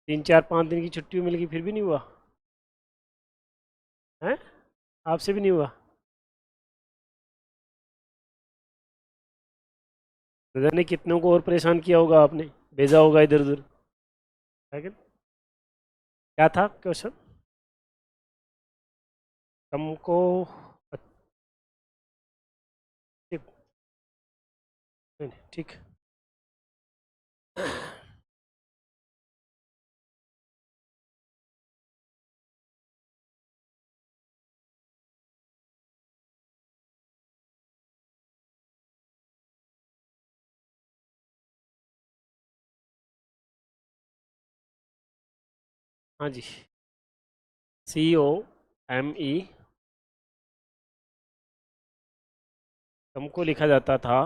3 4 5 दिन की छुट्टी मिल गई फिर भी नहीं हुआ है? आपसे भी नहीं हुआ? न जाने कितनों को और परेशान किया होगा आपने, भेजा होगा इधर उधर, है कि नहीं? क्या था क्वेश्चन? हमको ठीक, नहीं, नहीं, ठीक। हाँ जी। COME हमको लिखा जाता था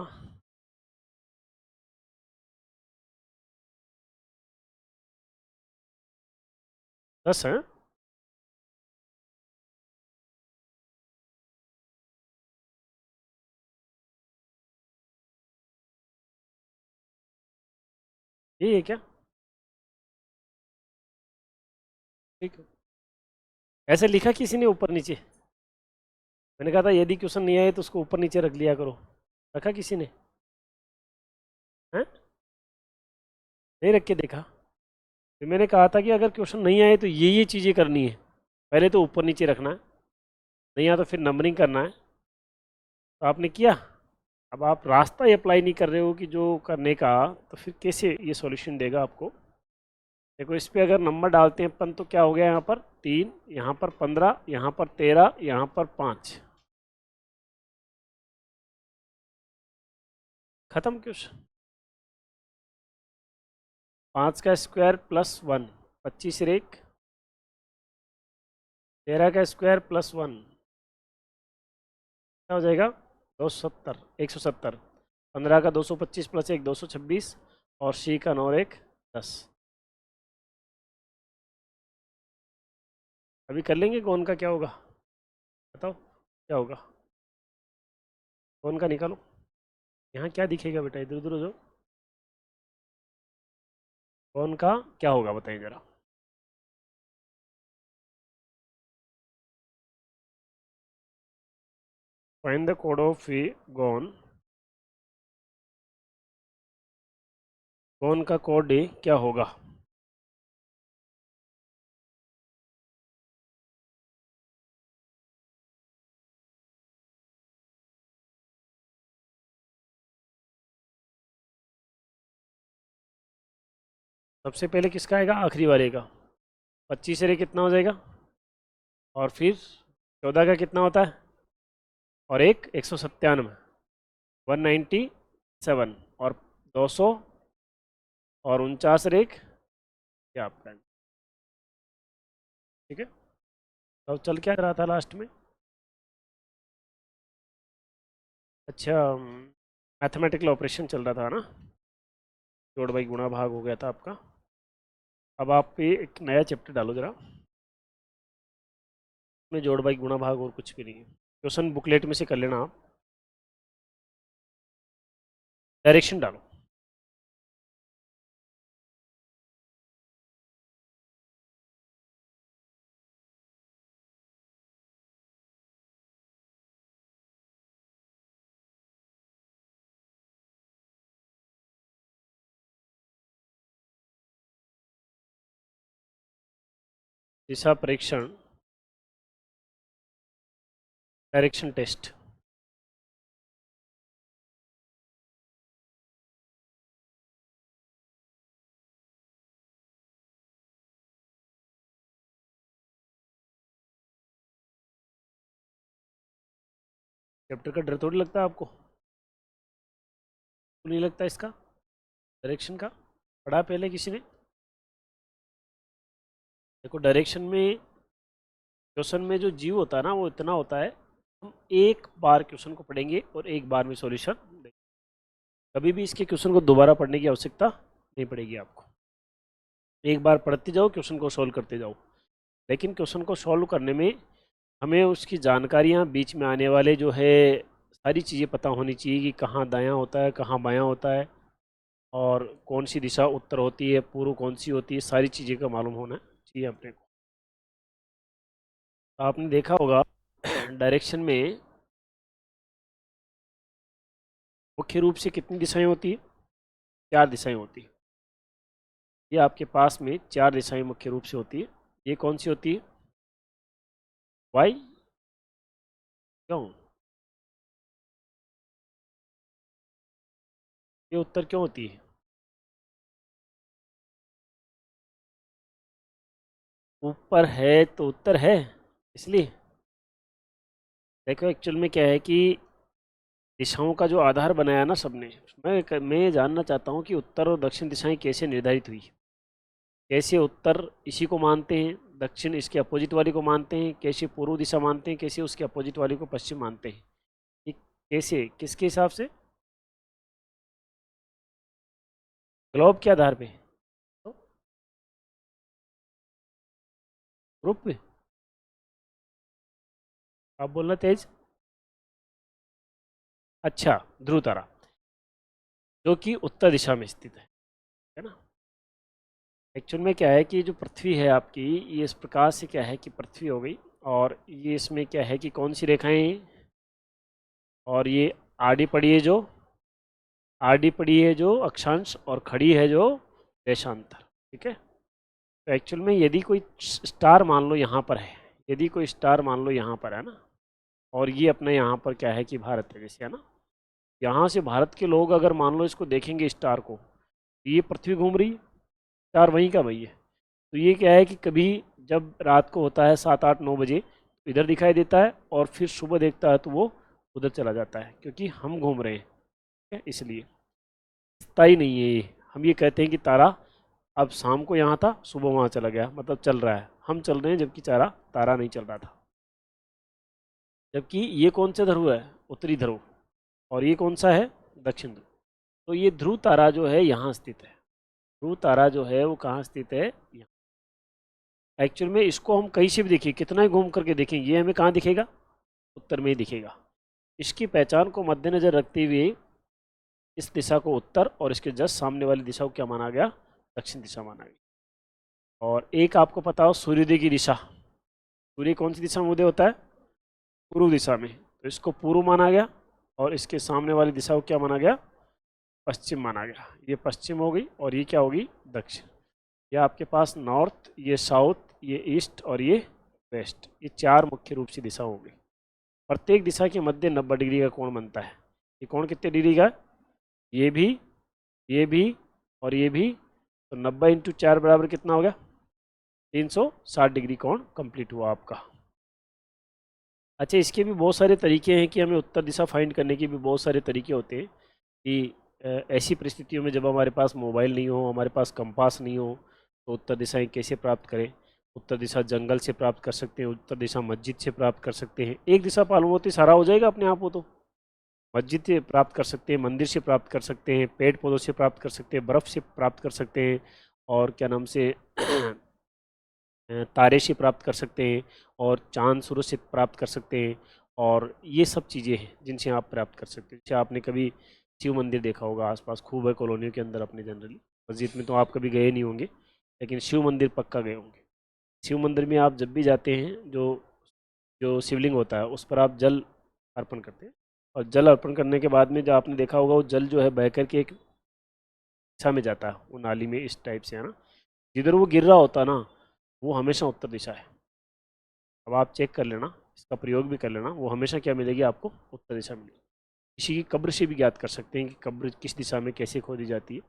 10 है। यही है क्या? ठीक है। ऐसे लिखा किसी ने ऊपर नीचे? मैंने कहा था यदि क्वेश्चन नहीं आए तो उसको ऊपर नीचे रख लिया करो, रखा किसी ने? हैं? नहीं रख के देखा? फिर मैंने कहा था कि अगर क्वेश्चन नहीं आए तो ये चीज़ें करनी है, पहले तो ऊपर नीचे रखना है, नहीं आया तो फिर नंबरिंग करना है। तो आपने किया। अब आप रास्ता ही अप्लाई नहीं कर रहे हो कि जो करने का, तो फिर कैसे ये सॉल्यूशन देगा आपको? देखो इस पे अगर नंबर डालते हैं अपन तो क्या हो गया, यहाँ पर 3, यहाँ पर 15, यहाँ पर 13, यहाँ पर 5। खत्म क्वेश्चन। 5 का स्क्वायर प्लस 1, 25 रेक। 13 का स्क्वायर प्लस 1 क्या हो जाएगा? 270, 170। 15 का 225 प्लस 1, 226। और सी का 9 1 10। अभी कर लेंगे कौन का क्या होगा, बताओ क्या होगा? कौन का निकालो। यहाँ क्या दिखेगा बेटा, इधर उधर हो जाओ। कौन का क्या होगा बताइए जरा। Find the code of gone. कौन का कोड क्या होगा? सबसे पहले किसका आएगा? आखिरी वाले का। 25 रे कितना हो जाएगा? और फिर 14 का कितना होता है? और एक 197, 197। और 200 और 49 रेक क्या आपका? ठीक है। तो चल क्या रहा था लास्ट में? अच्छा, मैथमेटिकल ऑपरेशन चल रहा था ना, जोड़ बाई गुणा भाग हो गया था आपका। अब आप पे एक नया चैप्टर डालो जरा, में जोड़ बाई गुणा भाग और कुछ भी नहीं है। क्वेश्चन बुकलेट में से कर लेना आप। डायरेक्शन डालो। दिशा परीक्षण, डायरेक्शन टेस्ट। चैप्टर का डर थोड़ी लगता है आपको? तो नहीं लगता इसका, डायरेक्शन का? पढ़ा पहले किसी ने? देखो डायरेक्शन में, क्वेश्चन में जो जीव होता है ना वो इतना होता है, हम एक बार क्वेश्चन को पढ़ेंगे और एक बार में सॉल्यूशन देंगे। कभी भी इसके क्वेश्चन को दोबारा पढ़ने की आवश्यकता नहीं पड़ेगी आपको। एक बार पढ़ते जाओ, क्वेश्चन को सॉल्व करते जाओ। लेकिन क्वेश्चन को सॉल्व करने में हमें उसकी जानकारियाँ, बीच में आने वाले जो है सारी चीज़ें पता होनी चाहिए कि कहाँ दायां होता है, कहाँ बायां होता है। और कौन सी दिशा उत्तर होती है, पूर्व कौन सी होती है, सारी चीज़ें का मालूम होना चाहिए अपने को। आपने देखा होगा डायरेक्शन में मुख्य रूप से कितनी दिशाएं होती है? 4 दिशाएं होती है। ये आपके पास में 4 दिशाएं मुख्य रूप से होती है। ये कौन सी होती है? वाई, क्यों? ये उत्तर क्यों होती है? ऊपर है तो उत्तर है, इसलिए। देखो एक्चुअल में क्या है कि दिशाओं का जो आधार बनाया ना सबने, मैं ये जानना चाहता हूँ कि उत्तर और दक्षिण दिशाएं कैसे निर्धारित हुई, कैसे उत्तर इसी को मानते हैं, दक्षिण इसके अपोजिट वाली को मानते हैं, कैसे पूर्व दिशा मानते हैं, कैसे उसके अपोजिट वाली को पश्चिम मानते हैं, ये कैसे, किसके हिसाब से? ग्लोब के आधार पे, तो ग्रुप पे। आप बोलना तेज। अच्छा, ध्रुव तारा जो कि उत्तर दिशा में स्थित है ना। एक्चुअल में क्या है कि जो पृथ्वी है आपकी, ये इस प्रकार से क्या है कि पृथ्वी हो गई, और ये इसमें क्या है कि कौन सी रेखाएं हैं, और ये आड़ी पड़ी है जो, आड़ी पड़ी है जो अक्षांश, और खड़ी है जो देशांतर, ठीक है। तो एक्चुअल में यदि कोई स्टार मान लो यहाँ पर है, यदि कोई स्टार मान लो यहाँ पर है ना, और ये अपने यहाँ पर क्या है कि भारत है जैसे, है ना। यहाँ से भारत के लोग अगर मान लो इसको देखेंगे स्टार को, ये पृथ्वी घूम रही है, स्टार वहीं का वही है। तो ये क्या है कि कभी जब रात को होता है 7 8 9 बजे, तो इधर दिखाई देता है, और फिर सुबह देखता है तो वो उधर चला जाता है, क्योंकि हम घूम रहे हैं, ठीक है? इसलिए स्थायी नहीं है ये। हम ये कहते हैं कि तारा अब शाम को यहाँ था, सुबह वहाँ चला गया, मतलब चल रहा है, हम चल रहे हैं, जबकि तारा तारा नहीं चल रहा था। जबकि ये कौन सा ध्रुव है? उत्तरी ध्रुव। और ये कौन सा है? दक्षिण ध्रुव। तो ये ध्रुव तारा जो है यहाँ स्थित है। ध्रुव तारा जो है वो कहाँ स्थित है? यहाँ। एक्चुअल में इसको हम कहीं से भी देखिए, कितना ही घूम करके देखेंगे, ये हमें कहाँ दिखेगा? उत्तर में ही दिखेगा। इसकी पहचान को मद्देनजर रखते हुए इस दिशा को उत्तर, और इसके जस्ट सामने वाली दिशा को क्या माना गया? दक्षिण दिशा माना गया। और एक आपको पता हो सूर्योदय की दिशा, सूर्य कौन सी दिशा में उदय होता है? पूर्व दिशा में, तो इसको पूर्व माना गया, और इसके सामने वाली दिशा को क्या माना गया? पश्चिम माना गया। ये पश्चिम हो गई, और ये क्या होगी? दक्षिण। ये आपके पास नॉर्थ, ये साउथ, ये ईस्ट, और ये वेस्ट, ये 4 मुख्य रूप से दिशा हो गई। प्रत्येक दिशा के मध्य 90 डिग्री का कोण बनता है। ये कोण कितने डिग्री का है? ये भी, ये भी, और ये भी। तो 90 × 4 बराबर कितना हो गया? 360 डिग्री कोण कंप्लीट हुआ आपका। अच्छा, इसके भी बहुत सारे तरीके हैं कि हमें उत्तर दिशा फाइंड करने के भी बहुत सारे तरीके होते हैं कि ऐसी परिस्थितियों में जब हमारे पास मोबाइल नहीं हो, हमारे पास कंपास नहीं हो, तो उत्तर दिशाएं कैसे प्राप्त करें? उत्तर दिशा जंगल से प्राप्त कर सकते हैं, उत्तर दिशा मस्जिद से प्राप्त कर सकते हैं। एक दिशा मालूम होती सारा हो जाएगा अपने आप हो तो। मस्जिद से प्राप्त कर सकते हैं, मंदिर से प्राप्त कर सकते हैं, पेड़ पौधों से प्राप्त कर सकते हैं, बर्फ़ से प्राप्त कर सकते हैं, और क्या नाम से तारे से प्राप्त कर सकते हैं, और चांद सूरज से प्राप्त कर सकते हैं। और ये सब चीज़ें हैं जिनसे आप प्राप्त कर सकते हैं। जैसे आपने कभी शिव मंदिर देखा होगा, आसपास खूब है कॉलोनियों के अंदर अपने जनरली। मस्जिद में तो आप कभी गए नहीं होंगे, लेकिन शिव मंदिर पक्का गए होंगे। शिव मंदिर में आप जब भी जाते हैं, जो जो शिवलिंग होता है उस पर आप जल अर्पण करते हैं, और जल अर्पण करने के बाद में जो आपने देखा होगा, वो जल जो है बह करके एक दिशा में जाता है, वो नाली में इस टाइप से, है ना। जिधर वो गिर रहा होता है ना, वो हमेशा उत्तर दिशा है। अब आप चेक कर लेना, इसका प्रयोग भी कर लेना, वो हमेशा क्या मिलेगी आपको? उत्तर दिशा मिलेगी। किसी की कब्र से भी ज्ञात कर सकते हैं कि कब्र किस दिशा में कैसे खोदी जाती है।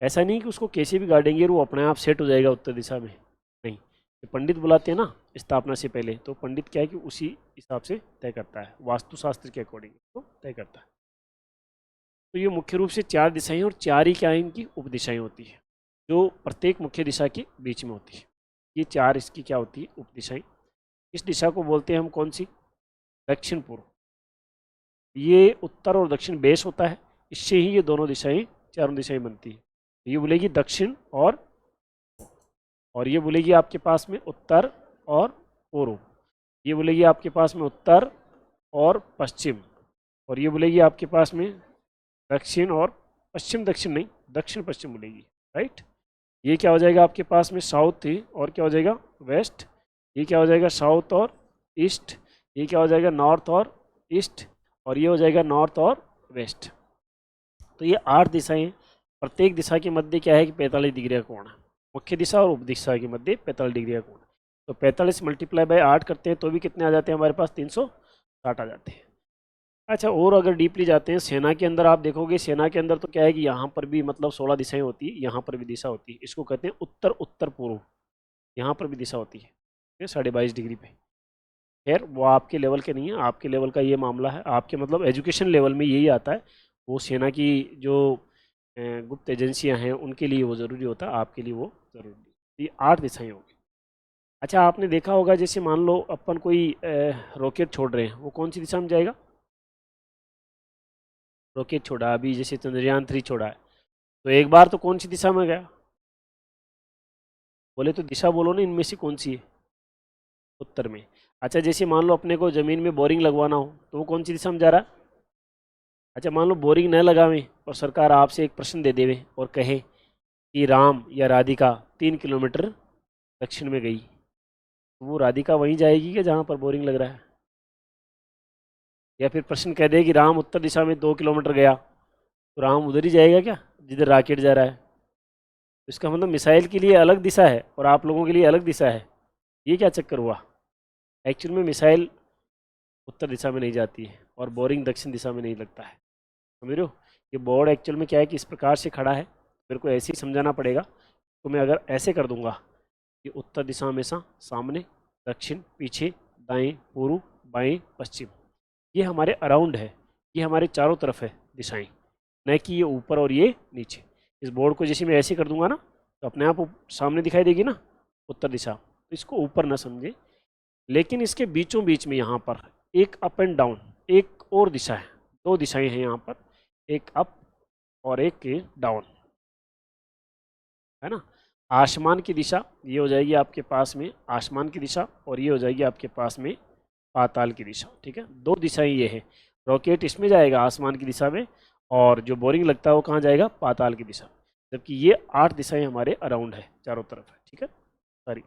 ऐसा नहीं कि उसको कैसे भी गाड़ेंगे और वो अपने आप सेट हो जाएगा उत्तर दिशा में, नहीं। जो पंडित बुलाते हैं ना स्थापना से पहले, तो पंडित क्या है कि उसी हिसाब से तय करता है, वास्तुशास्त्र के अकॉर्डिंग तो तय करता है। तो ये मुख्य रूप से 4 दिशाएं, और 4 ही क्या है, इनकी उपदिशाएं होती है, जो प्रत्येक मुख्य दिशा के बीच में होती है। ये 4 इसकी क्या होती है? उपदिशाएं। इस दिशा को बोलते हैं हम कौन सी? दक्षिण पूर्व। ये उत्तर और दक्षिण बेस होता है, इससे ही ये दोनों दिशाएं, चारों दिशाएं बनती है। ये बोलेगी दक्षिण, और ये बोलेगी आपके पास में उत्तर और पूर्व। ये बोलेगी आपके पास में उत्तर और पश्चिम, और ये बोलेगी आपके पास में दक्षिण और पश्चिम, दक्षिण नहीं, दक्षिण पश्चिम मुड़ेगी, राइट। ये क्या हो जाएगा आपके पास में साउथ थी, और क्या हो जाएगा वेस्ट, ये क्या हो जाएगा साउथ और ईस्ट, ये क्या हो जाएगा नॉर्थ और ईस्ट, और ये हो जाएगा नॉर्थ और वेस्ट। तो ये 8 दिशाएं, प्रत्येक दिशा के मध्य क्या है कि 45 डिग्री का कोण है, मुख्य दिशा और उप दिशा के मध्य 45 डिग्री का कोण। तो 45 मल्टीप्लाई बाय 8 करते हैं तो भी कितने आ जाते हैं हमारे पास, 360 आ जाते हैं। अच्छा, और अगर डीपली जाते हैं सेना के अंदर, आप देखोगे सेना के अंदर तो क्या है कि यहाँ पर भी मतलब 16 दिशाएं होती है, यहाँ पर भी दिशा होती है, इसको कहते हैं उत्तर उत्तर पूर्व, यहाँ पर भी दिशा होती है, 22.5 डिग्री पे। खैर वो आपके लेवल के नहीं है, आपके लेवल का ये मामला है, आपके मतलब एजुकेशन लेवल में यही आता है, वो सेना की जो गुप्त एजेंसियां हैं उनके लिए वो ज़रूरी होता है, आपके लिए वो ज़रूरी नहीं। ये 8 दिशाएं होगी। अच्छा, आपने देखा होगा जैसे मान लो अपन कोई रॉकेट छोड़ रहे हैं, वो कौन सी दिशा में जाएगा, रॉकेट छोड़ा अभी जैसे चंद्रयान 3 छोड़ा है, तो एक बार तो कौन सी दिशा में गया, बोले तो दिशा बोलो ना, इनमें से कौन सी है, उत्तर में। अच्छा, जैसे मान लो अपने को ज़मीन में बोरिंग लगवाना हो तो वो कौन सी दिशा में जा रहा है। अच्छा, मान लो बोरिंग न लगावें और सरकार आपसे एक प्रश्न दे देवे और कहे कि राम या राधिका 3 किलोमीटर दक्षिण में गई, तो वो राधिका वहीं जाएगी क्या जहाँ पर बोरिंग लग रहा है, या फिर प्रश्न कह दे कि राम उत्तर दिशा में 2 किलोमीटर गया, तो राम उधर ही जाएगा क्या जिधर रॉकेट जा रहा है। तो इसका मतलब मिसाइल के लिए अलग दिशा है और आप लोगों के लिए अलग दिशा है, ये क्या चक्कर हुआ। एक्चुअल में मिसाइल उत्तर दिशा में नहीं जाती है और बोरिंग दक्षिण दिशा में नहीं लगता है, समझ रहे हो। ये बोर्ड एक्चुअल में क्या है कि इस प्रकार से खड़ा है, मेरे को ऐसे ही समझाना पड़ेगा। तो मैं अगर ऐसे कर दूंगा कि उत्तर दिशा हमेशा सामने, दक्षिण पीछे, दाएं पूर्व, बाएं पश्चिम, ये हमारे अराउंड है, ये हमारे चारों तरफ है दिशाएं, न कि ये ऊपर और ये नीचे। इस बोर्ड को जैसे मैं ऐसे कर दूंगा ना तो अपने आप सामने दिखाई देगी ना उत्तर दिशा, तो इसको ऊपर ना समझे, लेकिन इसके बीचों बीच में यहाँ पर एक अप एंड डाउन, एक और दिशा है, 2 दिशाएं हैं यहाँ पर, एक अप और एक डाउन, है ना। आसमान की दिशा ये हो जाएगी आपके पास में आसमान की दिशा, और ये हो जाएगी आपके पास में पाताल की दिशा, ठीक है। 2 दिशाएं ये है, रॉकेट इसमें जाएगा आसमान की दिशा में, और जो बोरिंग लगता है वो कहाँ जाएगा, पाताल की दिशा, जबकि ये 8 दिशाएं हमारे अराउंड है, चारों तरफ है, ठीक है। सॉरी,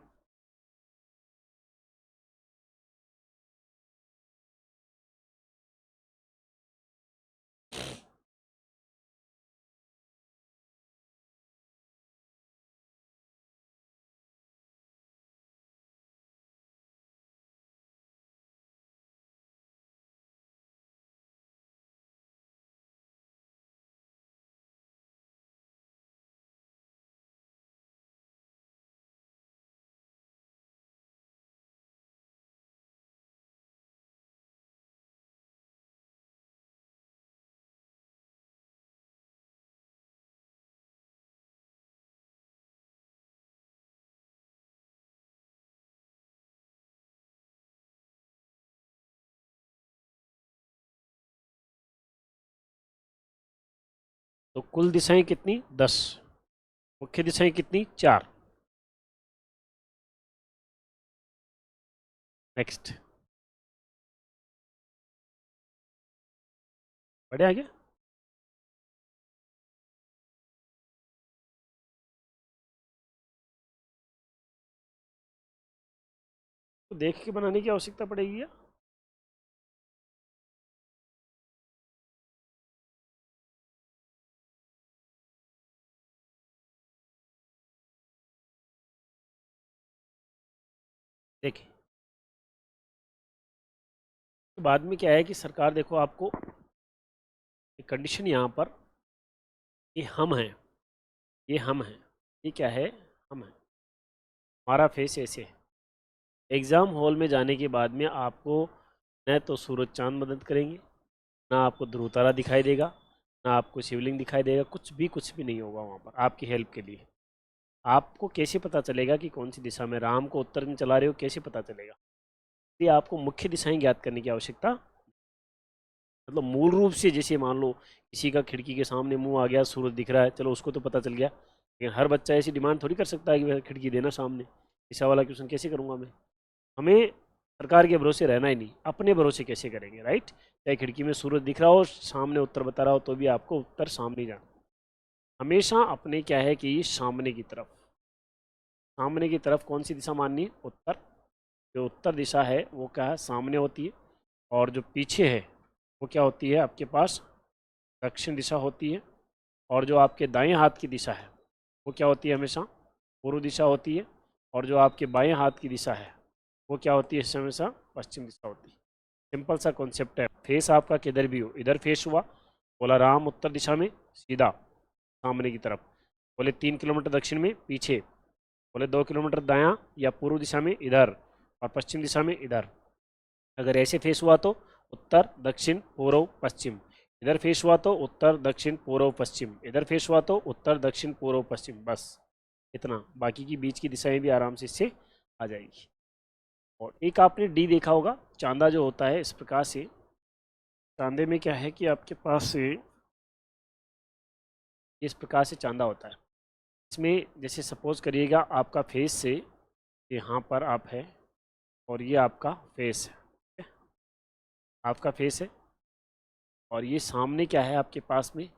तो कुल दिशाएं कितनी, 10, मुख्य दिशाएं कितनी, 4। नेक्स्ट, बढ़े आगे। तो देख के बनाने की आवश्यकता पड़ेगी क्या। देखिए, तो बाद में क्या है कि सरकार देखो आपको एक कंडीशन यहाँ पर, ये हम हैं, ये हम हैं, ये क्या है, हम हैं, हमारा फेस ऐसे है। एग्ज़ाम हॉल में जाने के बाद में आपको न तो सूरज चांद मदद करेंगे, ना आपको ध्रुव तारा दिखाई देगा, ना आपको शिवलिंग दिखाई देगा, कुछ भी नहीं होगा वहाँ पर आपकी हेल्प के लिए। आपको कैसे पता चलेगा कि कौन सी दिशा में, राम को उत्तर में चला रहे हो कैसे पता चलेगा। इसलिए आपको मुख्य दिशाएं ज्ञात करने की आवश्यकता, मतलब मूल रूप से जैसे मान लो किसी का खिड़की के सामने मुंह आ गया, सूरज दिख रहा है, चलो उसको तो पता चल गया, लेकिन हर बच्चा ऐसी डिमांड थोड़ी कर सकता है कि वह खिड़की देना सामने, दिशा वाला क्वेश्चन कैसे करूँगा मैं। हमें सरकार के भरोसे रहना ही नहीं, अपने भरोसे कैसे करेंगे, राइट। चाहे खिड़की में सूरज दिख रहा हो, सामने उत्तर बता रहा हो, तो भी आपको उत्तर सामने ही जाना। हमेशा अपने क्या है कि सामने की तरफ, सामने की तरफ कौन सी दिशा माननी है? उत्तर। जो उत्तर दिशा है वो क्या है? सामने होती है। और जो पीछे है वो क्या होती है आपके पास? दक्षिण दिशा होती है। और जो आपके दाएं हाथ की दिशा है वो क्या होती है? हमेशा पूर्व दिशा होती है। और जो आपके बाएं हाथ की दिशा है वो क्या होती है? हमेशा पश्चिम दिशा होती है। सिंपल सा कॉन्सेप्ट है। फेस आपका किधर भी हो, इधर फेस हुआ, बोला राम उत्तर दिशा में सीधा सामने की तरफ, बोले 3 किलोमीटर दक्षिण में पीछे, बोले 2 किलोमीटर दायां या पूर्व दिशा में इधर, और पश्चिम दिशा में इधर। अगर ऐसे फेस हुआ तो उत्तर दक्षिण पूर्व पश्चिम, इधर फेस हुआ तो उत्तर दक्षिण पूर्व पश्चिम, इधर फेस हुआ तो उत्तर दक्षिण पूर्व पश्चिम, बस इतना। बाकी की बीच की दिशाएं भी आराम से इससे आ जाएगी। और एक आपने डी देखा होगा, चांदा जो होता है इस प्रकार से, चांदे में क्या है कि आपके पास से इस प्रकार से चांदा होता है। इसमें जैसे सपोज करिएगा आपका फेस से यहाँ पर आप है और ये आपका फेस है, आपका फेस है और ये सामने क्या है आपके पास में,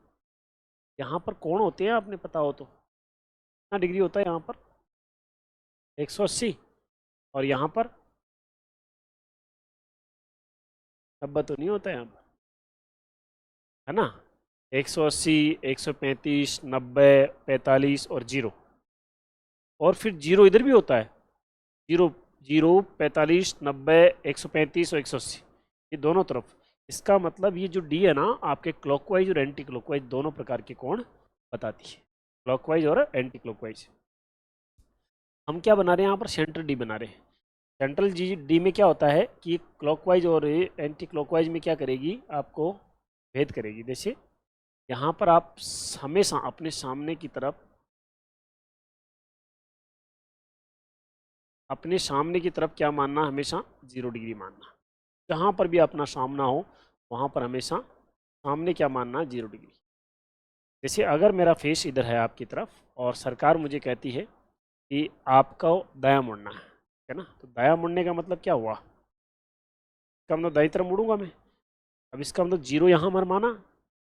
यहाँ पर कोण होते हैं, आपने पता हो तो कितना डिग्री होता है यहाँ पर? 180। और यहाँ पर 90 तो नहीं होता है यहाँ पर, है ना? 180, 135, 90, 45 और जीरो। और फिर जीरो इधर भी होता है, जीरो, जीरो, 45, 90, 135 और 180, ये दोनों तरफ। इसका मतलब ये जो डी है ना आपके क्लॉकवाइज और एंटी क्लॉकवाइज दोनों प्रकार के कोण बताती है, क्लॉकवाइज और एंटी क्लॉकवाइज। हम क्या बना रहे हैं यहाँ पर? सेंट्रल डी बना रहे हैं। सेंट्रल जी डी में क्या होता है कि क्लॉकवाइज और एंटी क्लॉकवाइज में क्या करेगी? आपको भेद करेगी। जैसे यहाँ पर आप हमेशा अपने सामने की तरफ, अपने सामने की तरफ क्या मानना? हमेशा 0 डिग्री मानना। जहाँ पर भी अपना सामना हो वहाँ पर हमेशा सामने क्या मानना? 0 डिग्री। जैसे अगर मेरा फेस इधर है आपकी तरफ और सरकार मुझे कहती है कि आपको दायां मुड़ना है ना? तो दायां मुड़ने का मतलब क्या हुआ? इसका मतलब दाईं तरफ मुड़ूंगा मैं। अब इसका मतलब 0 यहाँ मर माना,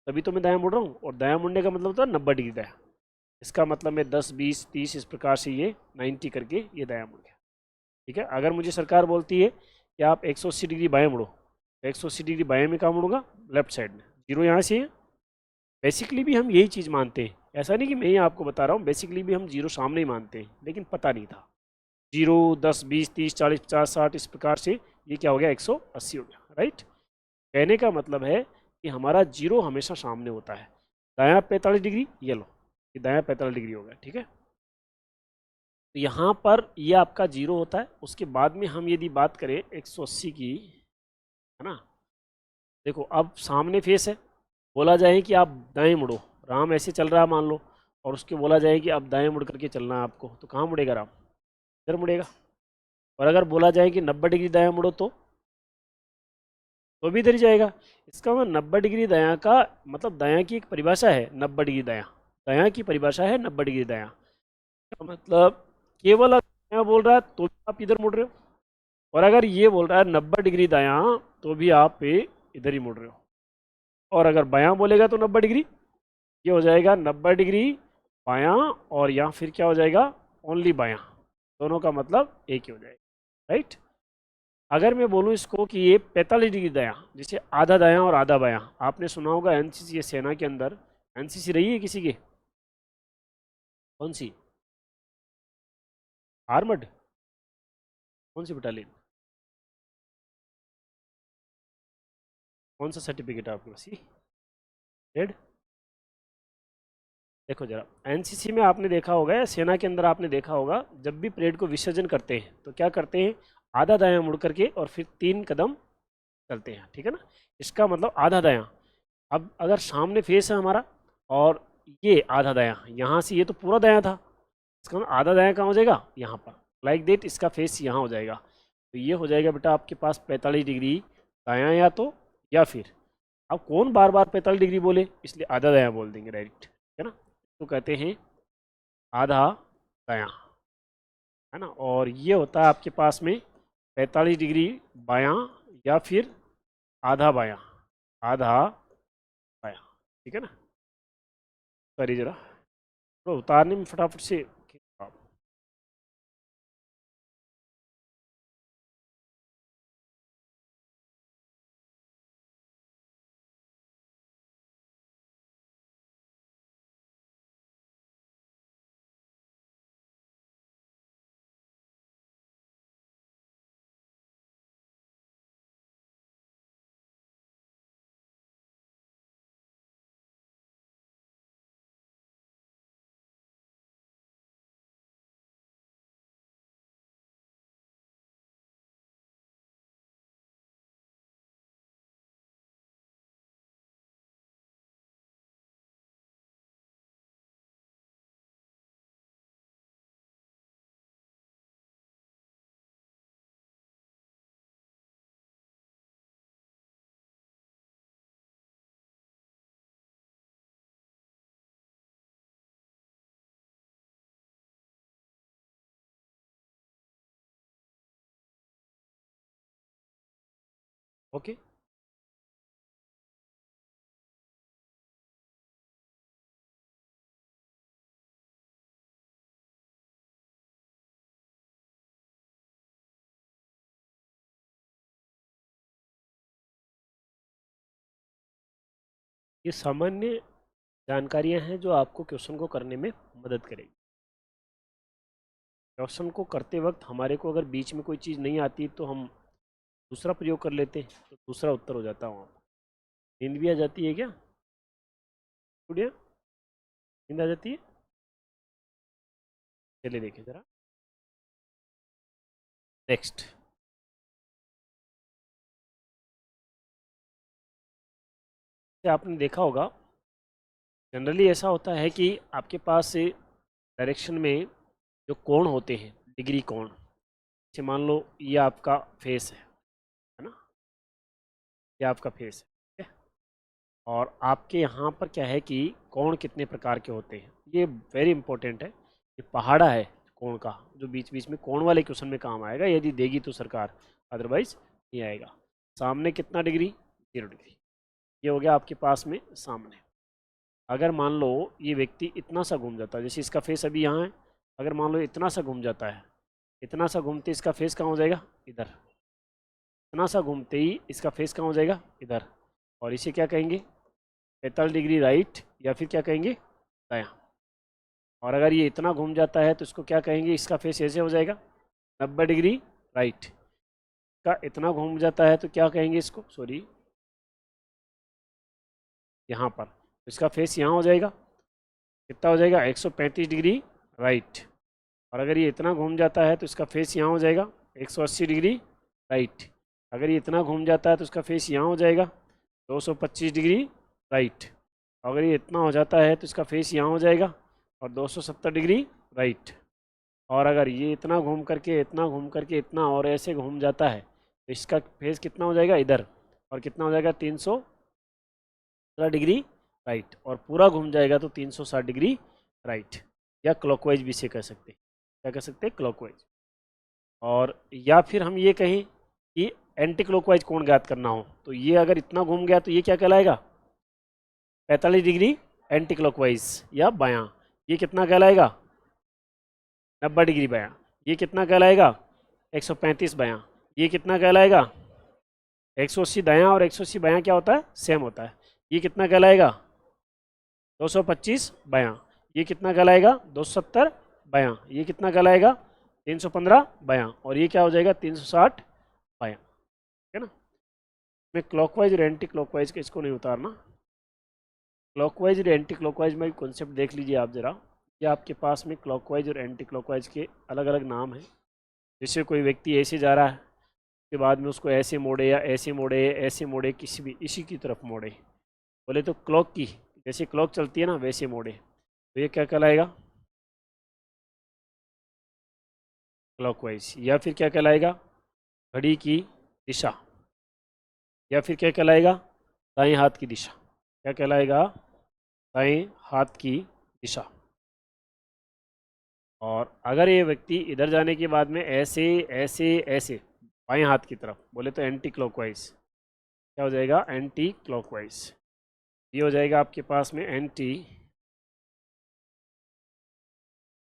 तभी तो मैं दायां मुड़ रहा हूँ। और दायां मुड़ने का मतलब होता है 90 डिग्री दायां। इसका मतलब मैं 10, 20, 30 इस प्रकार से ये 90 करके ये दायां मुड़ गया। ठीक है। अगर मुझे सरकार बोलती है कि आप 180 डिग्री बाएं मुड़ो, तो 180 डिग्री बाएं में कहाँ मुड़ूंगा? लेफ्ट साइड में। 0 यहाँ से है। बेसिकली भी हम यही चीज़ मानते हैं, ऐसा नहीं कि मैं ही आपको बता रहा हूँ, बेसिकली भी हम 0 सामने ही मानते हैं, लेकिन पता नहीं था। 0, 10, 20, 30, 40, 50, 60 इस प्रकार से ये क्या हो गया? 180 हो गया। राइट। कहने का मतलब है कि हमारा 0 हमेशा सामने होता है। दायां 45 डिग्री, ये लो, ये दायां 45 डिग्री हो गया। ठीक है। तो यहाँ पर ये आपका 0 होता है। उसके बाद में हम यदि बात करें 180 की, है ना? देखो अब सामने फेस है, बोला जाए कि आप दाएं मुड़ो, राम ऐसे चल रहा है मान लो, और उसके बोला जाए कि आप दाएं मुड़ करके चलना है आपको, तो कहाँ मुड़ेगा राम? इधर मुड़ेगा। और अगर बोला जाए कि 90 डिग्री दायां मुड़ो तो भी इधर ही जाएगा। इसका मतलब 90 डिग्री दायां का मतलब दायां की एक परिभाषा है 90 डिग्री दायां, दायां की परिभाषा है 90 डिग्री दायां। का मतलब केवल अगर दायां बोल रहा है तो भी आप इधर मुड़ रहे हो, और अगर ये बोल रहा है 90 डिग्री दायां तो भी आप इधर ही मुड़ रहे हो। और अगर बायां बोलेगा तो 90 डिग्री, ये हो जाएगा 90 डिग्री बायां, और यहाँ फिर क्या हो जाएगा? ओनली बायां। दोनों का मतलब एक ही हो जाएगा। राइट। अगर मैं बोलूँ इसको कि ये 45 डिग्री दायां, जैसे आधा दायां और आधा बायां, आपने सुना होगा एनसीसी या सेना के अंदर, एनसीसी रही है किसी के? कौन सी? आर्मड? कौन सी बटालियन? कौन सा सर्टिफिकेट है आपके पास? रेड? देखो जरा, एनसीसी में आपने देखा होगा या सेना के अंदर आपने देखा होगा, जब भी परेड को विसर्जन करते हैं तो क्या करते हैं? आधा दायां मुड़ करके और फिर 3 कदम चलते हैं। ठीक है ना? इसका मतलब आधा दायां। अब अगर सामने फेस है हमारा और ये आधा दायां, यहाँ से ये तो पूरा दायां था, इसका मतलब आधा दायां कहाँ हो जाएगा? यहाँ पर। लाइक देट इसका फेस यहाँ हो जाएगा। तो ये हो जाएगा बेटा आपके पास 45 डिग्री दायां, या तो या फिर, अब कौन बार बार 45 डिग्री बोले, इसलिए आधा दायां बोल देंगे डायरेक्ट। है ना? तो कहते हैं आधा दायां, है ना? और ये होता है आपके पास में 45 डिग्री बायां, या फिर आधा बायां, आधा बायां। ठीक है ना? सॉरी जरा, तो उतारने में फटाफट से आप। ओके, ये सामान्य जानकारियां हैं जो आपको क्वेश्चन को करने में मदद करेगी। क्वेश्चन को करते वक्त हमारे को अगर बीच में कोई चीज़ नहीं आती तो हम दूसरा प्रयोग कर लेते हैं, तो दूसरा उत्तर हो जाता है वहाँ पर। नींद भी आ जाती है क्या स्टूडेंट? नींद आ जाती है? चलिए देखिए ज़रा नेक्स्ट। आपने देखा होगा जनरली ऐसा होता है कि आपके पास से डायरेक्शन में जो कोण होते हैं, डिग्री कोण, जैसे मान लो ये आपका फेस है ना, ये आपका फेस है, ठीक है? और आपके यहाँ पर क्या है कि कोण कितने प्रकार के होते हैं, ये वेरी इंपॉर्टेंट है। ये पहाड़ा है कोण का, जो बीच बीच में कोण वाले क्वेश्चन में काम आएगा यदि देगी तो सरकार, अदरवाइज नहीं आएगा। सामने कितना डिग्री? 0 डिग्री। ये हो गया आपके पास में सामने। अगर मान लो ये व्यक्ति इतना सा घूम जाता है, जैसे इसका फेस अभी यहाँ है, अगर मान लो इतना सा घूम जाता है, इतना सा घूमते इसका फेस कहाँ हो जाएगा? इधर। इतना सा घूमते ही इसका फेस कहाँ हो जाएगा? इधर। और इसे क्या कहेंगे? 45 डिग्री राइट, या फिर क्या कहेंगे? दायां। और अगर ये इतना घूम जाता है तो इसको क्या कहेंगे? इसका फेस ऐसे हो जाएगा 90 डिग्री राइट। का इतना घूम जाता है तो क्या कहेंगे इसको? सॉरी, यहाँ पर तो इसका फेस यहाँ हो जाएगा, कितना हो जाएगा? 135 डिग्री राइट। और अगर ये इतना घूम जाता है तो इसका फेस यहाँ हो जाएगा 180 डिग्री राइट। अगर ये इतना घूम जाता है तो इसका फेस यहाँ हो जाएगा 225 डिग्री राइट। अगर ये इतना हो जाता है तो इसका फेस यहाँ हो जाएगा और 270 डिग्री राइट। और अगर ये इतना घूम करके इतना घूम करके इतना और ऐसे घूम जाता है तो इसका फेस कितना हो जाएगा? इधर। और कितना हो जाएगा? 317 डिग्री राइट। और पूरा घूम जाएगा तो 360 डिग्री राइट। या क्लॉकवाइज भी इसे कह सकते हैं। क्या कह सकते हैं? क्लॉकवाइज। और या फिर हम ये कहें कि एंटी क्लॉकवाइज कोण ज्ञात करना हो तो ये अगर इतना घूम गया तो ये क्या कहलाएगा? 45 डिग्री एंटी क्लॉकवाइज या बायां। ये कितना कहलाएगा? 90 डिग्री बायां। ये कितना कहलाएगा? 135 बायां। ये कितना कहलाएगा? 180 दायां। और 180 बायां क्या होता है? सेम होता है। ये कितना कहलाएगा? 225 बायां। ये कितना कहलाएगा? 270 बायां। ये कितना कहलाएगा? 315 बायां। और ये क्या हो जाएगा? 360 बायां। ठीक है ना? मैं क्लॉकवाइज और एंटी क्लॉकवाइज का इसको नहीं उतारना। क्लॉकवाइज और एंटी क्लॉकवाइज में कॉन्सेप्ट देख लीजिए आप ज़रा। ये आपके पास में क्लॉकवाइज और एंटी क्लॉकवाइज के अलग अलग नाम हैं। जैसे कोई व्यक्ति ऐसे जा रहा है, उसके बाद में उसको ऐसे मोड़े या ऐसे मोड़े ऐसे मोड़े, किसी भी इसी की तरफ मोड़े, बोले तो क्लॉक की जैसे क्लॉक चलती है ना वैसे मोड़े, तो ये क्या कहलाएगा? क्लॉकवाइज। या फिर क्या कहलाएगा? घड़ी की दिशा। या फिर क्या कहलाएगा? दाएं हाथ की दिशा। क्या कहलाएगा? दाएं हाथ की दिशा। और अगर ये व्यक्ति इधर जाने के बाद में ऐसे ऐसे ऐसे बाएं हाथ की तरफ बोले तो एंटी क्लॉकवाइज। क्या हो जाएगा? Anti clockwise. ये हो जाएगा आपके पास में एंटी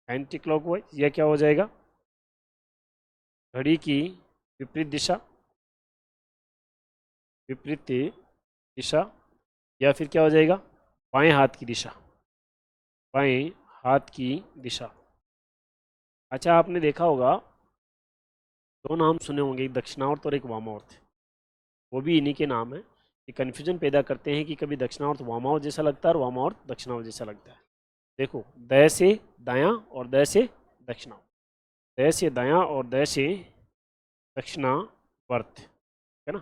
एंटी क्लॉकवाइज, यह क्या हो जाएगा, घड़ी की विपरीत दिशा, विपरीत दिशा, या फिर क्या हो जाएगा, बाएं हाथ की दिशा, बाएं हाथ की दिशा। अच्छा, आपने देखा होगा दो नाम सुने होंगे, एक दक्षिणावर्त और एक वामावर्त, वो भी इन्हीं के नाम है। ये कन्फ्यूजन पैदा करते हैं कि कभी दक्षिणावर्त वामावर्त जैसा लगता है और वामावर्त दक्षिणावर्त जैसा लगता है। देखो, द से दायां और द से दक्षिणा, द से दायां और द से दक्षिणावर्त, है ना,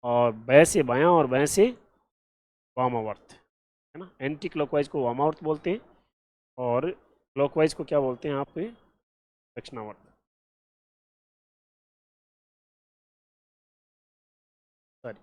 और ब से बायां और ब से वामावर्त, है ना। एंटी क्लॉकवाइज को वामावर्त बोलते हैं और क्लॉकवाइज को क्या बोलते हैं आप, दक्षिणावर्त। Sorry,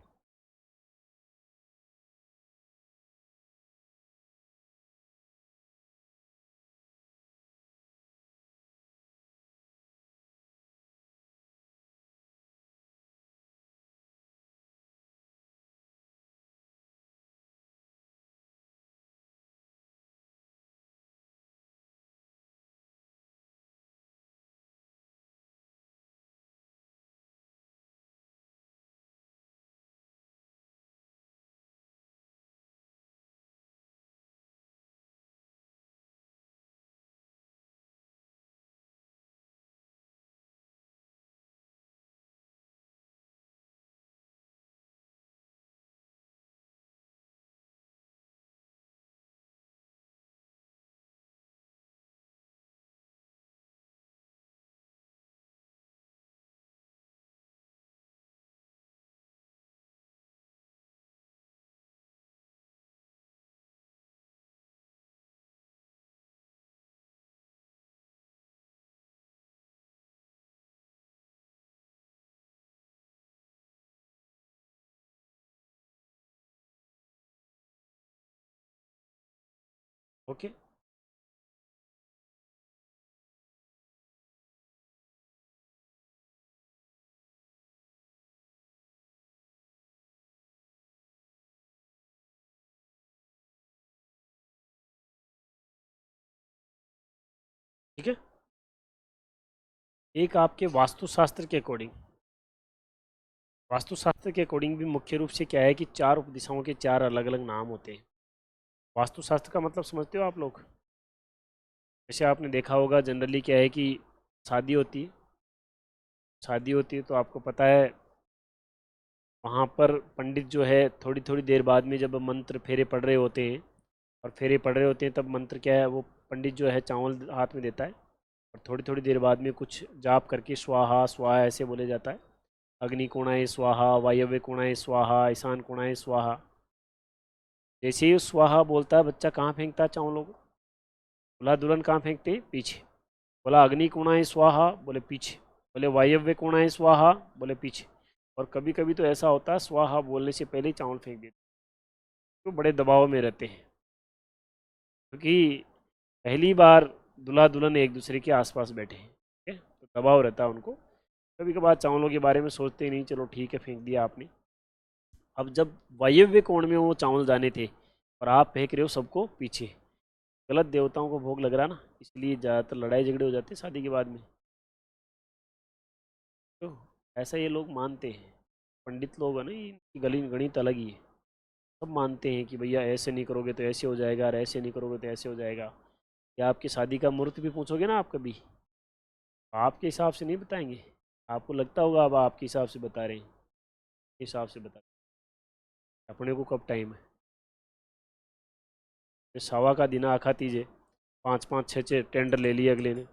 okay. ठीक है, एक आपके वास्तुशास्त्र के अकॉर्डिंग, वास्तुशास्त्र के अकॉर्डिंग भी मुख्य रूप से क्या है कि चार उपदिशाओं के चार अलग अलग नाम होते हैं। वास्तुशास्त्र का मतलब समझते हो आप लोग? जैसे आपने देखा होगा जनरली क्या है कि शादी होती है, शादी होती है तो आपको पता है वहाँ पर पंडित जो है थोड़ी थोड़ी देर बाद में जब मंत्र फेरे पढ़ रहे होते हैं, और फेरे पढ़ रहे होते हैं तब मंत्र क्या है, वो पंडित जो है चावल हाथ में देता है, और थोड़ी थोड़ी देर बाद में कुछ जाप करके स्वाहा स्वाहा ऐसे बोले जाता है। अग्नि कोणाय स्वाहा, वायव्य कोणाय स्वाहा, ईशान कोणाय स्वाहा। जैसे ही स्वाहा बोलता है बच्चा कहाँ फेंकता है चावलों को? बोला दुल्हन कहाँ फेंकते? पीछे। बोला अग्नि कोणाय स्वाहा, बोले पीछे। बोले वायव्य कोणाय स्वाहा, बोले पीछे। और कभी कभी तो ऐसा होता है स्वाहा बोलने से पहले ही चावल फेंक देते, तो बड़े दबाव में रहते हैं, क्योंकि पहली बार दूल्हा दुल्हन एक दूसरे के आसपास बैठे हैं, ठीक है, तो दबाव रहता है उनको। कभी कभार चावलों के बारे में सोचते ही नहीं, चलो ठीक है फेंक दिया आपने। अब जब वायव्य कोण में वो चावल जाने थे और आप फेंक रहे हो सबको पीछे, गलत देवताओं को भोग लग रहा ना, इसलिए ज़्यादातर लड़ाई झगड़े हो जाते हैं शादी के बाद में। तो ऐसा ये लोग मानते हैं, पंडित लोग हैं ना, इनकी गली गणित अलग ही है। सब मानते हैं कि भैया ऐसे नहीं करोगे तो ऐसे हो जाएगा, और ऐसे नहीं करोगे तो ऐसे हो जाएगा। या आपकी शादी का मुहूर्त भी पूछोगे ना आप कभी, आपके हिसाब से नहीं बताएंगे, आपको लगता होगा अब आपके हिसाब से बता रहे हैं, हिसाब से बता रहे हैं। अपने को कब टाइम है? ये सवा का दिन आखा तीजे, पाँच पाँच छः छः टेंडर ले लिए अगले ने।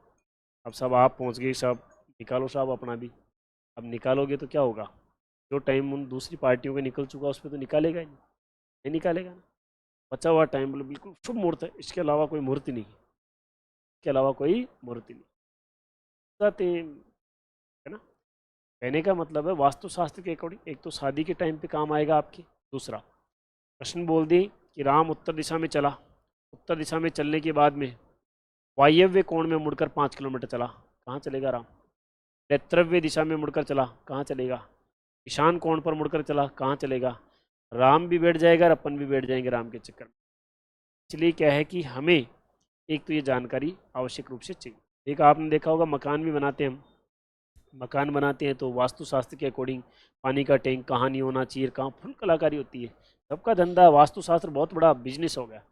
अब सब आप पहुंच गए, सब निकालो साहब अपना भी। अब निकालोगे तो क्या होगा, जो टाइम उन दूसरी पार्टियों का निकल चुका उस पर तो निकालेगा ही नहीं निकालेगा ना। बचा हुआ टाइम बोले बिल्कुल शुभ मुहूर्त है, इसके अलावा कोई मुहूर्त ही नहीं, इसके अलावा कोई मुहूर्त ही नहीं। जाते हैं, है ना। कहने का मतलब है वास्तुशास्त्र के अकॉर्डिंग एक तो शादी के टाइम पे काम आएगा आपकी। दूसरा, प्रश्न बोल दी कि राम उत्तर दिशा में चला, उत्तर दिशा में चलने के बाद में वायव्य कोण में मुड़कर 5 किलोमीटर चला, कहाँ चलेगा राम? नेत्रव्य दिशा में मुड़कर चला, कहाँ चलेगा? ईशान कोण पर मुड़कर चला, कहाँ चलेगा? राम भी बैठ जाएगा और अपन भी बैठ जाएंगे राम के चक्कर में। इसलिए क्या है कि हमें एक तो ये जानकारी आवश्यक रूप से चाहिए। एक आपने देखा होगा मकान भी बनाते हैं हम, मकान बनाते हैं तो वास्तुशास्त्र के अकॉर्डिंग पानी का टैंक कहाँ नहीं होना चाहिए, कहाँ, फुल कलाकारी होती है। सबका धंधा, वास्तुशास्त्र बहुत बड़ा बिजनेस हो गया।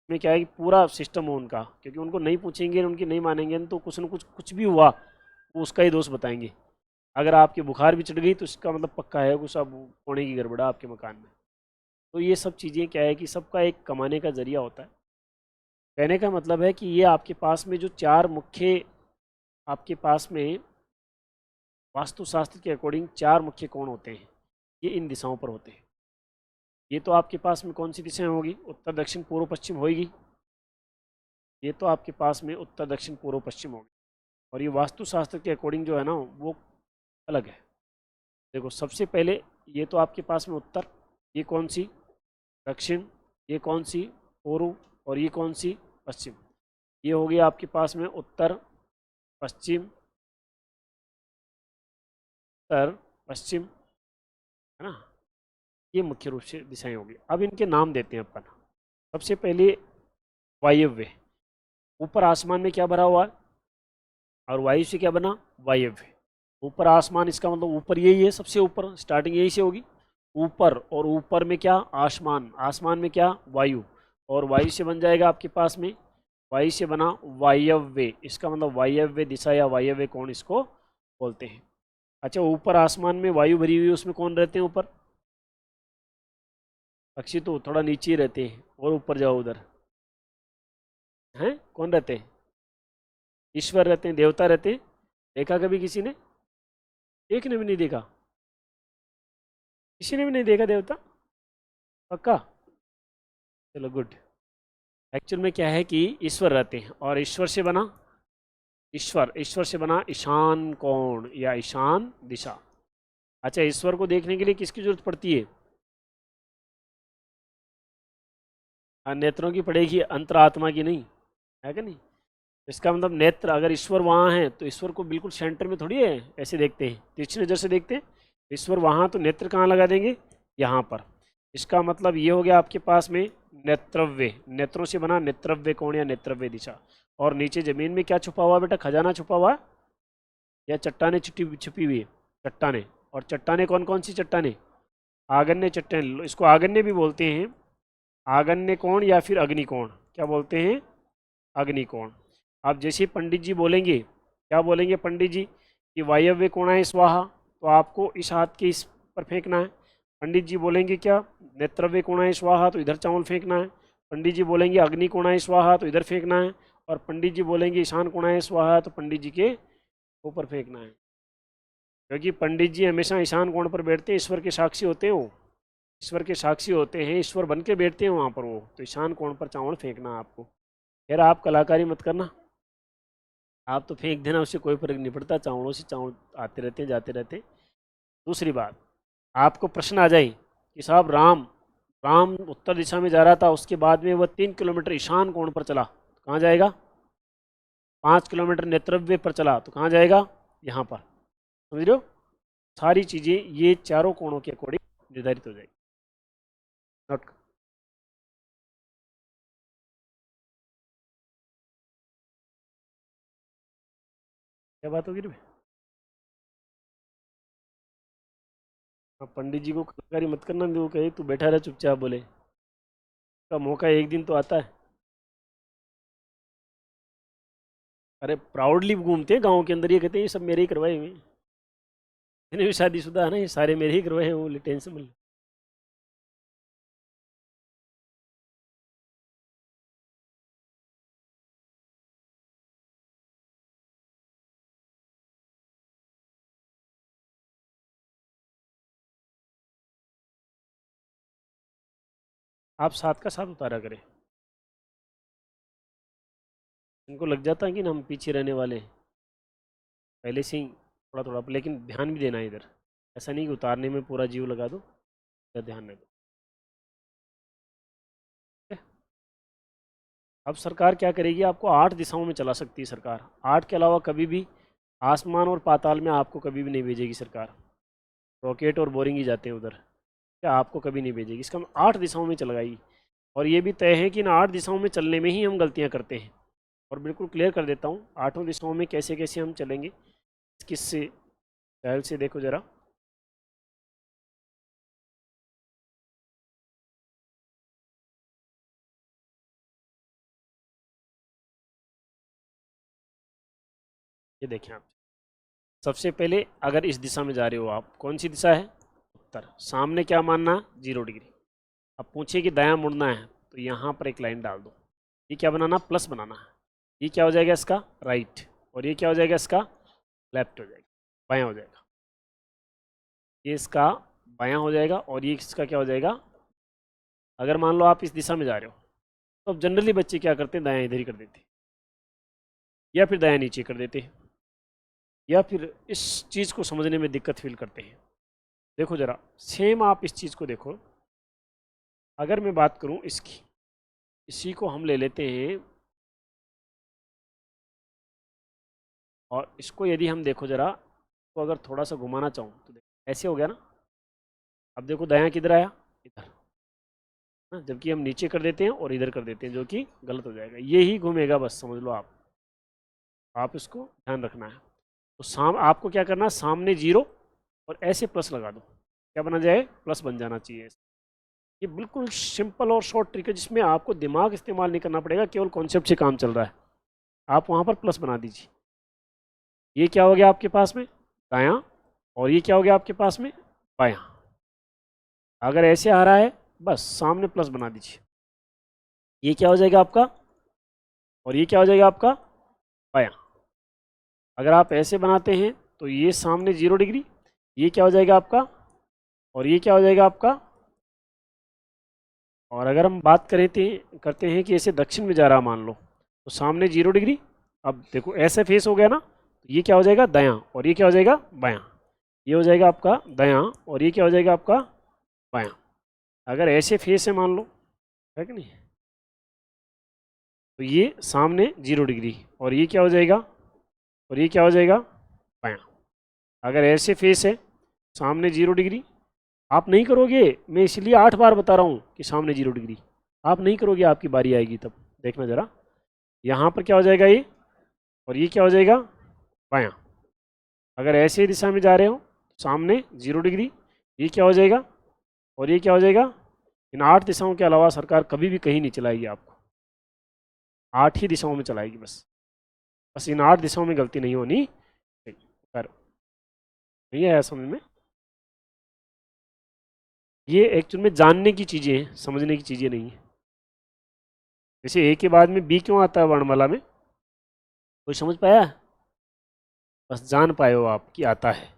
में क्या है कि पूरा सिस्टम हो उनका, क्योंकि उनको नहीं पूछेंगे, उनकी नहीं मानेंगे तो कुछ न कुछ भी हुआ वो उसका ही दोष बताएंगे। अगर आपकी बुखार भी चढ़ गई तो इसका मतलब पक्का है कुछ अब होने की गड़बड़ा आपके मकान में। तो ये सब चीज़ें क्या है कि सबका एक कमाने का जरिया होता है। कहने का मतलब है कि ये आपके पास में जो चार मुख्य, आपके पास में वास्तुशास्त्र के अकॉर्डिंग चार मुख्य कोण होते हैं, ये इन दिशाओं पर होते हैं। ये तो आपके पास में कौन सी दिशाएं होगी, उत्तर दक्षिण पूर्व पश्चिम होगी। ये तो आपके पास में उत्तर दक्षिण पूर्व पश्चिम होगी। और ये वास्तुशास्त्र के अकॉर्डिंग जो है ना वो अलग है। देखो सबसे पहले ये तो आपके पास में उत्तर, ये कौन सी दक्षिण, ये कौन सी पूर्व, और ये कौन सी पश्चिम। ये हो गया आपके पास में उत्तर पश्चिम, उत्तर पश्चिम, है ना। ये मुख्य रूप से दिशाएं होगी। अब इनके नाम देते हैं अपन। सबसे पहले वायव्य, ऊपर आसमान में क्या भरा हुआ है, और वायु से क्या बना, वायव्य। ऊपर आसमान, इसका मतलब ऊपर यही है, सबसे ऊपर स्टार्टिंग यही से होगी, ऊपर। और ऊपर में क्या, आसमान, आसमान में क्या, वायु। और वायु से बन जाएगा आपके पास में, वायु से बना वायव्य, इसका मतलब वायव्य दिशा या वायव्य कोण इसको बोलते हैं। अच्छा, ऊपर आसमान में वायु भरी हुई है, उसमें कौन रहते हैं ऊपर, पक्षी तो थोड़ा नीचे ही रहते हैं, और ऊपर जाओ उधर हैं कौन रहते हैं, ईश्वर रहते हैं, देवता रहते हैं। देखा कभी किसी ने, एक ने भी नहीं देखा, किसी ने भी नहीं देखा देवता, पक्का, चलो गुड। एक्चुअल में क्या है कि ईश्वर रहते हैं, और ईश्वर से बना, ईश्वर, ईश्वर से बना ईशान कोण या ईशान दिशा। अच्छा, ईश्वर को देखने के लिए किसकी जरूरत पड़ती है, नेत्रों की पड़ेगी, अंतरात्मा की नहीं, है कि नहीं। इसका मतलब नेत्र, अगर ईश्वर वहाँ है तो ईश्वर को बिल्कुल सेंटर में थोड़ी है ऐसे देखते हैं, तीक्ष्ण नजर से देखते हैं। ईश्वर वहाँ, तो नेत्र कहाँ लगा देंगे, यहाँ पर। इसका मतलब ये हो गया आपके पास में नेत्रव्य, नेत्रों से बना नेत्रव्य कोण या नेत्रव्य दिशा। और नीचे जमीन में क्या छुपा हुआ बेटा, खजाना छुपा हुआ, या चट्टाने छुपी छुपी हुई है, चट्टाने। और चट्टाने कौन कौन सी चट्टाने, आगन्य चट्टाने, इसको आगन्य भी बोलते हैं, आगन्य कोण या फिर अग्निकोण, क्या बोलते हैं, अग्निकोण। अब जैसे पंडित जी बोलेंगे, क्या बोलेंगे पंडित जी कि वायव्य कोण है स्वाहा, तो आपको इस हाथ के इस पर फेंकना है। पंडित जी बोलेंगे क्या, नेत्रव्य कोण है स्वाहा, तो इधर चावल फेंकना है। पंडित जी बोलेंगे अग्नि कोण है स्वाहा, तो इधर फेंकना है। और पंडित जी बोलेंगे ईशान कोण है स्वाहा, तो पंडित जी के ऊपर फेंकना है। क्योंकि पंडित जी हमेशा ईशान कोण पर बैठते हैं, ईश्वर के साक्षी होते हैं वो, ईश्वर के साक्षी होते हैं, ईश्वर बन के बैठते हैं वहाँ पर वो, तो ईशान कोण पर चावल फेंकना है आपको। फिर आप कलाकारी मत करना, आप तो फेंक देना, उससे कोई फर्क नहीं पड़ता, चावलों से चावल आते रहते हैं जाते रहते हैं। दूसरी बात, आपको प्रश्न आ जाए कि साहब राम, राम उत्तर दिशा में जा रहा था, उसके बाद में वह 3 किलोमीटर ईशान कोण पर चला, तो कहाँ जाएगा, 5 किलोमीटर नेत्रव्य पर चला, तो कहाँ जाएगा, यहाँ पर। समझ रहे हो, सारी चीज़ें ये चारों कोणों के अकॉर्डिंग निर्धारित हो जाएगी। नोट, क्या बात होगी रे। पंडित जी को कलाकारी मत करना, वो कहे तू बैठा रहे चुपचाप, बोले का मौका एक दिन तो आता है। अरे प्राउडली घूमते हैं गाँव के अंदर, ये कहते हैं ये सब मेरे ही करवाए हुए हैं, जितने भी शादीशुदा है ना ये सारे मेरे ही करवाए हैं, वो टेंशन मिल। आप साथ का साथ उतारा करें, इनको लग जाता है कि ना हम पीछे रहने वाले हैं पहले से ही, थोड़ा थोड़ा, लेकिन ध्यान भी देना है इधर। ऐसा नहीं कि उतारने में पूरा जीव लगा दो, इधर ध्यान नहीं दो। ठीक है? अब सरकार क्या करेगी, आपको 8 दिशाओं में चला सकती है सरकार, 8 के अलावा कभी भी आसमान और पाताल में आपको कभी भी नहीं भेजेगी सरकार। रॉकेट और बोरिंग ही जाते हैं उधर, क्या आपको कभी नहीं भेजेगी, इसका हम 8 दिशाओं में चलाएगी। और ये भी तय है कि इन 8 दिशाओं में चलने में ही हम गलतियाँ करते हैं। और बिल्कुल क्लियर कर देता हूँ आठों दिशाओं में कैसे कैसे हम चलेंगे, किससे ख्याल से देखो ज़रा। ये देखें आप, सबसे पहले अगर इस दिशा में जा रहे हो आप, कौन सी दिशा है, उत्तर, सामने क्या मानना, 0 डिग्री। अब पूछिए कि दायां मुड़ना है तो यहाँ पर एक लाइन डाल दो, ये क्या बनाना, प्लस बनाना है, ये क्या हो जाएगा इसका राइट, और ये क्या हो जाएगा इसका लेफ्ट हो जाएगा, बायां हो जाएगा, ये इसका बायां हो जाएगा और ये इसका क्या हो जाएगा। अगर मान लो आप इस दिशा में जा रहे हो तो अब जनरली बच्चे क्या करते हैं, दायां इधर ही कर देते हैं, या फिर दायां नीचे कर देते हैं, या फिर इस चीज़ को समझने में दिक्कत फील करते हैं। देखो ज़रा, सेम आप इस चीज़ को देखो, अगर मैं बात करूं इसकी, इसी को हम ले लेते हैं और इसको यदि हम देखो ज़रा, तो अगर थोड़ा सा घुमाना चाहूँ तो देखो ऐसे हो गया ना। अब देखो दायां किधर आया, इधर ना, जबकि हम नीचे कर देते हैं और इधर कर देते हैं, जो कि गलत हो जाएगा, ये ही घूमेगा बस, समझ लो आप इसको ध्यान रखना है। तो आपको क्या करना है, सामने 0 और ऐसे प्लस लगा दो, क्या बना जाए, प्लस बन जाना चाहिए। ये बिल्कुल सिंपल और शॉर्ट ट्रिक है जिसमें आपको दिमाग इस्तेमाल नहीं करना पड़ेगा, केवल कॉन्सेप्ट से काम चल रहा है। आप वहाँ पर प्लस बना दीजिए, ये क्या हो गया आपके पास में दायां, और ये क्या हो गया आपके पास में बायां। अगर ऐसे आ रहा है बस सामने प्लस बना दीजिए, ये क्या हो जाएगा आपका, और ये क्या हो जाएगा आपका बायां। अगर आप ऐसे बनाते हैं तो ये सामने 0 डिग्री, ये क्या हो जाएगा आपका, और ये क्या हो जाएगा आपका। और अगर हम बात करते हैं कि ऐसे दक्षिण में जा रहा मान लो, तो सामने 0 डिग्री, अब देखो ऐसे फेस हो गया ना, तो ये क्या हो जाएगा दायां, और ये क्या हो जाएगा बायां, ये हो जाएगा आपका दायां, और ये क्या हो जाएगा आपका बायां। अगर ऐसे फेस है मान लो, है कि नहीं, तो ये सामने 0 डिग्री, और ये क्या हो जाएगा, और ये क्या हो जाएगा बायां। अगर ऐसे फेस है, सामने 0 डिग्री, आप नहीं करोगे, मैं इसलिए 8 बार बता रहा हूँ कि सामने 0 डिग्री, आप नहीं करोगे, आपकी बारी आएगी तब, देखना जरा, यहाँ पर क्या हो जाएगा ये, और ये क्या हो जाएगा बायां। अगर ऐसे दिशा में जा रहे हो, सामने 0 डिग्री, ये क्या हो जाएगा, और ये क्या हो जाएगा। इन 8 दिशाओं के अलावा सरकार कभी भी कहीं नहीं चलाएगी आपको, 8 ही दिशाओं में चलाएगी बस, बस इन 8 दिशाओं में गलती नहीं होनी चाहिए। करो, नहीं आया समझ में, ये एक्चुअल में जानने की चीज़ें हैं, समझने की चीज़ें नहीं है। जैसे ए के बाद में बी क्यों आता है वर्णमाला में, कोई समझ पाया, बस जान पाए हो आप कि आता है।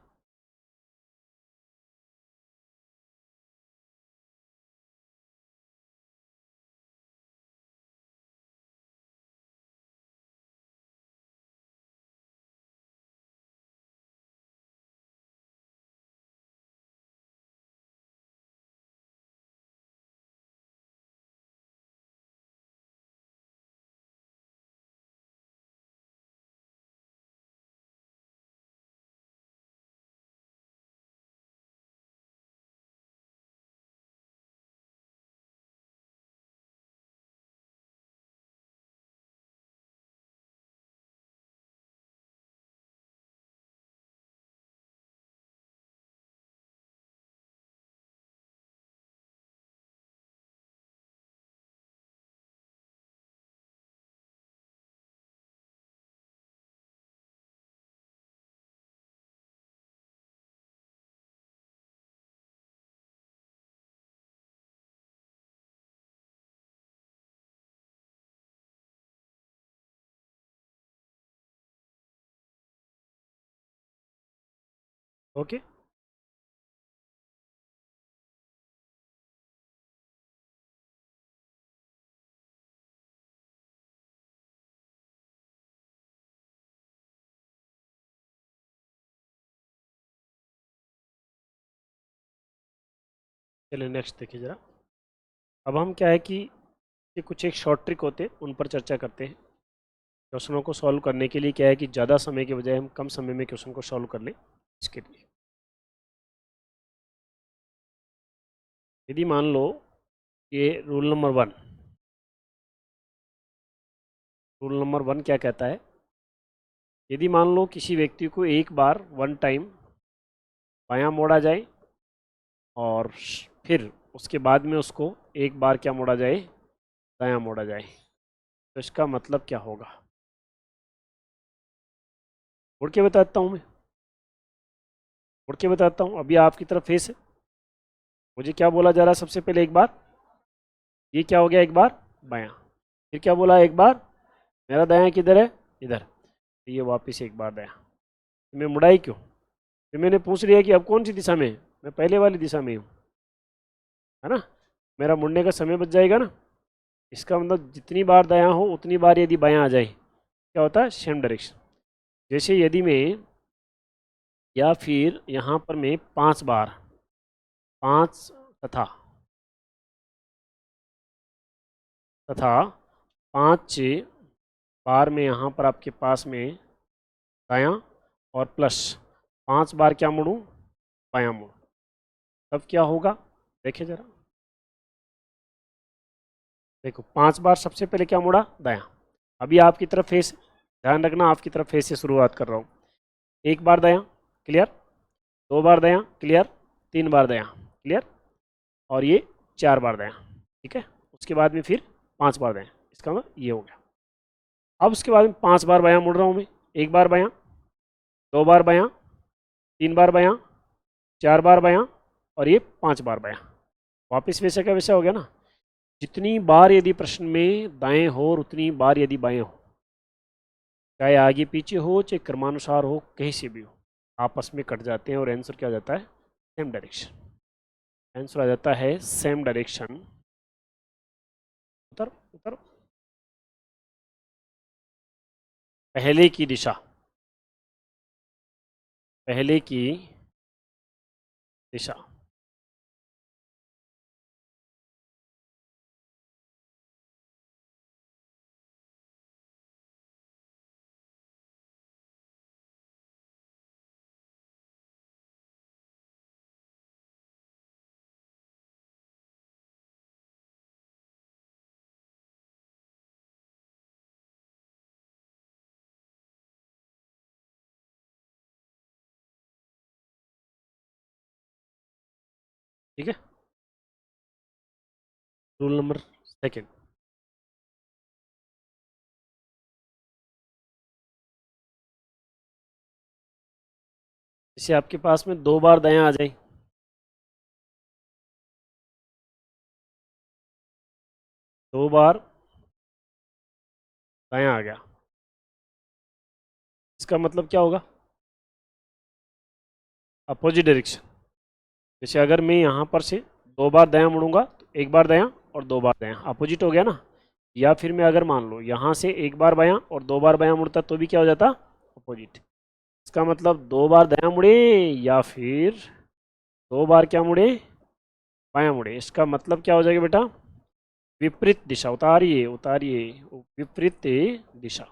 ओके, चलिए नेक्स्ट देखिए जरा। अब हम क्या है कि ये कुछ एक शॉर्ट ट्रिक होते हैं, उन पर चर्चा करते हैं। क्वेश्चनों को सॉल्व करने के लिए क्या है कि ज़्यादा समय के बजाय हम कम समय में क्वेश्चन को सॉल्व कर लें, इसके लिए यदि मान लो ये रूल नंबर 1, रूल नंबर 1 क्या कहता है? यदि मान लो किसी व्यक्ति को एक बार 1 टाइम बायां मोड़ा जाए और फिर उसके बाद में उसको एक बार क्या मोड़ा जाए? दायां मोड़ा जाए, तो इसका मतलब क्या होगा? मुड़ के बताता हूँ मैं, मुड़ के बताता हूँ। अभी आपकी तरफ फेस है, मुझे क्या बोला जा रहा है सबसे पहले? एक बार, ये क्या हो गया? एक बार बायां। फिर क्या बोला? एक बार मेरा दायां किधर है? इधर। तो ये वापस एक बार दायां। तो मैं मुड़ा ही क्यों? फिर मैंने पूछ लिया कि अब कौन सी दिशा में है? मैं पहले वाली दिशा में हूँ, है ना? मेरा मुड़ने का समय बच जाएगा ना। इसका मतलब जितनी बार दायां हो उतनी बार यदि बायां आ जाए, क्या होता है? Same direction. जैसे यदि मैं, या फिर यहाँ पर मैं 5 बार, 5 तथा तथा 5 बार में यहाँ पर आपके पास में दायां, और प्लस 5 बार क्या मुड़ूँ? बायां मुड़ूँ, तब क्या होगा? देखिए जरा, देखो 5 बार सबसे पहले क्या मुड़ा? दायां। अभी आपकी तरफ फेस, ध्यान रखना आपकी तरफ फेस से शुरुआत कर रहा हूँ। एक बार दायां, क्लियर। 2 बार दायां, क्लियर। 3 बार दायां, क्लियर। और ये 4 बार दायां, ठीक है। उसके बाद में फिर 5 बार दायां, इसका मतलब ये हो गया। अब उसके बाद में 5 बार बायां मुड़ रहा हूँ मैं। एक बार बायां, 2 बार बायां, 3 बार बायां, 4 बार बायां, और ये 5 बार बायां। वापिस वैसे का वैसा हो गया ना। जितनी बार यदि प्रश्न में दाएं हो और उतनी बार यदि बाएं हो, चाहे आगे पीछे हो चाहे क्रमानुसार हो, कहीं से भी हो, आपस में कट जाते हैं और आंसर क्या हो जाता है? Same direction. आंसर आ जाता है सेम डायरेक्शन। उतर उतर, पहले की दिशा, पहले की दिशा। ठीक है। रूल नंबर 2, जैसे आपके पास में 2 बार दायां आ जाए, 2 बार दायां आ गया, इसका मतलब क्या होगा? Opposite direction. जैसे अगर मैं यहाँ पर से 2 बार दायां मुड़ूंगा तो 1 बार दायां और 2 बार दायां, अपोजिट हो गया ना। या फिर मैं अगर मान लो यहाँ से 1 बार बायां और 2 बार बायां मुड़ता तो भी क्या हो जाता? अपोजिट। इसका मतलब 2 बार दायां मुड़े या फिर 2 बार क्या मुड़े? बायां मुड़े, इसका मतलब क्या हो जाएगा बेटा? विपरीत दिशा। उतारिए उतारिए, विपरीत दिशा।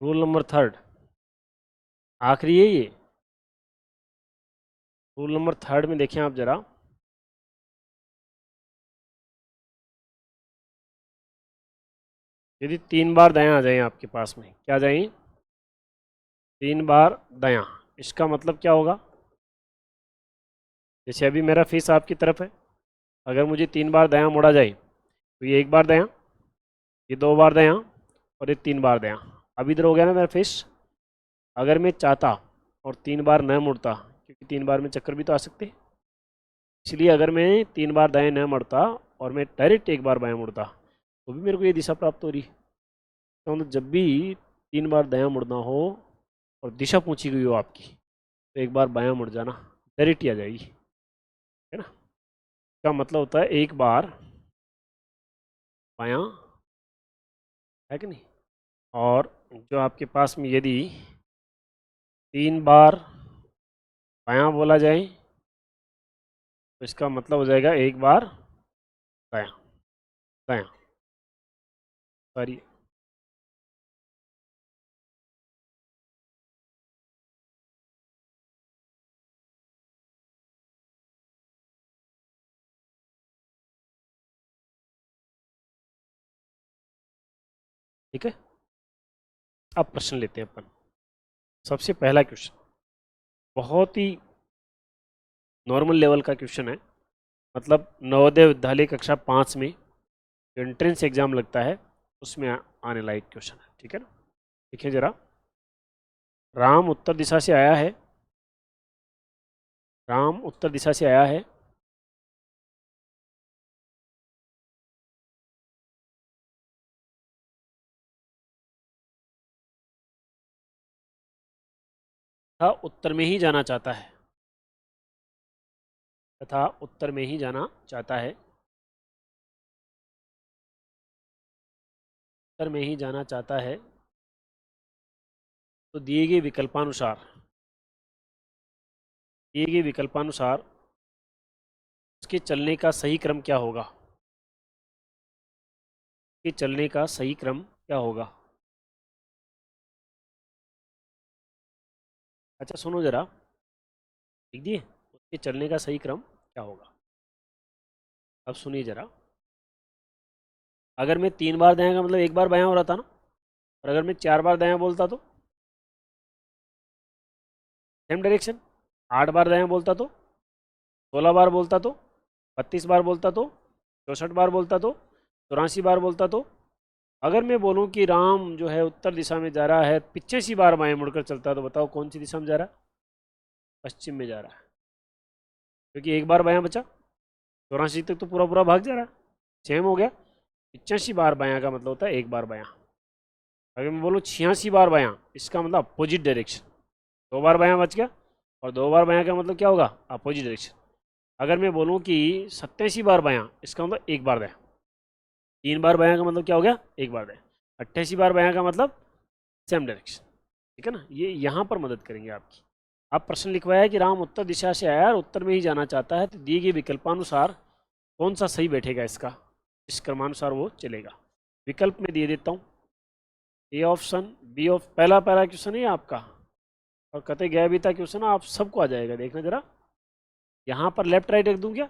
रूल नंबर 3, आखिरी है ये। रूल नंबर 3 में देखें आप जरा, यदि 3 बार दायां आ जाए आपके पास में, क्या जाए? 3 बार दायां, इसका मतलब क्या होगा? जैसे अभी मेरा फेस आपकी तरफ है, अगर मुझे 3 बार दायां मोड़ा जाए तो ये 1 बार दायां, ये 2 बार दायां, और ये 3 बार दायां। अब इधर हो गया ना मेरा फेस। अगर मैं चाहता और 3 बार न मुड़ता, क्योंकि 3 बार में चक्कर भी तो आ सकते, इसलिए अगर मैं 3 बार दाएं न मुड़ता और मैं डायरेक्ट 1 बार बायां मुड़ता तो भी मेरे को ये दिशा प्राप्त हो रही। तो मतलब जब भी 3 बार दायां मुड़ना हो और दिशा पूछी गई हो आपकी, तो 1 बार बायां मुड़ जाना, डायरेक्ट ही आ जाएगी, है ना? इसका मतलब होता है 1 बार बायां, है कि नहीं? और जो आपके पास में यदि 3 बार बायां बोला जाए तो इसका मतलब हो जाएगा 1 बार दायां, दायां। सॉरी। ठीक है, अब प्रश्न लेते हैं अपन। सबसे पहला क्वेश्चन बहुत ही नॉर्मल लेवल का क्वेश्चन है, मतलब नवोदय विद्यालय कक्षा 5 में जो एंट्रेंस एग्जाम लगता है उसमें आने लायक क्वेश्चन है। ठीक है ना, देखिए जरा। राम उत्तर दिशा से आया है, राम उत्तर दिशा से आया है, तथा उत्तर में ही जाना चाहता है, तथा उत्तर में ही जाना चाहता है, उत्तर में ही जाना चाहता है, तो दिए गए विकल्पानुसार, दिए गए विकल्पानुसार उसके चलने का सही क्रम क्या होगा, उसके चलने का सही क्रम क्या होगा। अच्छा सुनो जरा, लिख दिए उसके चलने का सही क्रम क्या होगा। अब सुनिए जरा, अगर मैं 3 बार दायां का मतलब 1 बार बायां हो रहा था ना, और अगर मैं 4 बार दायां बोलता तो सेम डायरेक्शन, 8 बार दायां बोलता तो, 16 बार बोलता तो, 32 बार बोलता तो, 64 बार बोलता तो, 84 बार बोलता तो। अगर मैं बोलूं कि राम जो है उत्तर दिशा में जा रहा है, 85 बार बाएं मुड़कर चलता है, तो बताओ कौन सी दिशा में जा रहा है। पश्चिम में जा रहा है, क्योंकि 1 बार बायां बचा, 84 तक तो पूरा पूरा भाग जा रहा है, सेम हो गया। 85 बार बायां का मतलब होता है 1 बार बायां। अगर मैं बोलूँ 86 बार बायां, इसका मतलब अपोजिट डायरेक्शन, 2 बार बायां बच गया, और 2 बार बायां का मतलब क्या होगा, अपोजिट डायरेक्शन। अगर मैं बोलूँ कि 87 बार बायां, इसका मतलब 1 बार दायां। 3 बार बायां का मतलब क्या हो गया, 1 बार दायां। 88 बार बायां का मतलब सेम डायरेक्शन। ठीक है ना, ये यहाँ पर मदद करेंगे आपकी। आप प्रश्न लिखवाया है कि राम उत्तर दिशा से आया और उत्तर में ही जाना चाहता है, तो दिए गए विकल्पानुसार कौन सा सही बैठेगा इसका, इस क्रमानुसार वो चलेगा। विकल्प में दे देता हूँ, ए ऑप्शन, बी ऑफ, पहला पहला क्वेश्चन है आपका, और कते गया भी था क्वेश्चन, आप सबको आ जाएगा, देखना जरा। यहाँ पर लेफ्ट राइट रख दूँ क्या,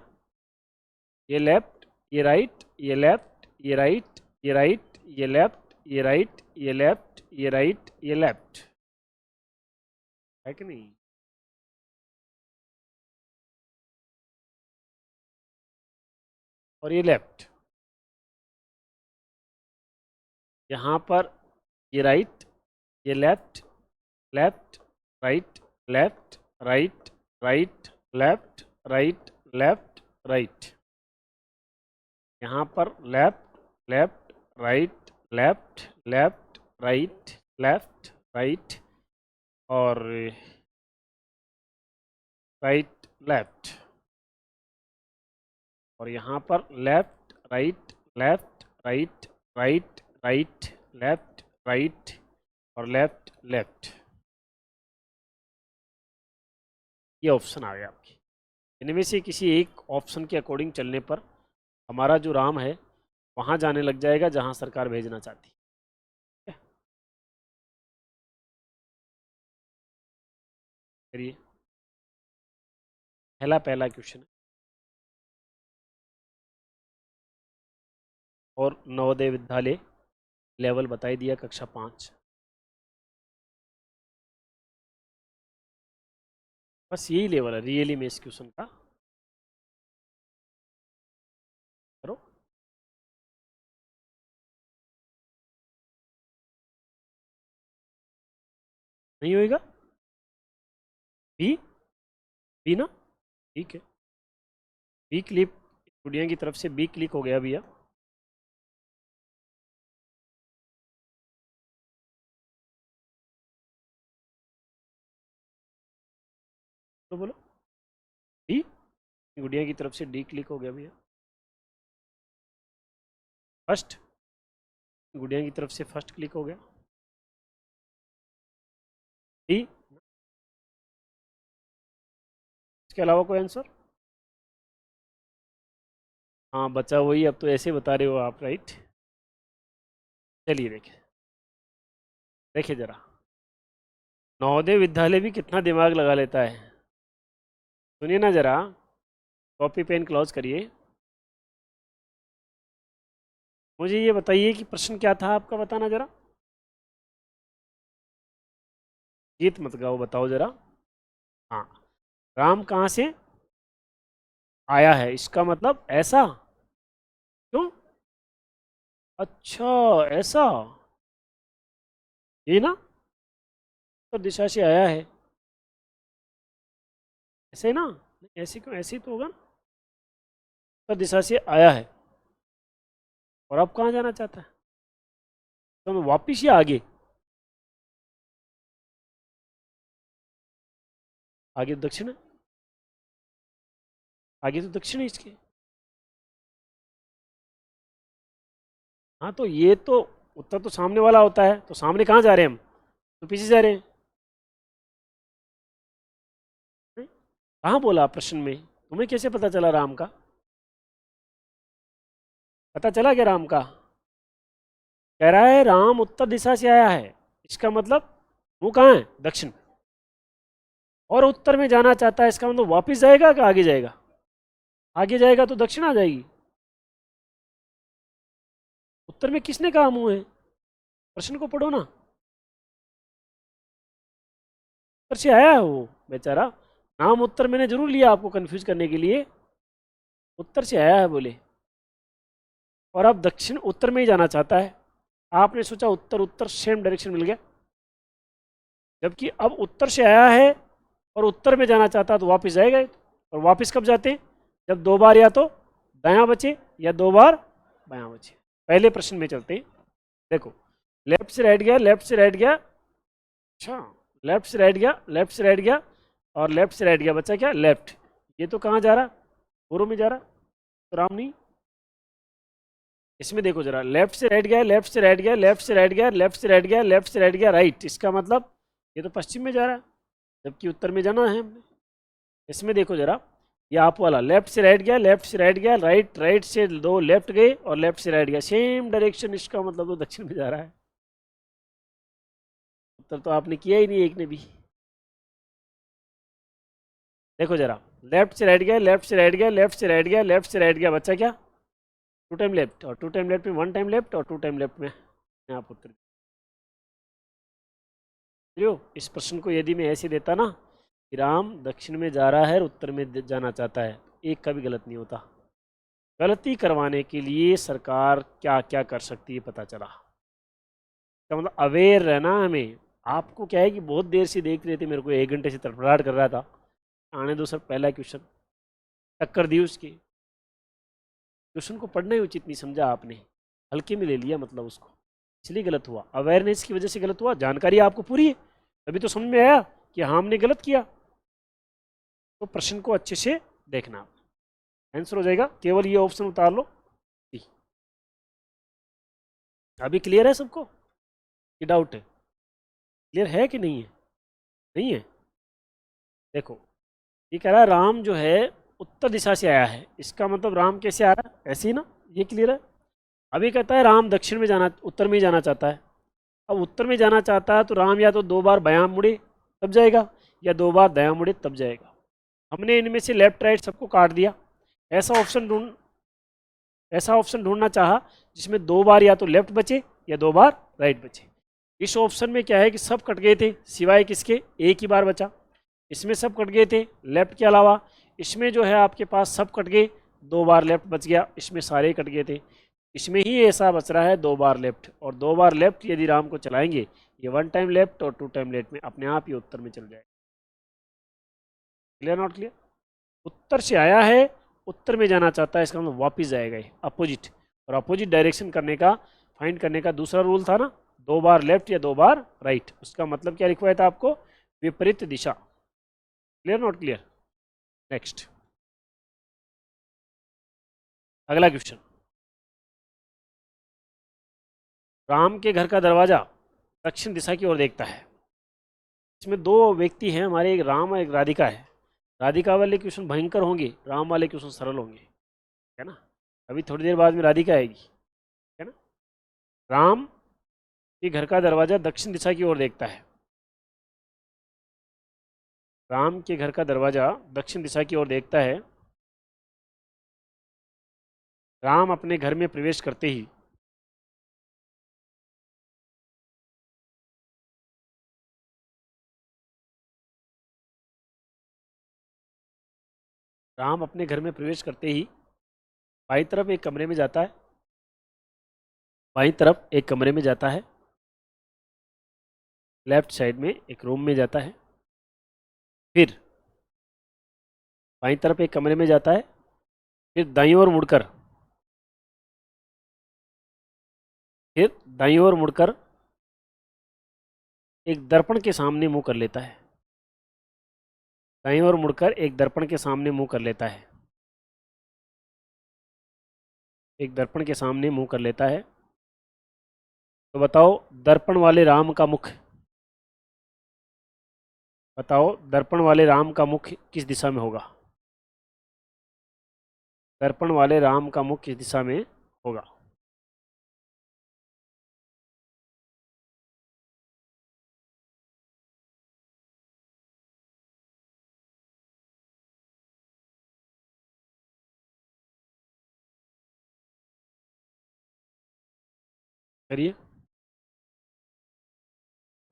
ये लेफ्ट ये राइट, ये लेफ्ट ये राइट, ये राइट ये लेफ्ट, ये राइट ये लेफ्ट, ये राइट ये लेफ्ट, है कि नहीं। और ये लेफ्ट, यहाँ पर ये राइट, ये left, left right, left right, right left, right left right. यहाँ पर left, left right, left left right, left right, और राइट लेफ्ट। और यहाँ पर left right, left right, right right, left right, और लेफ्ट लेफ्ट। ये option आ गया आपके। इनमें से किसी एक ऑप्शन के अकॉर्डिंग चलने पर हमारा जो राम है वहाँ जाने लग जाएगा जहाँ सरकार भेजना चाहती है। करिए, पहला पहला क्वेश्चन, और नवोदय विद्यालय लेवल बताई दिया कक्षा 5। बस यही लेवल है रियली में इस क्वेश्चन का। करो, नहीं होएगा, बी, बी ना, ठीक है। बी क्लिक, स्टूडियो की तरफ से बी क्लिक हो गया भैया। तो बोलो डी, गुड़िया की तरफ से डी क्लिक हो गया भैया। फर्स्ट, गुड़िया की तरफ से फर्स्ट क्लिक हो गया, डी। इसके अलावा कोई आंसर। हाँ बचा वही, अब तो ऐसे बता रहे हो आप, राइट। चलिए देखिए, देखिए जरा, नवोदय विद्यालय भी कितना दिमाग लगा लेता है। सुनिए ना जरा, कॉपी पेन क्लोज करिए। मुझे ये बताइए कि प्रश्न क्या था आपका, बताना जरा। गीत मत गाओ, बताओ जरा। हाँ, राम कहाँ से आया है, इसका मतलब ऐसा। क्यों? अच्छा, ऐसा, ये ना, तो दिशा से आया है, ऐसे ना, ऐसे क्यों, ऐसे ही तो होगा ना। तो दिशा से आया है, और अब कहाँ जाना चाहता है, तो मैं वापिस या आगे। आगे तो दक्षिण है, आगे तो दक्षिण है इसके। हाँ, तो ये तो उत्तर तो सामने वाला होता है, तो सामने कहाँ जा रहे हैं हम, तो पीछे जा रहे हैं। हैं? कहाँ बोला प्रश्न में, तुम्हें कैसे पता चला राम का, पता चला क्या राम का। कह रहा है राम उत्तर दिशा से आया है, इसका मतलब वो कहाँ है, दक्षिण। और उत्तर में जाना चाहता है, इसका मतलब वापिस जाएगा कि आगे जाएगा। आगे जाएगा तो दक्षिण आ जाएगी। उत्तर में किसने कहा मुंह है, प्रश्न को पढ़ो ना। उत्तर से आया है वो बेचारा, नाम उत्तर मैंने जरूर लिया आपको कंफ्यूज करने के लिए। उत्तर से आया है बोले, और अब दक्षिण उत्तर में ही जाना चाहता है। आपने सोचा उत्तर उत्तर सेम डायरेक्शन मिल गया, जबकि अब उत्तर से आया है और उत्तर में जाना चाहता है, तो वापस जाएगा। और वापस कब जाते हैं, जब दो बार या तो दायां बचे या दो बार बायां बचे। पहले प्रश्न में चलते हैं। देखो, लेफ्ट से राइट गया, लेफ्ट से राइट गया, अच्छा, लेफ्ट से राइट गया, लेफ्ट से राइट गया, और लेफ्ट से राइट गया, बच्चा क्या, लेफ्ट। ये तो कहाँ जा रहा, पूर्व में जा रहा, तो राम नहीं। इसमें देखो जरा, लेफ्ट से राइट गया, लेफ्ट से राइट गया, लेफ्ट से राइट गया, लेफ्ट से राइट गया, लेफ्ट से राइट गया, राइट, इसका मतलब ये तो पश्चिम में जा रहा है, जबकि उत्तर में जाना है हमने। इसमें देखो जरा, ये आप वाला लेफ्ट से राइट गया, लेफ्ट से राइट गया, राइट, राइट से दो लेफ्ट गए, और लेफ्ट से राइट गया, सेम डायरेक्शन, इसका मतलब तो दक्षिण में जा रहा है। उत्तर तो आपने किया ही नहीं एक ने भी। देखो जरा, लेफ्ट से राइट गया, लेफ्ट से राइट गया, लेफ्ट से राइट गया, लेफ्ट से राइट गया, बच्चा क्या, टू टाइम लेफ्ट, और टू टाइम लेफ्ट में वन टाइम लेफ्ट, और टू टाइम लेफ्ट में आप उत्तर। जो इस प्रश्न को यदि मैं ऐसे देता ना कि राम दक्षिण में जा रहा है और उत्तर में जाना चाहता है, एक का भी गलत नहीं होता। गलती करवाने के लिए सरकार क्या क्या कर सकती है पता चला। तो मतलब अवेयर रहना हमें। आपको क्या है कि बहुत देर से देख रहे थे, मेरे को 1 घंटे से तड़फड़ाहट कर रहा था, आने दो सर पहला क्वेश्चन, टक्कर दी उसकी। क्वेश्चन को पढ़ना ही उचित नहीं समझा आपने, हल्के में ले लिया मतलब उसको, इसलिए गलत हुआ। अवेयरनेस की वजह से गलत हुआ, जानकारी आपको पूरी है, तभी तो समझ में आया कि हाँ हमने गलत किया। तो प्रश्न को अच्छे से देखना, आंसर हो जाएगा, केवल ये ऑप्शन उतार लो। अभी क्लियर है सबको कि डाउट है, क्लियर है कि नहीं है, नहीं है। देखो, ये कह रहा है राम जो है उत्तर दिशा से आया है, इसका मतलब राम कैसे आ रहा है, ऐसे ही ना, ये क्लियर है। अभी कहता है राम दक्षिण में जाना, उत्तर में ही जाना चाहता है। अब उत्तर में जाना चाहता है तो राम या तो दो बार बायां मुड़े तब जाएगा, या दो बार दायां मुड़े तब जाएगा। हमने इनमें से लेफ्ट राइट सबको काट दिया। ऐसा ऑप्शन ढूंढ ऐसा ऑप्शन ढूंढना चाहा जिसमें दो बार या तो लेफ्ट बचे या दो बार राइट बचे। इस ऑप्शन में क्या है कि सब कट गए थे सिवाय किसके, एक ही बार बचा। इसमें सब कट गए थे लेफ्ट के अलावा, इसमें जो है आपके पास सब कट गए, दो बार लेफ्ट बच गया, इसमें सारे कट गए थे। इसमें ही ऐसा बच रहा है दो बार लेफ्ट, और दो बार लेफ्ट यदि राम को चलाएंगे, ये वन टाइम लेफ्ट और टू टाइम लेफ्ट में अपने आप ही उत्तर में चल जाएगा। Clear not clear. उत्तर से आया है, उत्तर में जाना चाहता है, इसका मतलब वापिस जाएगा ये अपोजिट। और अपोजिट डायरेक्शन करने का, फाइंड करने का दूसरा रूल था ना, दो बार लेफ्ट या दो बार राइट, उसका मतलब क्या लिखवाया था आपको, विपरीत दिशा। Clear not clear. नेक्स्ट, अगला क्वेश्चन। राम के घर का दरवाजा दक्षिण दिशा की ओर देखता है। इसमें दो व्यक्ति हैं हमारे, एक राम और एक राधिका है। राधिका वाले क्वेश्चन भयंकर होंगे, राम वाले क्वेश्चन सरल होंगे, है ना। अभी थोड़ी देर बाद में राधिका आएगी, है ना। राम कि घर का दरवाजा दक्षिण दिशा की ओर देखता है। राम के घर का दरवाजा दक्षिण दिशा की ओर देखता है। राम अपने घर में प्रवेश करते ही राम अपने घर में प्रवेश करते ही बाईं तरफ एक कमरे में जाता है। बाईं तरफ एक कमरे में जाता है। लेफ्ट साइड में एक रूम में जाता है। फिर बाईं तरफ एक कमरे में जाता है। फिर दाईं ओर मुड़कर फिर दाईं ओर मुड़कर एक दर्पण के सामने मुंह कर लेता है। दाईं ओर मुड़कर एक दर्पण के सामने मुंह कर लेता है। एक दर्पण के सामने मुंह कर लेता है। तो बताओ दर्पण वाले राम का मुख बताओ दर्पण वाले राम का मुख किस दिशा में होगा? दर्पण वाले राम का मुख किस दिशा में होगा? करिए।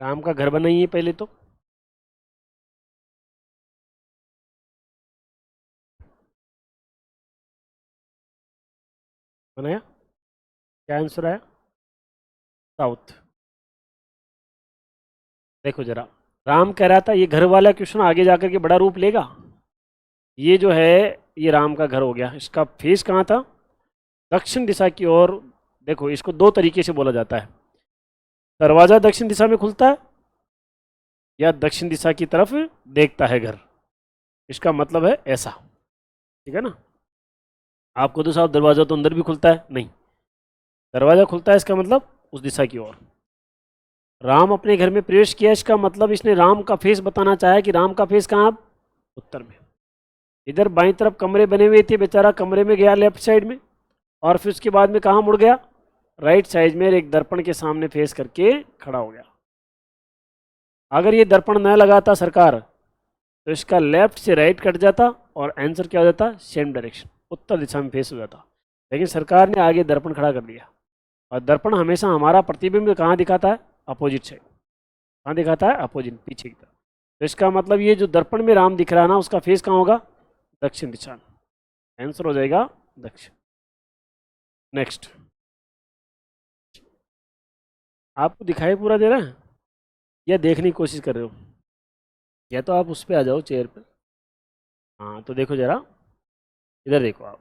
राम का घर बनाइए पहले तो। बनाया? क्या आंसर आया? साउथ। देखो जरा, राम कह रहा था ये घर वाला क्वेश्चन आगे जाकर के बड़ा रूप लेगा। ये जो है ये राम का घर हो गया। इसका फेस कहाँ था? दक्षिण दिशा की ओर। देखो इसको दो तरीके से बोला जाता है। दरवाजा दक्षिण दिशा में खुलता है या दक्षिण दिशा की तरफ देखता है घर। इसका मतलब है ऐसा। ठीक है ना? आपको तो साहब दरवाजा तो अंदर भी खुलता है नहीं। दरवाजा खुलता है इसका मतलब उस दिशा की ओर। राम अपने घर में प्रवेश किया इसका मतलब इसने राम का फेस बताना चाहा कि राम का फेस कहाँ? उत्तर में। इधर बाईं तरफ कमरे बने हुए थे, बेचारा कमरे में गया लेफ्ट साइड में, और फिर उसके बाद में कहाँ मुड़ गया? राइट साइड में एक दर्पण के सामने फेस करके खड़ा हो गया। अगर ये दर्पण न लगाता सरकार तो इसका लेफ्ट से राइट कट जाता और आंसर क्या हो जाता? सेम डायरेक्शन, उत्तर दिशा में फेस हो जाता। लेकिन सरकार ने आगे दर्पण खड़ा कर दिया, और दर्पण हमेशा हमारा प्रतिबिंब कहाँ दिखाता है? Opposite side. कहाँ दिखाता है? अपोजिट, पीछे की तरफ। तो इसका मतलब ये जो दर्पण में राम दिख रहा है ना, उसका फेस कहाँ होगा? दक्षिण दिशा में। आंसर हो जाएगा दक्षिण। नेक्स्ट। आपको दिखाई पूरा दे रहा है या देखने की कोशिश कर रहे हो? या तो आप उस पर आ जाओ चेयर पर। हाँ तो देखो जरा, इधर देखो आप।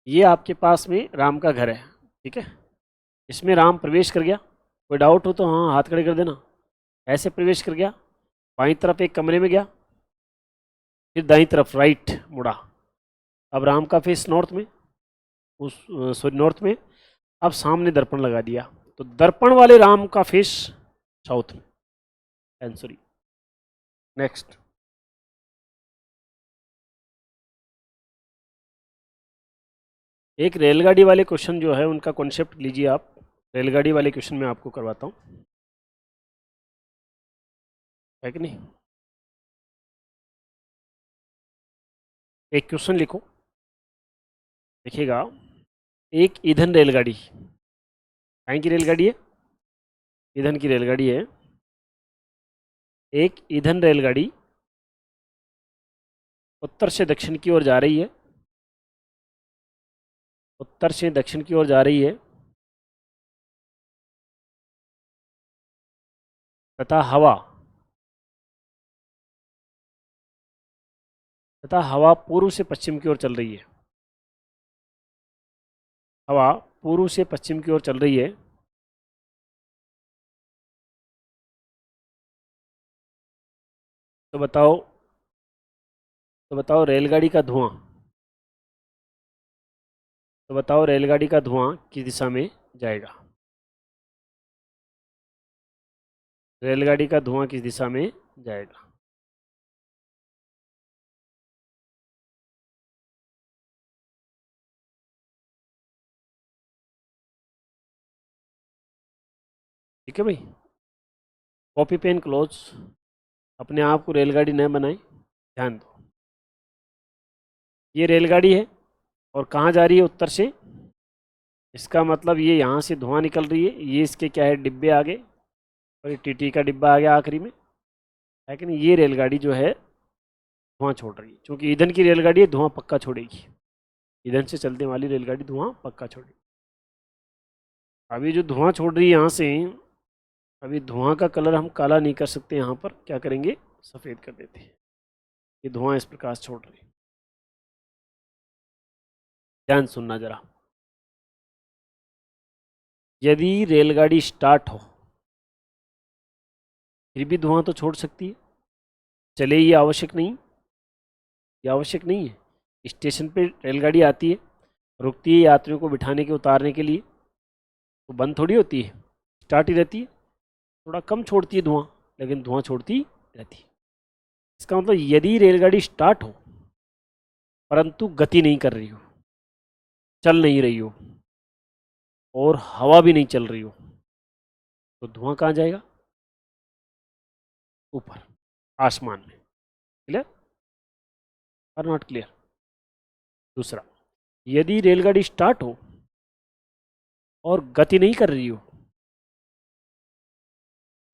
ये आपके पास में राम का घर है। ठीक है? इसमें राम प्रवेश कर गया। कोई डाउट हो तो हाँ हाथ खड़े कर देना। ऐसे प्रवेश कर गया, बाईं तरफ एक कमरे में गया, फिर दाईं तरफ राइट मुड़ा। अब राम का फेस नॉर्थ में, उस सॉरी नॉर्थ में। अब सामने दर्पण लगा दिया, तो दर्पण वाले राम का फेस साउथ में। आंसर। नेक्स्ट। एक रेलगाड़ी वाले क्वेश्चन जो है उनका कॉन्सेप्ट लीजिए आप। रेलगाड़ी वाले क्वेश्चन में आपको करवाता हूँ, है कि नहीं? एक क्वेश्चन लिखो, देखिएगा। एक ईंधन रेलगाड़ी, कहीं की रेलगाड़ी है? ईंधन की रेलगाड़ी है। एक ईंधन रेलगाड़ी उत्तर से दक्षिण की ओर जा रही है। उत्तर से दक्षिण की ओर जा रही है, तथा हवा पूर्व से पश्चिम की ओर चल रही है। हवा पूर्व से पश्चिम की ओर चल रही है। तो बताओ रेलगाड़ी का धुआं रेलगाड़ी का धुआं किस दिशा में जाएगा? रेलगाड़ी का धुआं किस दिशा में जाएगा? ठीक है भाई, कॉपी पेन क्लोज, अपने आप को रेलगाड़ी न बनाए, ध्यान दो। ये रेलगाड़ी है और कहाँ जा रही है? उत्तर से। इसका मतलब ये यहाँ से धुआं निकल रही है, ये इसके क्या है? डिब्बे आगे, और ये टीटी का डिब्बा आ गया आखिरी में, है कि नहीं? ये रेलगाड़ी जो है धुआं छोड़ रही है, क्योंकि ईंधन की रेलगाड़ी है, धुआं पक्का छोड़ेगी। ईंधन से चलने वाली रेलगाड़ी धुआं पक्का छोड़ेगी। अभी जो धुआं छोड़ रही है यहाँ से, अभी धुआं का कलर हम काला नहीं कर सकते, यहाँ पर क्या करेंगे? सफ़ेद कर देते हैं। ये धुआं इस प्रकार छोड़ रही है। ध्यान सुनना जरा। यदि रेलगाड़ी स्टार्ट हो, फिर भी धुआं तो छोड़ सकती है, चले ये आवश्यक नहीं, ये आवश्यक नहीं है। स्टेशन पे रेलगाड़ी आती है, रुकती है यात्रियों को बिठाने के उतारने के लिए, तो बंद थोड़ी होती है, स्टार्ट ही रहती है। थोड़ा कम छोड़ती है धुआं, लेकिन धुआं छोड़ती रहती है। इसका मतलब यदि रेलगाड़ी स्टार्ट हो परंतु गति नहीं कर रही हो, चल नहीं रही हो, और हवा भी नहीं चल रही हो, तो धुआं कहाँ जाएगा? ऊपर, आसमान में। क्लियर और नॉट क्लियर? दूसरा, यदि रेलगाड़ी स्टार्ट हो और गति नहीं कर रही हो,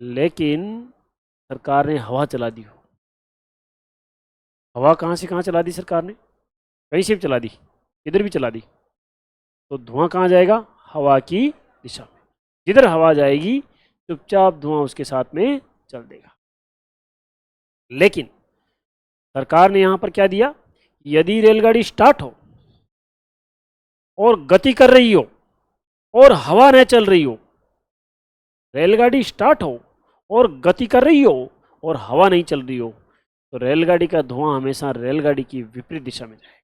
लेकिन सरकार ने हवा चला दी हो। हवा कहाँ से कहाँ चला दी सरकार ने? कहीं से भी चला दी, इधर भी चला दी, तो धुआं कहाँ जाएगा? हवा की दिशा में। जिधर हवा जाएगी चुपचाप धुआं उसके साथ में चल देगा। लेकिन सरकार ने यहां पर क्या दिया? यदि रेलगाड़ी स्टार्ट हो और गति कर रही हो और हवा न चल रही हो, रेलगाड़ी स्टार्ट हो और गति कर रही हो और हवा नहीं चल रही हो, तो रेलगाड़ी का धुआं हमेशा रेलगाड़ी की विपरीत दिशा में जाए।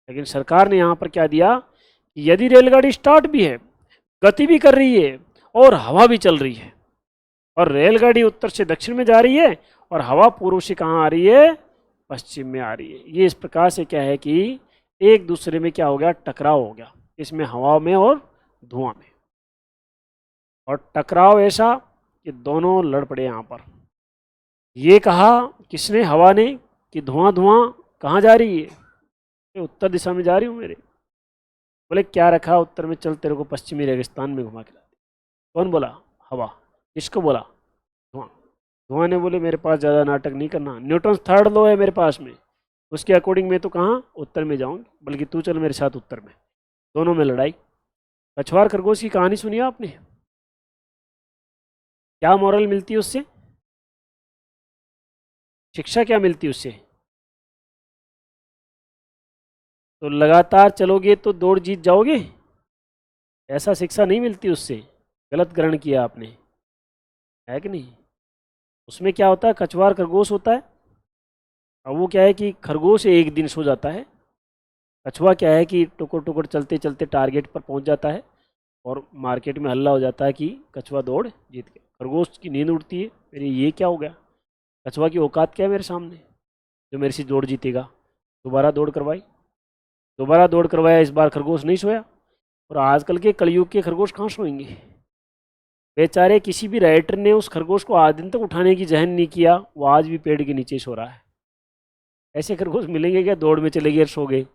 लेकिन सरकार ने यहां पर क्या दिया कि यदि रेलगाड़ी स्टार्ट भी है, गति भी कर रही है और हवा भी चल रही है, और रेलगाड़ी उत्तर से दक्षिण में जा रही है और हवा पूर्व से कहाँ आ रही है? पश्चिम में आ रही है, ये इस प्रकार से क्या है कि एक दूसरे में क्या हो गया? टकराव हो गया, इसमें हवा में और धुआं में। और टकराव ऐसा कि दोनों लड़ पड़े यहाँ पर। ये कहा किसने? हवा ने, कि धुआं धुआं कहाँ जा रही है? उत्तर दिशा में जा रही हूँ मेरे। बोले क्या रखा उत्तर में? चल तेरे को पश्चिमी रेगिस्तान में घुमा के लाते। कौन बोला? हवा। किसको बोला? धुआं। धुआं ने बोले मेरे पास ज़्यादा नाटक नहीं करना, न्यूटन थर्ड लॉ है मेरे पास में, उसके अकॉर्डिंग मैं तो कहाँ? उत्तर में जाऊँगी, बल्कि तू चल मेरे साथ उत्तर में। दोनों में लड़ाई। कछुआर खरगोश की कहानी सुनी आपने? क्या मॉरल मिलती है उससे? शिक्षा क्या मिलती है उससे? तो लगातार चलोगे तो दौड़ जीत जाओगे, ऐसा शिक्षा नहीं मिलती उससे। गलत ग्रहण किया आपने, है कि नहीं? उसमें क्या होता है? कछुआर खरगोश होता है, अब वो क्या है कि खरगोश एक दिन सो जाता है, कछुआ क्या है कि टुकुर टुकुर चलते चलते टारगेट पर पहुंच जाता है, और मार्केट में हल्ला हो जाता है कि कछुआ दौड़ जीत गया। खरगोश की नींद उड़ती है, मेरे ये क्या हो गया? कछुआ की औकात क्या है मेरे सामने जो मेरे से दौड़ जीतेगा? दोबारा दौड़ करवाई, दोबारा दौड़ करवाया, इस बार खरगोश नहीं सोया। और आजकल के कलयुग के खरगोश कहाँ सोएंगे बेचारे? किसी भी राइटर ने उस खरगोश को आज दिन तक उठाने की जहन नहीं किया, वो आज भी पेड़ के नीचे सो रहा है। ऐसे खरगोश मिलेंगे क्या? दौड़ में चले गए और सो गए।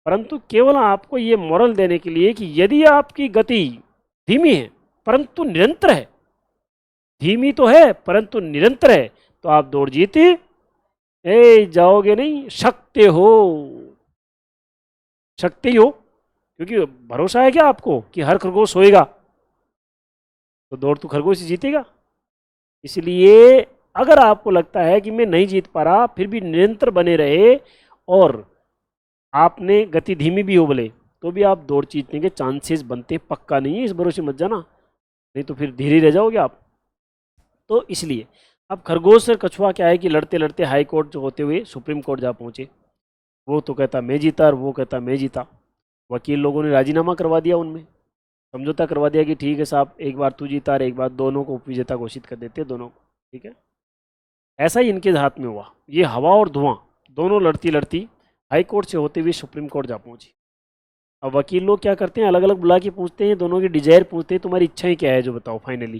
परंतु केवल आपको ये मॉरल देने के लिए कि यदि आपकी गति धीमी है परंतु निरंतर है, धीमी तो है परंतु निरंतर है, तो आप दौड़ जीते जाओगे नहीं, सकते हो। सकते ही हो, क्योंकि भरोसा है क्या आपको कि हर खरगोश सोएगा? तो दौड़ तो खरगोश ही जीतेगा। इसलिए अगर आपको लगता है कि मैं नहीं जीत पा रहा, फिर भी निरंतर बने रहे, और आपने गति धीमी भी हो बोले, तो भी आप दौड़ जीतने के चांसेस बनते, पक्का नहीं है, इस भरोसे मत जाना, नहीं तो फिर धीरे रह जाओगे आप। तो इसलिए अब खरगोश और कछुआ क्या है कि लड़ते लड़ते हाई कोर्ट जो होते हुए सुप्रीम कोर्ट जा पहुंचे। वो तो कहता मैं जीता और वो कहता मैं जीता। वकील लोगों ने राजीनामा करवा दिया, उनमें समझौता करवा दिया कि ठीक है साहब, एक बार तू जीता और एक बार दोनों को उपविजेता घोषित कर देते, दोनों को, ठीक है। ऐसा ही इनके हाथ में हुआ। ये हवा और धुआं दोनों लड़ती लड़ती हाई कोर्ट से होते हुए सुप्रीम कोर्ट जा पहुंची। अब वकील लोग क्या करते हैं, अलग अलग बुला के पूछते हैं, दोनों की डिजायर पूछते हैं, तुम्हारी इच्छाएं क्या है जो बताओ फाइनली,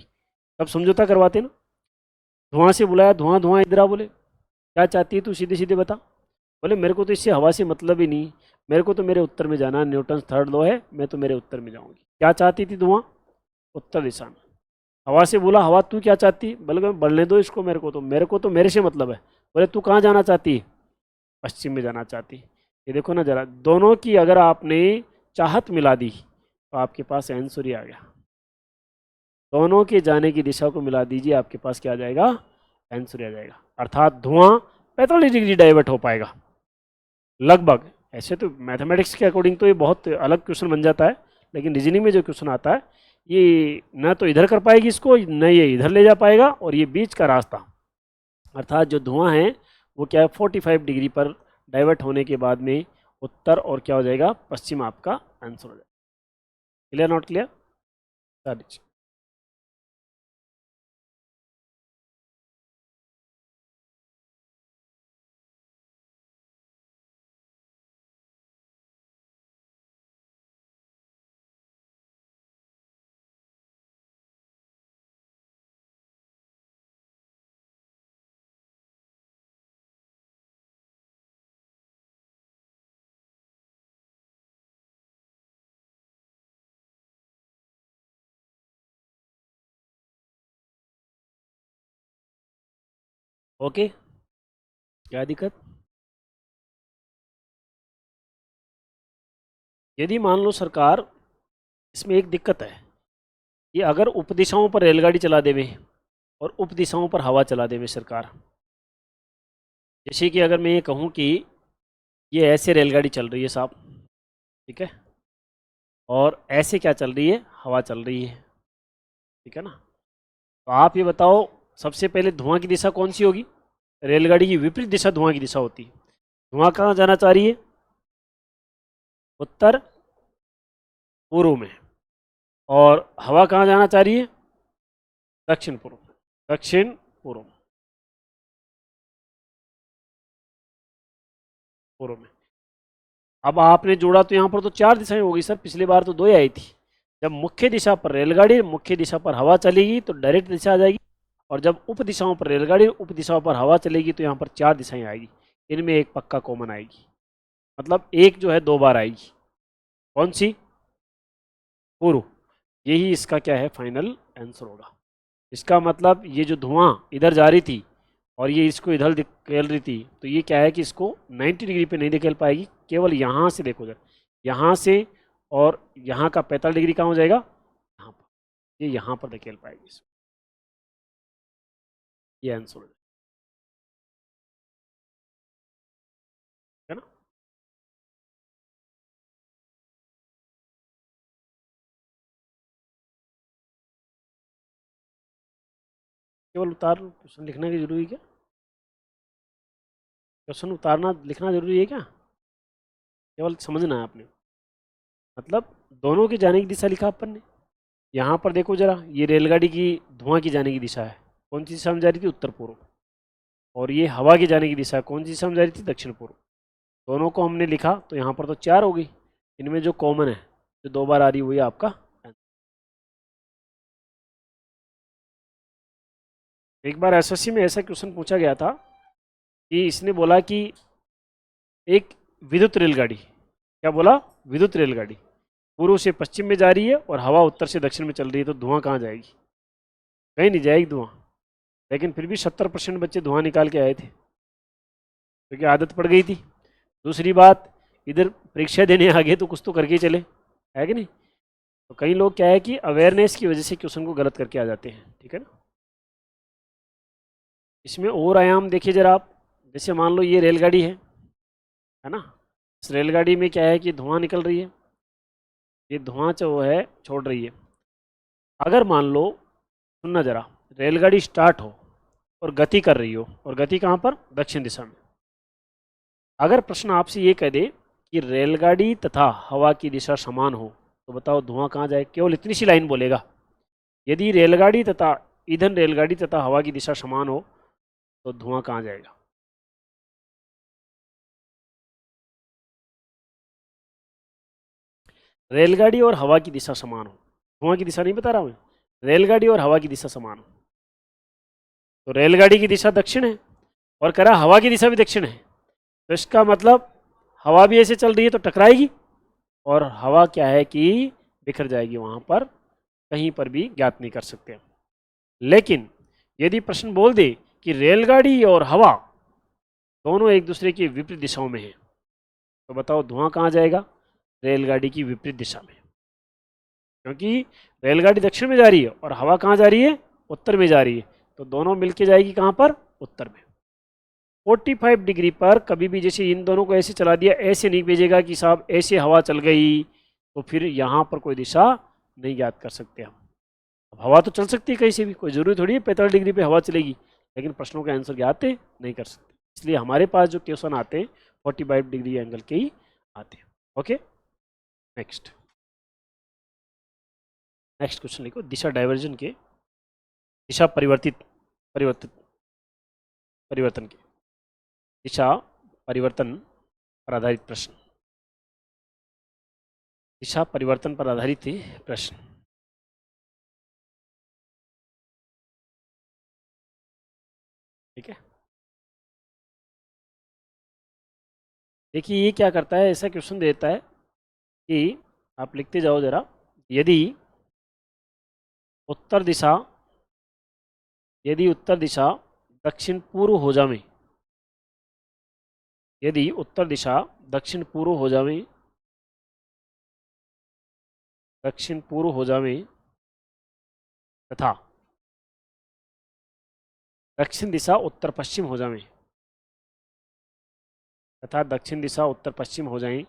तब समझौता करवाते हैं ना। धुआं से बुलाया, धुआं धुआं इधर आ, बोले क्या चाहती है तू, सीधे सीधे बता। बोले मेरे को तो इससे हवा से मतलब ही नहीं, मेरे को तो मेरे उत्तर में जाना, न्यूटन थर्ड लॉ है, मैं तो मेरे उत्तर में जाऊंगी। क्या चाहती थी धुआं, उत्तर दिशा में। हवा से बोला, हवा तू क्या चाहती, बोले बढ़ने दो इसको, मेरे को तो मेरे से मतलब है। बोले तू कहाँ जाना चाहती है, पश्चिम में जाना चाहती। ये देखो ना जरा, दोनों की अगर आपने चाहत मिला दी तो आपके पास आंसर ही आ गया। दोनों के जाने की दिशा को मिला दीजिए, आपके पास क्या आ जाएगा, आंसर आ जाएगा। अर्थात धुआं 45 डिग्री डाइवर्ट हो पाएगा लगभग। ऐसे तो मैथमेटिक्स के अकॉर्डिंग तो ये बहुत अलग क्वेश्चन बन जाता है, लेकिन रीजनिंग में जो क्वेश्चन आता है ये ना तो इधर कर पाएगी इसको, न ये इधर ले जा पाएगा, और ये बीच का रास्ता अर्थात जो धुआं है वो क्या है, 45 डिग्री पर डाइवर्ट होने के बाद में उत्तर और क्या हो जाएगा, पश्चिम आपका आंसर हो जाएगा। Clear not clear? ओके, क्या दिक्कत? यदि मान लो सरकार, इसमें एक दिक्कत है, ये अगर उपदिशाओं पर रेलगाड़ी चला देवे और उपदिशाओं पर हवा चला देवे सरकार, जैसे कि अगर मैं ये कहूँ कि ये ऐसे रेलगाड़ी चल रही है साहब, ठीक है, और ऐसे क्या चल रही है, हवा चल रही है, ठीक है ना। तो आप ये बताओ, सबसे पहले धुआं की दिशा कौन सी होगी, रेलगाड़ी की विपरीत दिशा धुआं की दिशा होती है। धुआं कहाँ जाना चाह रही है, उत्तर पूर्व में, और हवा कहाँ जाना चाह रही है, दक्षिण पूर्व, दक्षिण पूर्व, पूर्व में। अब आपने जोड़ा तो यहाँ पर तो चार दिशाएं होगी सर, पिछली बार तो दो ही आई थी। जब मुख्य दिशा पर रेलगाड़ी, मुख्य दिशा पर हवा चलेगी तो डायरेक्ट दिशा आ जाएगी, और जब उप दिशाओं पर रेलगाड़ी, उप दिशाओं पर हवा चलेगी तो यहाँ पर चार दिशाएं आएगी, इनमें एक पक्का कॉमन आएगी, मतलब एक जो है दो बार आएगी। कौन सी, पूर्व। यही इसका क्या है, फाइनल आंसर होगा। इसका मतलब ये जो धुआं इधर जा रही थी और ये इसको इधर धकेल रही थी, तो ये क्या है कि इसको 90 डिग्री पे नहीं धकेल पाएगी, केवल यहाँ से देखो जरा, यहाँ से, और यहाँ का 45 डिग्री कहाँ हो जाएगा, यहाँ पर, ये यहाँ पर धकेल पाएगी इसको। ये आंसर हो जाएगा, है ना। केवल उतार क्वेश्चन लिखने की जरूरी है क्या, क्वेश्चन उतारना लिखना जरूरी है क्या, केवल समझना है आपने। मतलब दोनों की जाने की दिशा लिखा अपन ने। यहाँ पर देखो जरा, ये रेलगाड़ी की धुआं की जाने की दिशा है, कौन सी दिशा में जा रही थी, उत्तर पूर्व। और ये हवा की जाने की दिशा कौन सी दिशा में जा रही थी, दक्षिण पूर्व। दोनों को हमने लिखा तो यहाँ पर तो चार हो गई, इनमें जो कॉमन है, जो दो बार आ रही है, वही आपका आंसर। एक बार एसएससी में ऐसा क्वेश्चन पूछा गया था कि इसने बोला कि एक विद्युत रेलगाड़ी, क्या बोला, विद्युत रेलगाड़ी पूर्व से पश्चिम में जा रही है और हवा उत्तर से दक्षिण में चल रही है, तो धुआं कहाँ जाएगी, कहीं नहीं जाएगी धुआं। लेकिन फिर भी 70% बच्चे धुआं निकाल के आए थे, क्योंकि आदत पड़ गई थी। दूसरी बात, इधर परीक्षा देने आ गए तो कुछ तो करके ही चले, है कि नहीं। तो कई लोग क्या है कि अवेयरनेस की वजह से क्वेश्चन को गलत करके आ जाते हैं, ठीक है ना। इसमें और आयाम देखिए जरा आप, जैसे मान लो ये रेलगाड़ी है ना, इस रेलगाड़ी में क्या है कि धुआं निकल रही है, ये धुआं जो है छोड़ रही है। अगर मान लो, सुनना जरा, रेलगाड़ी स्टार्ट हो और गति कर रही हो, और गति कहाँ पर, दक्षिण दिशा में। अगर प्रश्न आपसे ये कह दे कि रेलगाड़ी तथा हवा की दिशा समान हो, तो बताओ धुआं कहाँ जाए, केवल इतनी सी लाइन बोलेगा, यदि रेलगाड़ी तथा ईंधन रेलगाड़ी तथा हवा की दिशा समान हो तो धुआं कहाँ जाएगा। रेलगाड़ी और हवा की दिशा समान हो, धुआं की दिशा नहीं बता रहा मैं, रेलगाड़ी और हवा की दिशा समान हो, तो रेलगाड़ी की दिशा दक्षिण है और कह रहा हवा की दिशा भी दक्षिण है, तो इसका मतलब हवा भी ऐसे चल रही है तो टकराएगी, और हवा क्या है कि बिखर जाएगी, वहां पर कहीं पर भी ज्ञात नहीं कर सकते। लेकिन यदि प्रश्न बोल दे कि रेलगाड़ी और हवा दोनों एक दूसरे की विपरीत दिशाओं में है, तो बताओ धुआं कहाँ जाएगा, रेलगाड़ी की विपरीत दिशा में, क्योंकि रेलगाड़ी दक्षिण में जा रही है और हवा कहाँ जा रही है, उत्तर में जा रही है, तो दोनों मिलके जाएगी कहाँ पर, उत्तर में। 45 डिग्री पर कभी भी जैसे इन दोनों को ऐसे चला दिया, ऐसे नहीं भेजेगा कि साहब ऐसे हवा चल गई, तो फिर यहाँ पर कोई दिशा नहीं ज्ञात कर सकते हम। अब हवा तो चल सकती है कहीं से भी, कोई जरूरी थोड़ी है 45 डिग्री पे हवा चलेगी, लेकिन प्रश्नों के आंसर ज्ञात नहीं कर सकते, इसलिए हमारे पास जो क्वेश्चन आते हैं 45 डिग्री एंगल के ही आते हैं। ओके, नेक्स्ट क्वेश्चन लिखो, दिशा डाइवर्जन के, दिशा परिवर्तन के, दिशा परिवर्तन पर आधारित प्रश्न, दिशा परिवर्तन पर आधारित प्रश्न। ठीक है, देखिए ये क्या करता है, ऐसा क्वेश्चन देता है कि आप लिखते जाओ जरा, यदि उत्तर दिशा दक्षिण पूर्व हो जावे, यदि उत्तर दिशा दक्षिण पूर्व हो जावे, तथा दक्षिण दिशा उत्तर पश्चिम हो जावे, हो जाए,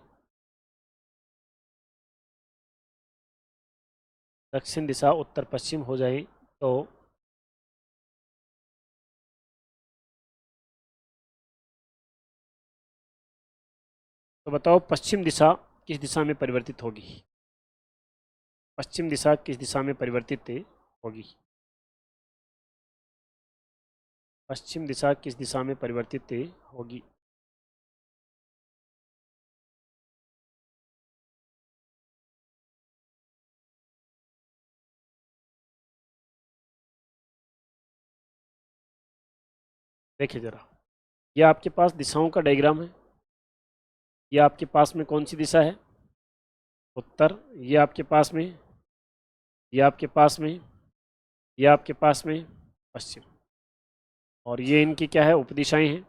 दक्षिण दिशा उत्तर पश्चिम हो जाए, तो बताओ पश्चिम दिशा किस दिशा में परिवर्तित होगी, पश्चिम दिशा किस दिशा में परिवर्तित होगी, पश्चिम दिशा किस दिशा में परिवर्तित होगी। देखिए जरा, ये आपके पास दिशाओं का डायग्राम है, ये आपके पास में कौन सी दिशा है, उत्तर, ये आपके पास में, ये आपके पास में, ये आपके पास में पश्चिम, और ये इनकी क्या है, उपदिशाएं हैं,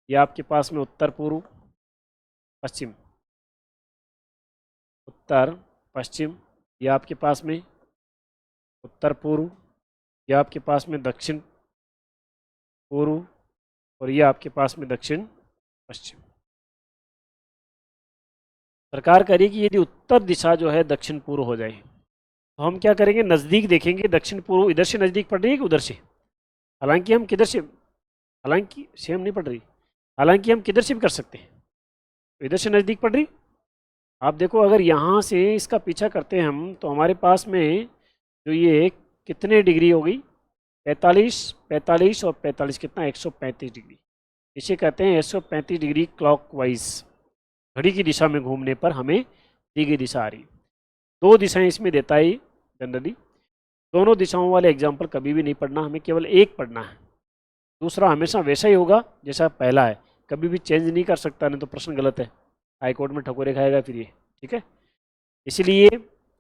ये आपके पास में उत्तर पूर्व पश्चिम, उत्तर पश्चिम, ये आपके पास में उत्तर पूर्व, ये आपके पास में दक्षिण पूर्व, और ये आपके पास में दक्षिण पश्चिम। सरकार करेगी कि यदि उत्तर दिशा जो है दक्षिण पूर्व हो जाए, तो हम क्या करेंगे, नज़दीक देखेंगे, दक्षिण पूर्व इधर से नज़दीक पड़ रही है कि उधर से, हालांकि हम किधर से, हालांकि सेम नहीं पड़ रही, हालांकि हम किधर से भी कर सकते हैं, तो इधर से नज़दीक पड़ रही। आप देखो अगर यहाँ से इसका पीछा करते हैं हम, तो हमारे पास में जो ये कितने डिग्री हो गई, 45 और 45 कितना, 135 डिग्री, इसे कहते हैं 135 डिग्री क्लॉकवाइज, घड़ी की दिशा में घूमने पर हमें दी गई दिशा आ रही। दो दिशाएं इसमें देता है जनरली, दोनों दिशाओं वाले एग्जाम्पल कभी भी नहीं पढ़ना, हमें केवल एक पढ़ना है, दूसरा हमेशा वैसा ही होगा जैसा पहला है, कभी भी चेंज नहीं कर सकता, नहीं तो प्रश्न गलत है, हाईकोर्ट में ठकोरे खाएगा फिर ये। ठीक है, इसलिए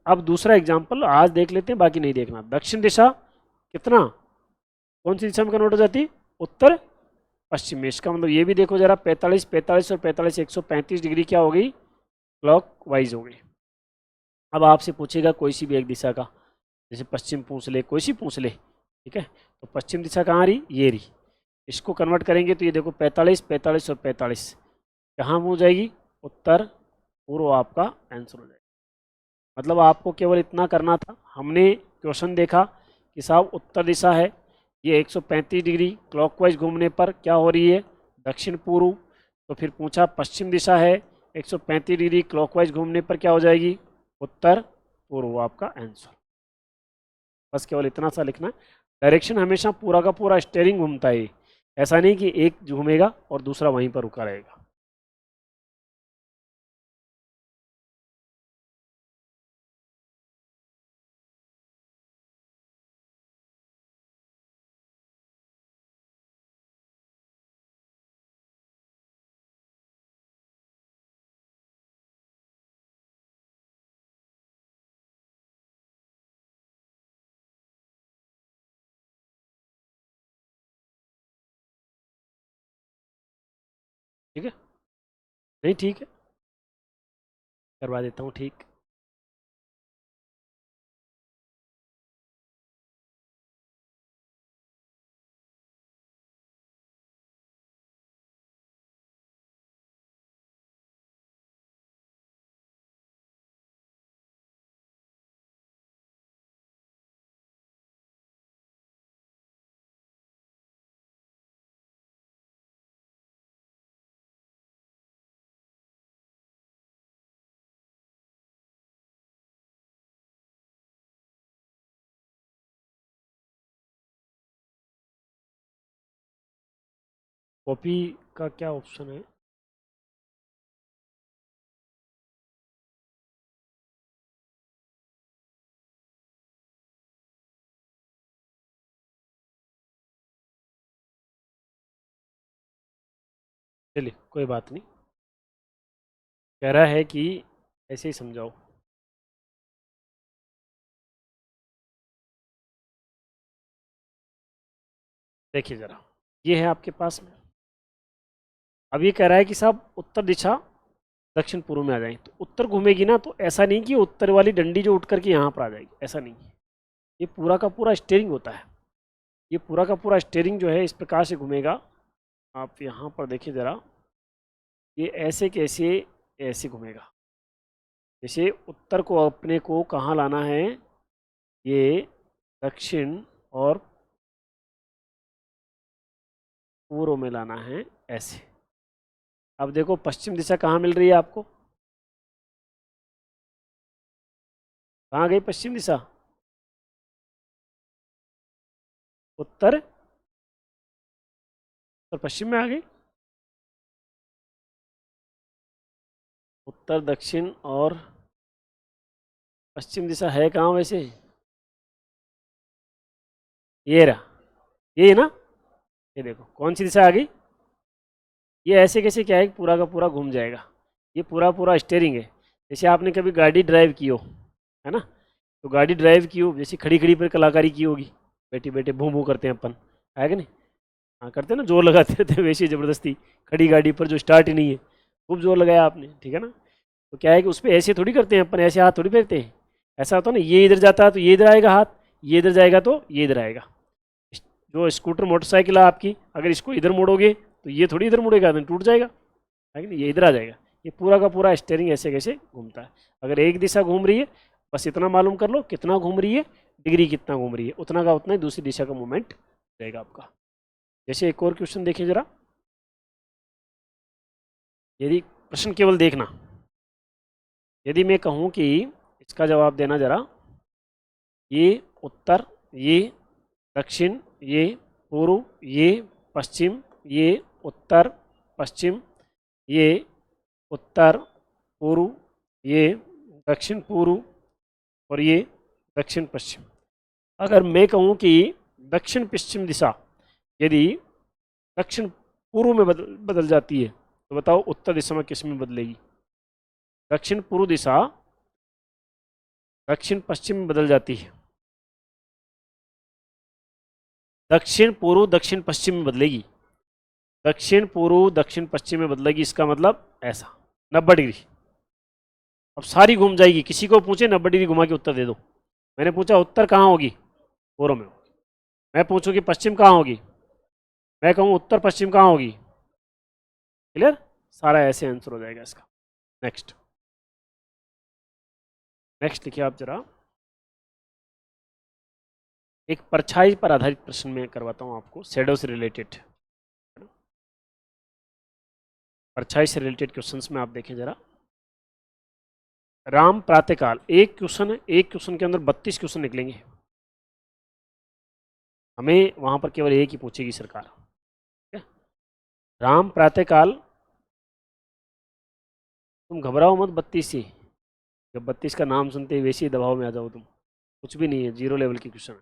अब दूसरा एग्जाम्पल आज देख लेते हैं, बाकी नहीं देखना। दक्षिण दिशा कितना, कौन सी दिशा में कन्वर्ट हो जाती है, उत्तर पश्चिम में, इसका मतलब ये भी देखो जरा, 45 और 45 135 डिग्री क्या हो गई, क्लॉक वाइज हो गई। अब आपसे पूछेगा कोई सी भी एक दिशा का, जैसे पश्चिम पूछ ले, कोई सी पूछ ले, ठीक है, तो पश्चिम दिशा कहाँ रही, ये रही, इसको कन्वर्ट करेंगे तो ये देखो 45 और 45 कहाँ हो जाएगी, उत्तर पूर्व आपका आंसर हो जाएगा। मतलब आपको केवल इतना करना था, हमने क्वेश्चन देखा कि साहब उत्तर दिशा है, ये 135 डिग्री क्लॉकवाइज घूमने पर क्या हो रही है, दक्षिण पूर्व, तो फिर पूछा पश्चिम दिशा है 135 डिग्री क्लॉकवाइज घूमने पर क्या हो जाएगी, उत्तर पूर्व आपका आंसर। बस केवल इतना सा लिखना, डायरेक्शन हमेशा पूरा का पूरा स्टेयरिंग घूमता है, ऐसा नहीं कि एक घूमेगा और दूसरा वहीं पर रुका रहेगा। ठीक है, नहीं ठीक है, करवा देता हूँ ठीक। कॉपी का क्या ऑप्शन है? चलिए कोई बात नहीं, कह रहा है कि ऐसे ही समझाओ। देखिए ज़रा, ये है आपके पास में। अब ये कह रहा है कि साहब उत्तर दिशा दक्षिण पूर्व में आ जाएगी, तो उत्तर घूमेगी ना, तो ऐसा नहीं कि उत्तर वाली डंडी जो उठ करके यहाँ पर आ जाएगी, ऐसा नहीं है। ये पूरा का पूरा स्टेयरिंग होता है, ये पूरा का पूरा स्टेयरिंग जो है इस प्रकार से घूमेगा। आप यहाँ पर देखिए ज़रा, ये ऐसे कैसे ऐसे घूमेगा। जैसे उत्तर को अपने को कहाँ लाना है, ये दक्षिण और पूर्व में लाना है ऐसे। अब देखो पश्चिम दिशा कहाँ मिल रही है आपको, कहाँ गई पश्चिम दिशा? उत्तर और पश्चिम में आ गई। उत्तर दक्षिण और पश्चिम दिशा है कहाँ वैसे? ये रहा, ये है ना, ये देखो कौन सी दिशा आ गई। ये ऐसे कैसे क्या है, पूरा का पूरा घूम जाएगा। ये पूरा पूरा स्टेयरिंग है। जैसे आपने कभी गाड़ी ड्राइव की हो, है ना, तो गाड़ी ड्राइव की हो, जैसे खड़ी खड़ी पर कलाकारी की होगी, बैठे बैठे भूं भूं करते हैं अपन, है कि नहीं? हाँ करते हैं ना, जोर लगाते रहते हैं वैसे ज़बरदस्ती, खड़ी गाड़ी पर जो स्टार्ट ही नहीं है, खूब जोर लगाया आपने, ठीक है ना। तो क्या है कि उस पर ऐसे थोड़ी करते हैं अपन, ऐसे हाथ थोड़ी फेरते हैं। ऐसा होता है ना, ये इधर जाता है तो ये इधर आएगा हाथ, ये इधर जाएगा तो ये इधर आएगा। जो स्कूटर मोटरसाइकिल है आपकी, अगर इसको इधर मोड़ोगे तो ये थोड़ी इधर मुड़ेगा, तो टूट जाएगा, है कि नहीं, ये इधर आ जाएगा। ये पूरा का पूरा स्टेयरिंग ऐसे कैसे घूमता है। अगर एक दिशा घूम रही है, बस इतना मालूम कर लो कितना घूम रही है, डिग्री कितना घूम रही है, उतना का उतना ही दूसरी दिशा का मूवमेंट रहेगा आपका। जैसे एक और क्वेश्चन देखिए जरा, यदि प्रश्न केवल देखना, यदि मैं कहूँ कि इसका जवाब देना जरा, ये उत्तर, ये दक्षिण, ये पूर्व, ये पश्चिम, ये उत्तर पश्चिम, ये उत्तर पूर्व, ये दक्षिण पूर्व, और ये दक्षिण पश्चिम। अगर मैं कहूँ कि दक्षिण पश्चिम दिशा यदि दक्षिण पूर्व में बदल जाती है, तो बताओ उत्तर दिशा में किस में बदलेगी? दक्षिण पूर्व दिशा दक्षिण पश्चिम में बदल जाती है, दक्षिण पूर्व दक्षिण पश्चिम में बदलेगी, दक्षिण पूर्व दक्षिण पश्चिम में बदलेगी। इसका मतलब ऐसा 90 डिग्री। अब सारी घूम जाएगी, किसी को पूछे 90 डिग्री घुमा के उत्तर दे दो। मैंने पूछा उत्तर कहाँ होगी, पूर्व में होगी। मैं पूछूं कि पश्चिम कहाँ होगी, मैं कहूँ उत्तर पश्चिम कहाँ होगी, क्लियर, सारा ऐसे आंसर हो जाएगा इसका। नेक्स्ट, नेक्स्ट लिखिए आप जरा, एक परछाई पर आधारित प्रश्न में करवाता हूँ आपको, शेडो से रिलेटेड, परछाई से रिलेटेड क्वेश्चंस में आप देखें जरा। राम प्रातःकाल, एक क्वेश्चन है, एक क्वेश्चन के अंदर 32 क्वेश्चन निकलेंगे, हमें वहां पर केवल एक ही पूछेगी सरकार, ठीक है? राम प्रातःकाल, तुम घबराओ मत 32 से, जब 32 का नाम सुनते ही वैसे ही दबाव में आ जाओ तुम, कुछ भी नहीं है, जीरो लेवल की क्वेश्चन है।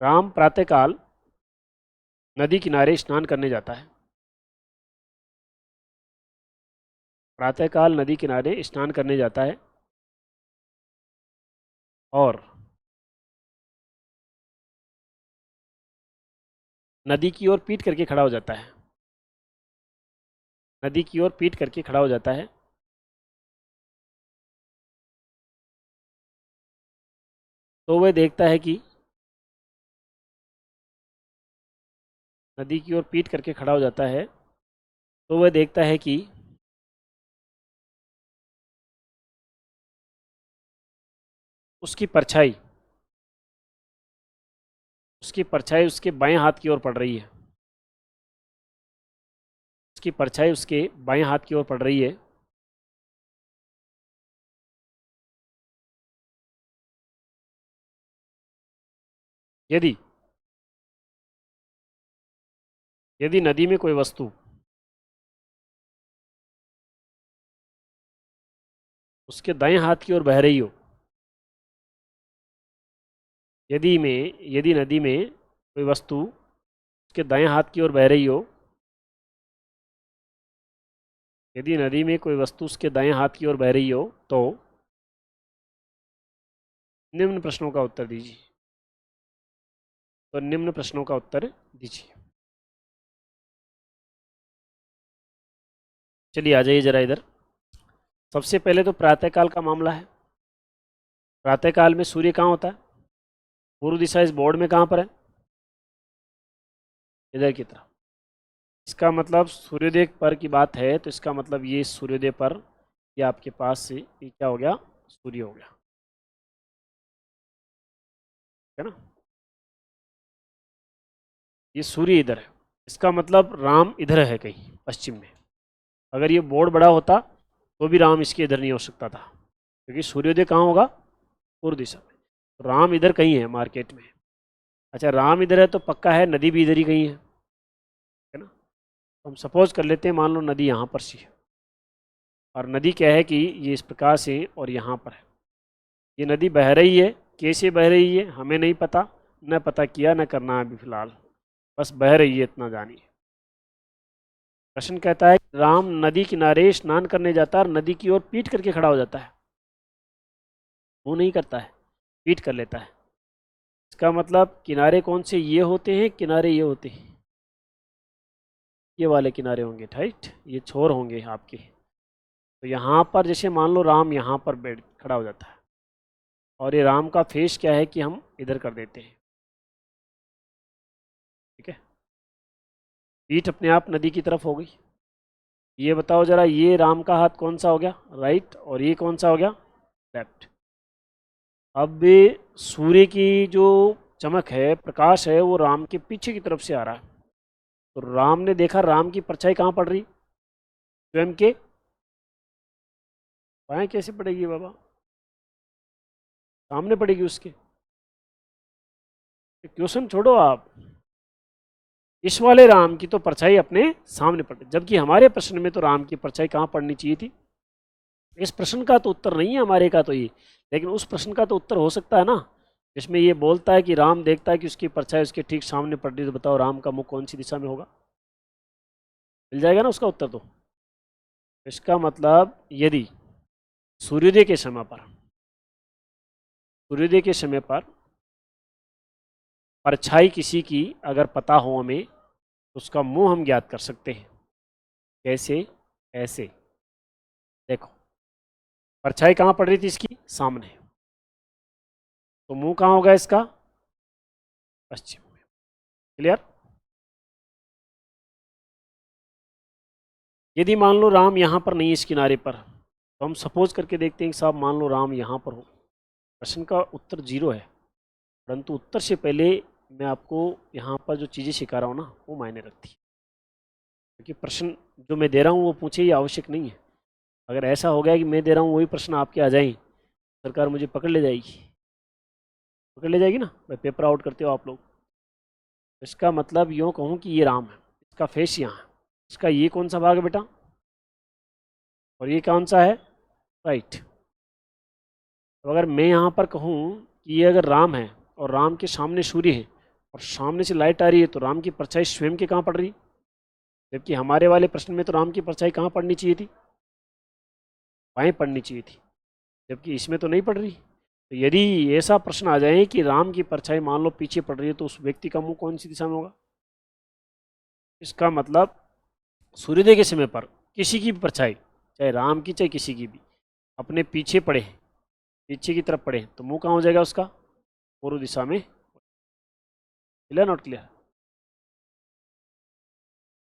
राम प्रातःकाल नदी किनारे स्नान करने जाता है, प्रातःकाल नदी किनारे स्नान करने जाता है, और नदी की ओर पीट करके खड़ा हो जाता है। नदी की ओर पीठ करके खड़ा हो जाता है, तो वह देखता है कि नदी की ओर पीठ करके खड़ा हो जाता है, तो वह देखता है कि उसकी परछाई उसकी परछाई उसके बाएं हाथ की ओर पड़ रही है। उसकी परछाई उसके बाएं हाथ की ओर पड़ रही है। यदि यदि नदी में कोई वस्तु उसके दाएं हाथ की ओर बह रही हो, यदि नदी में कोई वस्तु उसके दाएं हाथ की ओर बह रही हो, यदि नदी में कोई वस्तु उसके दाएं हाथ की ओर बह रही हो, तो निम्न प्रश्नों का उत्तर दीजिए। तो निम्न प्रश्नों का उत्तर दीजिए। चलिए आ जाइए जरा इधर। सबसे पहले तो प्रातःकाल का मामला है। प्रातःकाल में सूर्य कहाँ होता है? पूर्व दिशा इस बोर्ड में कहाँ पर है? इधर की तरफ। इसका मतलब सूर्योदय पर की बात है, तो इसका मतलब ये सूर्योदय पर ये आपके पास से ये क्या हो गया? सूर्य हो गया, है ना। ये सूर्य इधर है, इसका मतलब राम इधर है कहीं पश्चिम में। अगर ये बोर्ड बड़ा होता तो भी राम इसके इधर नहीं हो सकता था, क्योंकि सूर्योदय कहाँ होगा? पूर्व दिशा में। तो राम इधर कहीं है मार्केट में। अच्छा, राम इधर है तो पक्का है नदी भी इधर ही कहीं है ना। तो हम सपोज कर लेते हैं, मान लो नदी यहाँ पर सी है, और नदी क्या है कि ये इस प्रकार से और यहाँ पर है। ये नदी बह रही है, कैसे बह रही है हमें नहीं पता, न पता किया न करना है अभी फिलहाल, बस बह रही है इतना जानिए। प्रश्न कहता है राम नदी किनारे स्नान करने जाता है और नदी की ओर पीठ करके खड़ा हो जाता है। वो नहीं करता है, पीठ कर लेता है। इसका मतलब किनारे कौन से? ये होते हैं किनारे, ये होते हैं, ये वाले किनारे होंगे, राइट। ये छोर होंगे आपके। तो यहाँ पर जैसे मान लो राम यहाँ पर बैठ खड़ा हो जाता है, और ये राम का फेस क्या है कि हम इधर कर देते हैं, ठीक है। पीठ अपने आप नदी की तरफ हो गई। ये बताओ जरा, ये राम का हाथ कौन सा हो गया? राइट। और ये कौन सा हो गया? लेफ्ट। अब सूर्य की जो चमक है, प्रकाश है, वो राम के पीछे की तरफ से आ रहा है। तो राम ने देखा राम की परछाई कहाँ पड़ रही? स्वयं के बाएं। कैसे पड़ेगी बाबा? सामने पड़ेगी उसके। क्वेश्चन छोड़ो आप, इस वाले राम की तो परछाई अपने सामने पड़, जबकि हमारे प्रश्न में तो राम की परछाई कहाँ पड़नी चाहिए थी। इस प्रश्न का तो उत्तर नहीं है हमारे का तो ये, लेकिन उस प्रश्न का तो उत्तर हो सकता है ना, जिसमें ये बोलता है कि राम देखता है कि उसकी परछाई उसके ठीक सामने पड़ रही। तो बताओ राम का मुख कौन सी दिशा में होगा? मिल जाएगा ना उसका उत्तर। तो इसका मतलब यदि सूर्योदय के समय पर सूर्योदय के समय पर परछाई किसी की अगर पता हो हमें, तो उसका मुंह हम ज्ञात कर सकते हैं। कैसे? ऐसे देखो, परछाई कहाँ पड़ रही थी इसकी? सामने। तो मुंह कहाँ होगा इसका? पश्चिम में। क्लियर? यदि मान लो राम यहाँ पर नहीं है इस किनारे पर, तो हम सपोज करके देखते हैं कि साहब मान लो राम यहाँ पर हो। प्रश्न का उत्तर 0 है, परंतु उत्तर से पहले मैं आपको यहाँ पर जो चीज़ें सिखा रहा हूँ ना, वो मायने रखती है। क्योंकि प्रश्न जो मैं दे रहा हूँ वो पूछे ये आवश्यक नहीं है। अगर ऐसा हो गया कि मैं दे रहा हूँ वही प्रश्न आपके आ जाएं, सरकार मुझे पकड़ ले जाएगी। पकड़ ले जाएगी ना, मैं पेपर आउट करते हो आप लोग। इसका मतलब यूँ कहूँ कि ये राम है, इसका फेस यहाँ है, इसका ये कौन सा भाग है बेटा? और ये कौन सा है? राइट। तो अगर मैं यहाँ पर कहूँ कि ये अगर राम है और राम के सामने सूर्य है और सामने से लाइट आ रही है, तो राम की परछाई स्वयं के कहाँ पड़ रही? जबकि हमारे वाले प्रश्न में तो राम की परछाई कहाँ पड़नी चाहिए थी? बाएं पड़नी चाहिए थी, जबकि इसमें तो नहीं पड़ रही। तो यदि ऐसा प्रश्न आ जाए कि राम की परछाई मान लो पीछे पड़ रही है, तो उस व्यक्ति का मुंह कौन सी दिशा में होगा? इसका मतलब सूर्योदय के समय पर किसी की भी परछाई, चाहे राम की चाहे किसी की भी, अपने पीछे पड़े, पीछे की तरफ पड़े, तो मुंह कहाँ हो जाएगा उसका? पूर्व दिशा में। Clear not clear?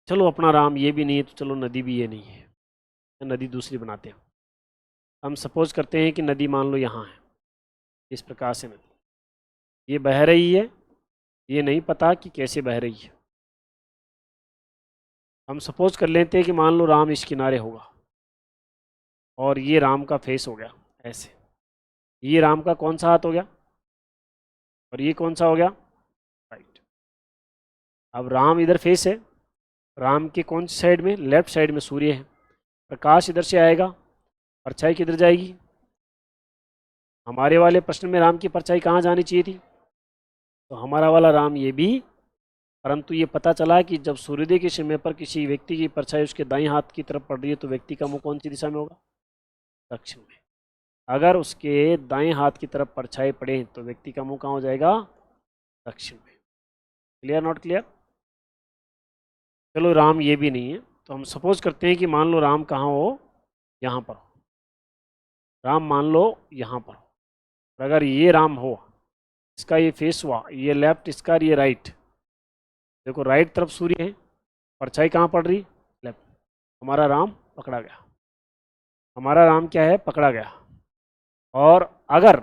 चलो अपना राम ये भी नहीं है तो चलो नदी भी ये नहीं है, नदी दूसरी बनाते हैं। हम सपोज करते हैं कि नदी मान लो यहाँ है, इस प्रकार से नदी ये बह रही है, ये नहीं पता कि कैसे बह रही है। हम सपोज कर लेते हैं कि मान लो राम इस किनारे होगा और ये राम का फेस हो गया ऐसे, ये राम का कौन सा हाथ हो गया और ये कौन सा हो गया? राइट। अब राम इधर फेस है, राम के कौन सी साइड में? लेफ्ट साइड में सूर्य है, प्रकाश इधर से आएगा, परछाई किधर जाएगी? हमारे वाले प्रश्न में राम की परछाई कहाँ जानी चाहिए थी? तो हमारा वाला राम ये भी, परंतु ये पता चला कि जब सूर्योदय के समय पर किसी व्यक्ति की परछाई उसके दाईं हाथ की तरफ पड़ रही है तो व्यक्ति का मुंह कौन सी दिशा में होगा? दक्षिण में। अगर उसके दाएं हाथ की तरफ परछाई पड़े तो व्यक्ति का मुंह कहाँ हो जाएगा? दक्षिण में। Clear not clear? चलो राम ये भी नहीं है तो हम सपोज करते हैं कि मान लो राम कहाँ हो? यहाँ पर हो। राम मान लो यहाँ पर हो, और अगर ये राम हो, इसका ये फेस हुआ, ये लेफ्ट इसका, ये राइट, देखो राइट तरफ सूर्य है, परछाई कहाँ पड़ रही? लेफ्ट। हमारा राम पकड़ा गया, हमारा राम क्या है? पकड़ा गया। और अगर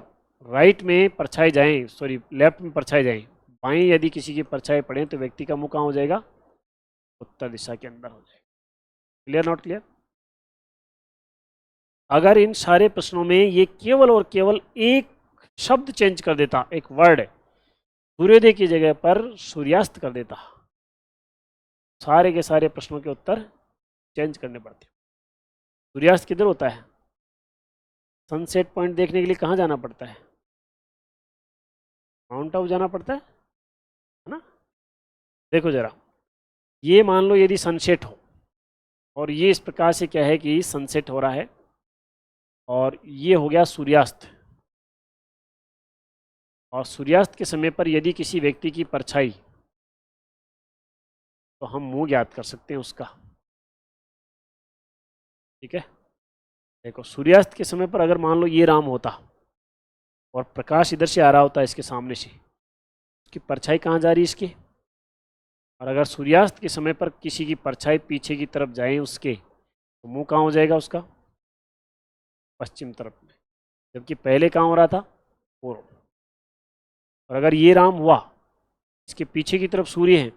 राइट में परछाई जाए, सॉरी लेफ्ट में परछाई जाए, बाएं यदि किसी की परछाई पड़े तो व्यक्ति का मुंह कहाँ हो जाएगा? उत्तर दिशा के अंदर हो जाएगा। Clear not clear? अगर इन सारे प्रश्नों में ये केवल और केवल एक शब्द चेंज कर देता, एक वर्ड, सूर्योदय की जगह पर सूर्यास्त कर देता, सारे के सारे प्रश्नों के उत्तर चेंज करने पड़ते। सूर्यास्त किधर होता है? सनसेट पॉइंट देखने के लिए कहाँ जाना पड़ता है? माउंट आबू जाना पड़ता है ना? देखो जरा, ये मान लो यदि सनसेट हो और ये इस प्रकार से क्या है कि सनसेट हो रहा है और ये हो गया सूर्यास्त, और सूर्यास्त के समय पर यदि किसी व्यक्ति की परछाई, तो हम मुंह ज्ञात कर सकते हैं उसका। ठीक है, देखो सूर्यास्त के समय पर अगर मान लो ये राम होता और प्रकाश इधर से आ रहा होता इसके सामने से, उसकी परछाई कहाँ जा रही है? इसकी। और अगर सूर्यास्त के समय पर किसी की परछाई पीछे की तरफ जाए उसके, तो मुंह कहाँ हो जाएगा उसका? पश्चिम तरफ में, जबकि पहले कहाँ हो रहा था? पूर्व। और अगर ये राम हुआ, इसके पीछे की तरफ सूर्य है,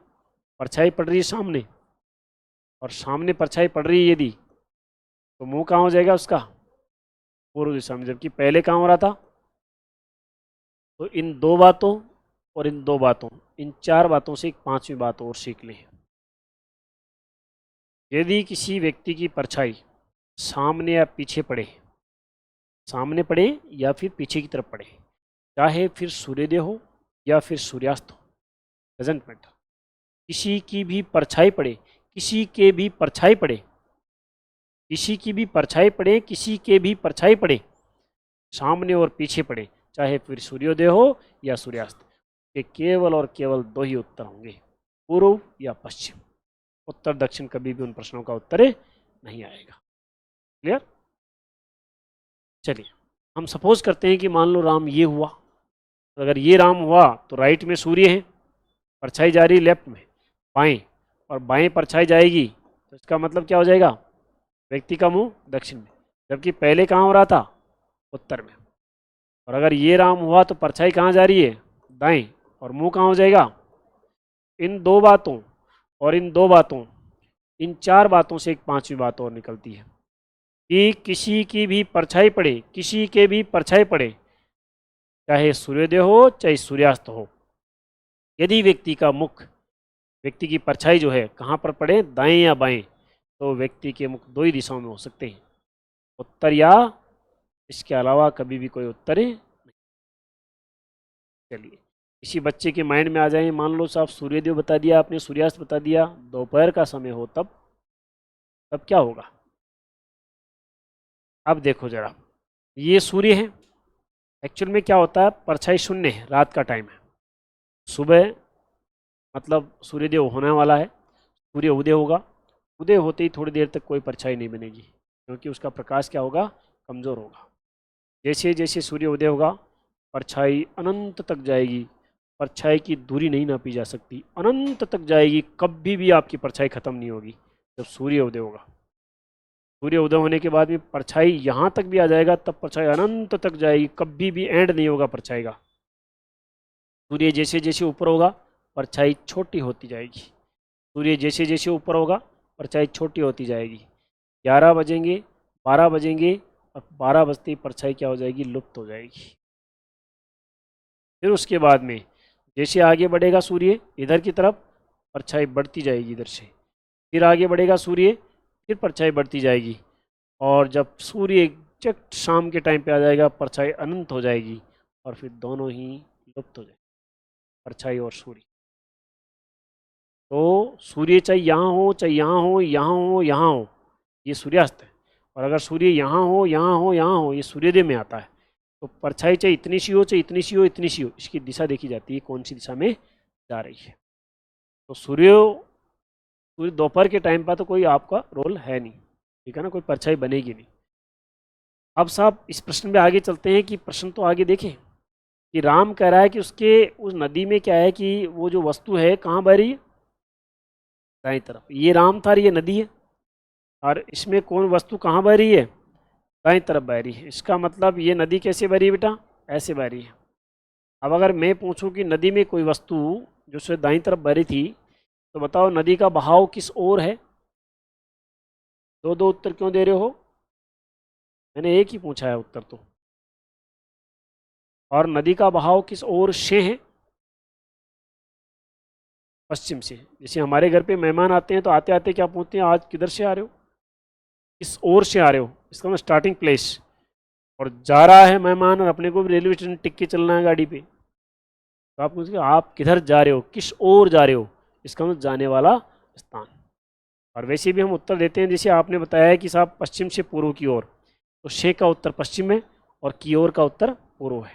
परछाई पड़ रही है सामने, और सामने परछाई पड़ रही है यदि, तो मुंह कहाँ हो जाएगा उसका? पूर्व दिशा में, जबकि पहले कहाँ हो रहा था? तो इन दो बातों और इन दो बातों, इन चार बातों से एक पांचवी बात और सीख लें। यदि किसी व्यक्ति की परछाई सामने या पीछे पड़े, सामने पड़े या फिर पीछे की तरफ पड़े, चाहे फिर सूर्योदय हो या फिर सूर्यास्त हो, डजंट मैटर, किसी की भी परछाई पड़े, किसी के भी परछाई पड़े, किसी की भी परछाई पड़े, किसी के भी परछाई पड़े, सामने और पीछे पड़े, चाहे फिर सूर्योदय हो या सूर्यास्त, के केवल और केवल दो ही उत्तर होंगे, पूर्व या पश्चिम। उत्तर दक्षिण कभी भी उन प्रश्नों का उत्तर नहीं आएगा। क्लियर? चलिए हम सपोज करते हैं कि मान लो राम ये हुआ, तो अगर ये राम हुआ तो राइट में सूर्य है, परछाई जा रही लेफ्ट में, बाएं, और बाएं परछाई जाएगी तो इसका मतलब क्या हो जाएगा? व्यक्ति का मुंह दक्षिण में, जबकि पहले कहाँ हो रहा था? उत्तर में। और अगर ये राम हुआ तो परछाई कहाँ जा रही है? दाएं, और मुंह कहाँ हो जाएगा? इन दो बातों और इन दो बातों, इन चार बातों से एक पांचवी बात और निकलती है कि किसी की भी परछाई पड़े, किसी के भी परछाई पड़े, चाहे सूर्योदय हो चाहे सूर्यास्त हो, यदि व्यक्ति का मुख, व्यक्ति की परछाई जो है कहाँ पर पड़े, दाएं या बाएं, तो व्यक्ति के मुख दो ही दिशाओं में हो सकते हैं, उत्तर या, इसके अलावा कभी भी कोई उत्तर नहीं। चलिए किसी बच्चे के माइंड में आ जाए, मान लो साहब सूर्योदय बता दिया आपने, सूर्यास्त बता दिया, दोपहर का समय हो, तब तब क्या होगा? अब देखो जरा, ये सूर्य है, एक्चुअल में क्या होता है, परछाई शून्य है, रात का टाइम है, सुबह मतलब सूर्योदय होने वाला है, सूर्य उदय होगा, उदय होते ही थोड़ी देर तक कोई परछाई नहीं बनेगी, क्योंकि उसका प्रकाश क्या होगा, कमज़ोर होगा। जैसे जैसे सूर्य उदय होगा परछाई अनंत तक जाएगी, परछाई की दूरी नहीं नापी जा सकती, अनंत तक जाएगी, कभी भी आपकी परछाई खत्म नहीं होगी जब सूर्य उदय होगा। सूर्य उदय होने के बाद में परछाई यहाँ तक भी आ जाएगा, तब परछाई अनंत तक जाएगी, कभी भी एंड नहीं होगा परछाई का। सूर्य जैसे जैसे ऊपर होगा परछाई छोटी होती जाएगी, सूर्य जैसे जैसे ऊपर होगा परछाई छोटी होती जाएगी। 11 बजेंगे, 12 बजेंगे, और 12 बजते ही परछाई क्या हो जाएगी, लुप्त हो जाएगी। फिर उसके बाद में जैसे आगे बढ़ेगा सूर्य इधर की तरफ, परछाई बढ़ती जाएगी इधर से, फिर आगे बढ़ेगा सूर्य, फिर परछाई बढ़ती जाएगी, और जब सूर्य एग्जैक्ट शाम के टाइम पे आ जाएगा परछाई अनंत हो जाएगी, और फिर दोनों ही लुप्त हो जाएंगे, परछाई और सूर्य। तो सूर्य चाहे यहाँ हो, चाहे यहाँ हो, यहाँ हो, यहाँ हो, ये सूर्यास्त है। और अगर सूर्य यहाँ हो, यहाँ हो, यहाँ हो, ये सूर्योदय में आता है। तो परछाई चाहे इतनी सी हो, चाहे इतनी सी हो, इतनी सी हो, इसकी दिशा देखी जाती है कौन सी दिशा में जा रही है। तो सूर्य सूर्य दोपहर के टाइम पर तो कोई आपका रोल है नहीं, ठीक है ना, कोई परछाई बनेगी नहीं। अब साहब इस प्रश्न में आगे चलते हैं कि प्रश्न तो आगे देखें कि राम कह रहा है कि उसके उस नदी में क्या है कि वो जो वस्तु है कहाँ बह रही है, दाएं तरफ। ये राम था और ये नदी है, और इसमें कौन वस्तु कहाँ बह रही है, दाएं तरफ बह रही है। इसका मतलब ये नदी कैसे बह रही है बेटा, ऐसे बह रही है। अब अगर मैं पूछूं कि नदी में कोई वस्तु जो से दाईं तरफ बह रही थी, तो बताओ नदी का बहाव किस ओर है। दो दो उत्तर क्यों दे रहे हो, मैंने एक ही पूछा है उत्तर तो। और नदी का बहाव किस ओर से है, पश्चिम से। जैसे हमारे घर पे मेहमान आते हैं तो आते आते क्या पूछते हैं, आज किधर से आ रहे हो, किस ओर से आ रहे हो, इसका मतलब स्टार्टिंग प्लेस। और जा रहा है मेहमान और अपने को भी रेलवे स्टेशन टिक के चलना है गाड़ी पे, तो आप पूछेंगे आप किधर जा रहे हो, किस ओर जा रहे हो, इसका मतलब जाने वाला स्थान। और वैसे भी हम उत्तर देते हैं, जैसे आपने बताया है कि साहब पश्चिम से पूर्व की ओर, तो शे का उत्तर पश्चिम है और की ओर का उत्तर पूर्व है।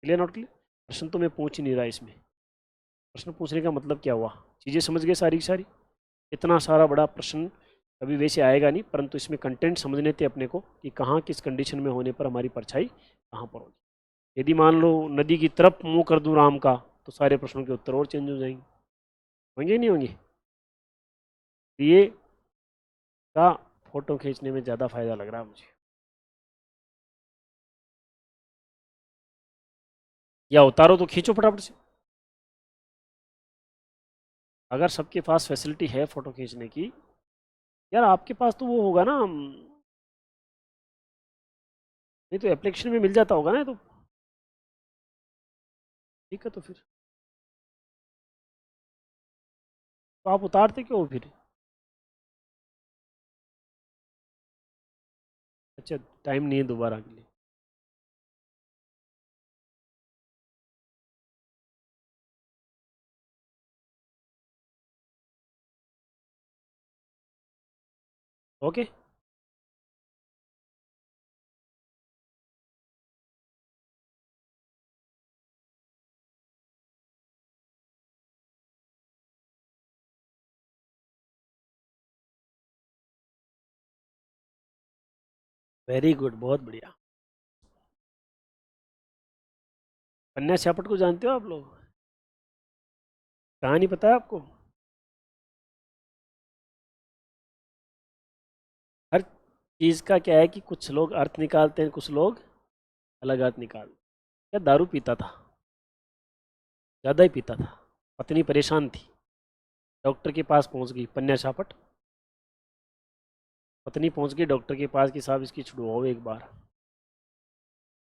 क्लियर नॉट क्लियर, प्रश्न तो मैं पूछ ही नहीं रहा इसमें, प्रश्न पूछने का मतलब क्या हुआ, चीज़ें समझ गए सारी की सारी। इतना सारा बड़ा प्रश्न कभी वैसे आएगा नहीं, परंतु इसमें कंटेंट समझने थे अपने को कि कहाँ किस कंडीशन में होने पर हमारी परछाई कहाँ पर होगी। यदि मान लो नदी की तरफ मुंह कर दूं राम का, तो सारे प्रश्नों के उत्तर और चेंज हो जाएंगे, होंगे नहीं होंगे। ये का फोटो खींचने में ज़्यादा फायदा लग रहा है मुझे, या उतारो तो खींचो फटाफट से। अगर सबके पास फैसिलिटी है फ़ोटो खींचने की, यार आपके पास तो वो होगा ना, नहीं तो एप्लीकेशन में मिल जाता होगा ना, तो ठीक है। तो आप उतारते क्यों हो फिर। अच्छा, टाइम नहीं है दोबारा के लिए। ओके, वेरी गुड, बहुत बढ़िया। कन्या छापट को जानते हो आप लोग, कहानी पता है आपको। हर चीज़ का क्या है कि कुछ लोग अर्थ निकालते हैं, कुछ लोग अलग अर्थ निकालते हैं। क्या दारू पीता था, ज़्यादा ही पीता था, पत्नी परेशान थी, डॉक्टर के पास पहुंच गई पन्या छापट। पत्नी पहुंच गई डॉक्टर के पास कि साहब इसकी छुड़वाओ एक बार।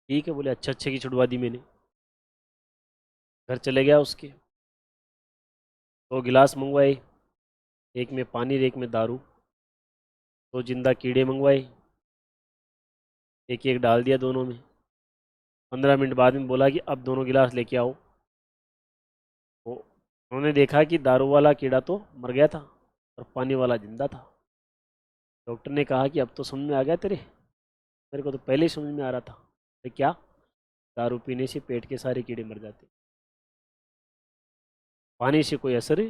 ठीक है, बोले अच्छा अच्छे की छुड़वा दी मैंने। घर चले गया उसके, 2 गिलास मंगवाए, एक में पानी और एक में दारू। 2 जिंदा कीड़े मंगवाए, एक एक डाल दिया दोनों में। 15 मिनट बाद में बोला कि अब दोनों गिलास लेके आओ। तो उन्होंने देखा कि दारू वाला कीड़ा तो मर गया था और पानी वाला जिंदा था। डॉक्टर ने कहा कि अब तो समझ में आ गया तेरे, मेरे को तो पहले ही समझ में आ रहा था। तो क्या, दारू पीने से पेट के सारे कीड़े मर जाते, पानी से कोई असर है।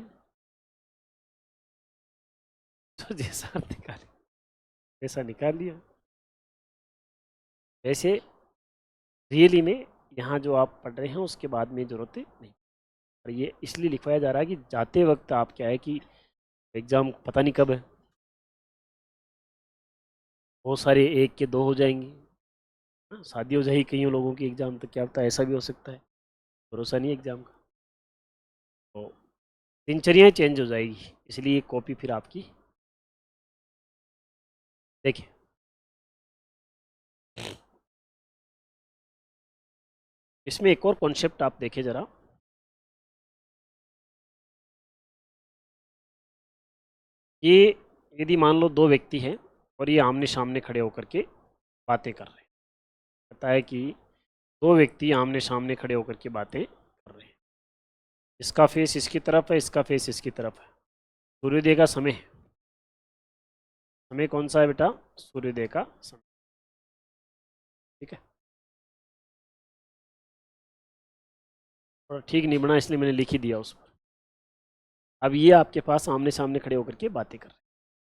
तो जैसा आप निकाले वैसा निकाल लिया। वैसे रियली में यहाँ जो आप पढ़ रहे हैं उसके बाद में ज़रूरत नहीं, और ये इसलिए लिखवाया जा रहा है कि जाते वक्त आप क्या है कि एग्ज़ाम पता नहीं कब है, बहुत सारे एक के दो हो जाएंगे, हाँ, शादी हो जाएगी कईयों लोगों की एग्ज़ाम, तो क्या पता ऐसा भी हो सकता है, भरोसा नहीं एग्ज़ाम का। तो दिनचर्या चेंज हो जाएगी, इसलिए कॉपी फिर आपकी देखिए। इसमें एक और कॉन्सेप्ट आप देखें ज़रा, ये यदि मान लो दो व्यक्ति हैं और ये आमने सामने खड़े होकर के बातें कर रहे हैं, पता है कि दो व्यक्ति आमने सामने खड़े होकर के बातें कर रहे हैं, इसका फेस इसकी तरफ है, इसका फेस इसकी तरफ है, सूर्योदय का समय है, समय कौन सा है बेटा, सूर्योदय का समय, ठीक है। और ठीक नहीं बना इसलिए मैंने लिख ही दिया उस पर। अब ये आपके पास आमने सामने खड़े होकर के बातें कर रहे हैं,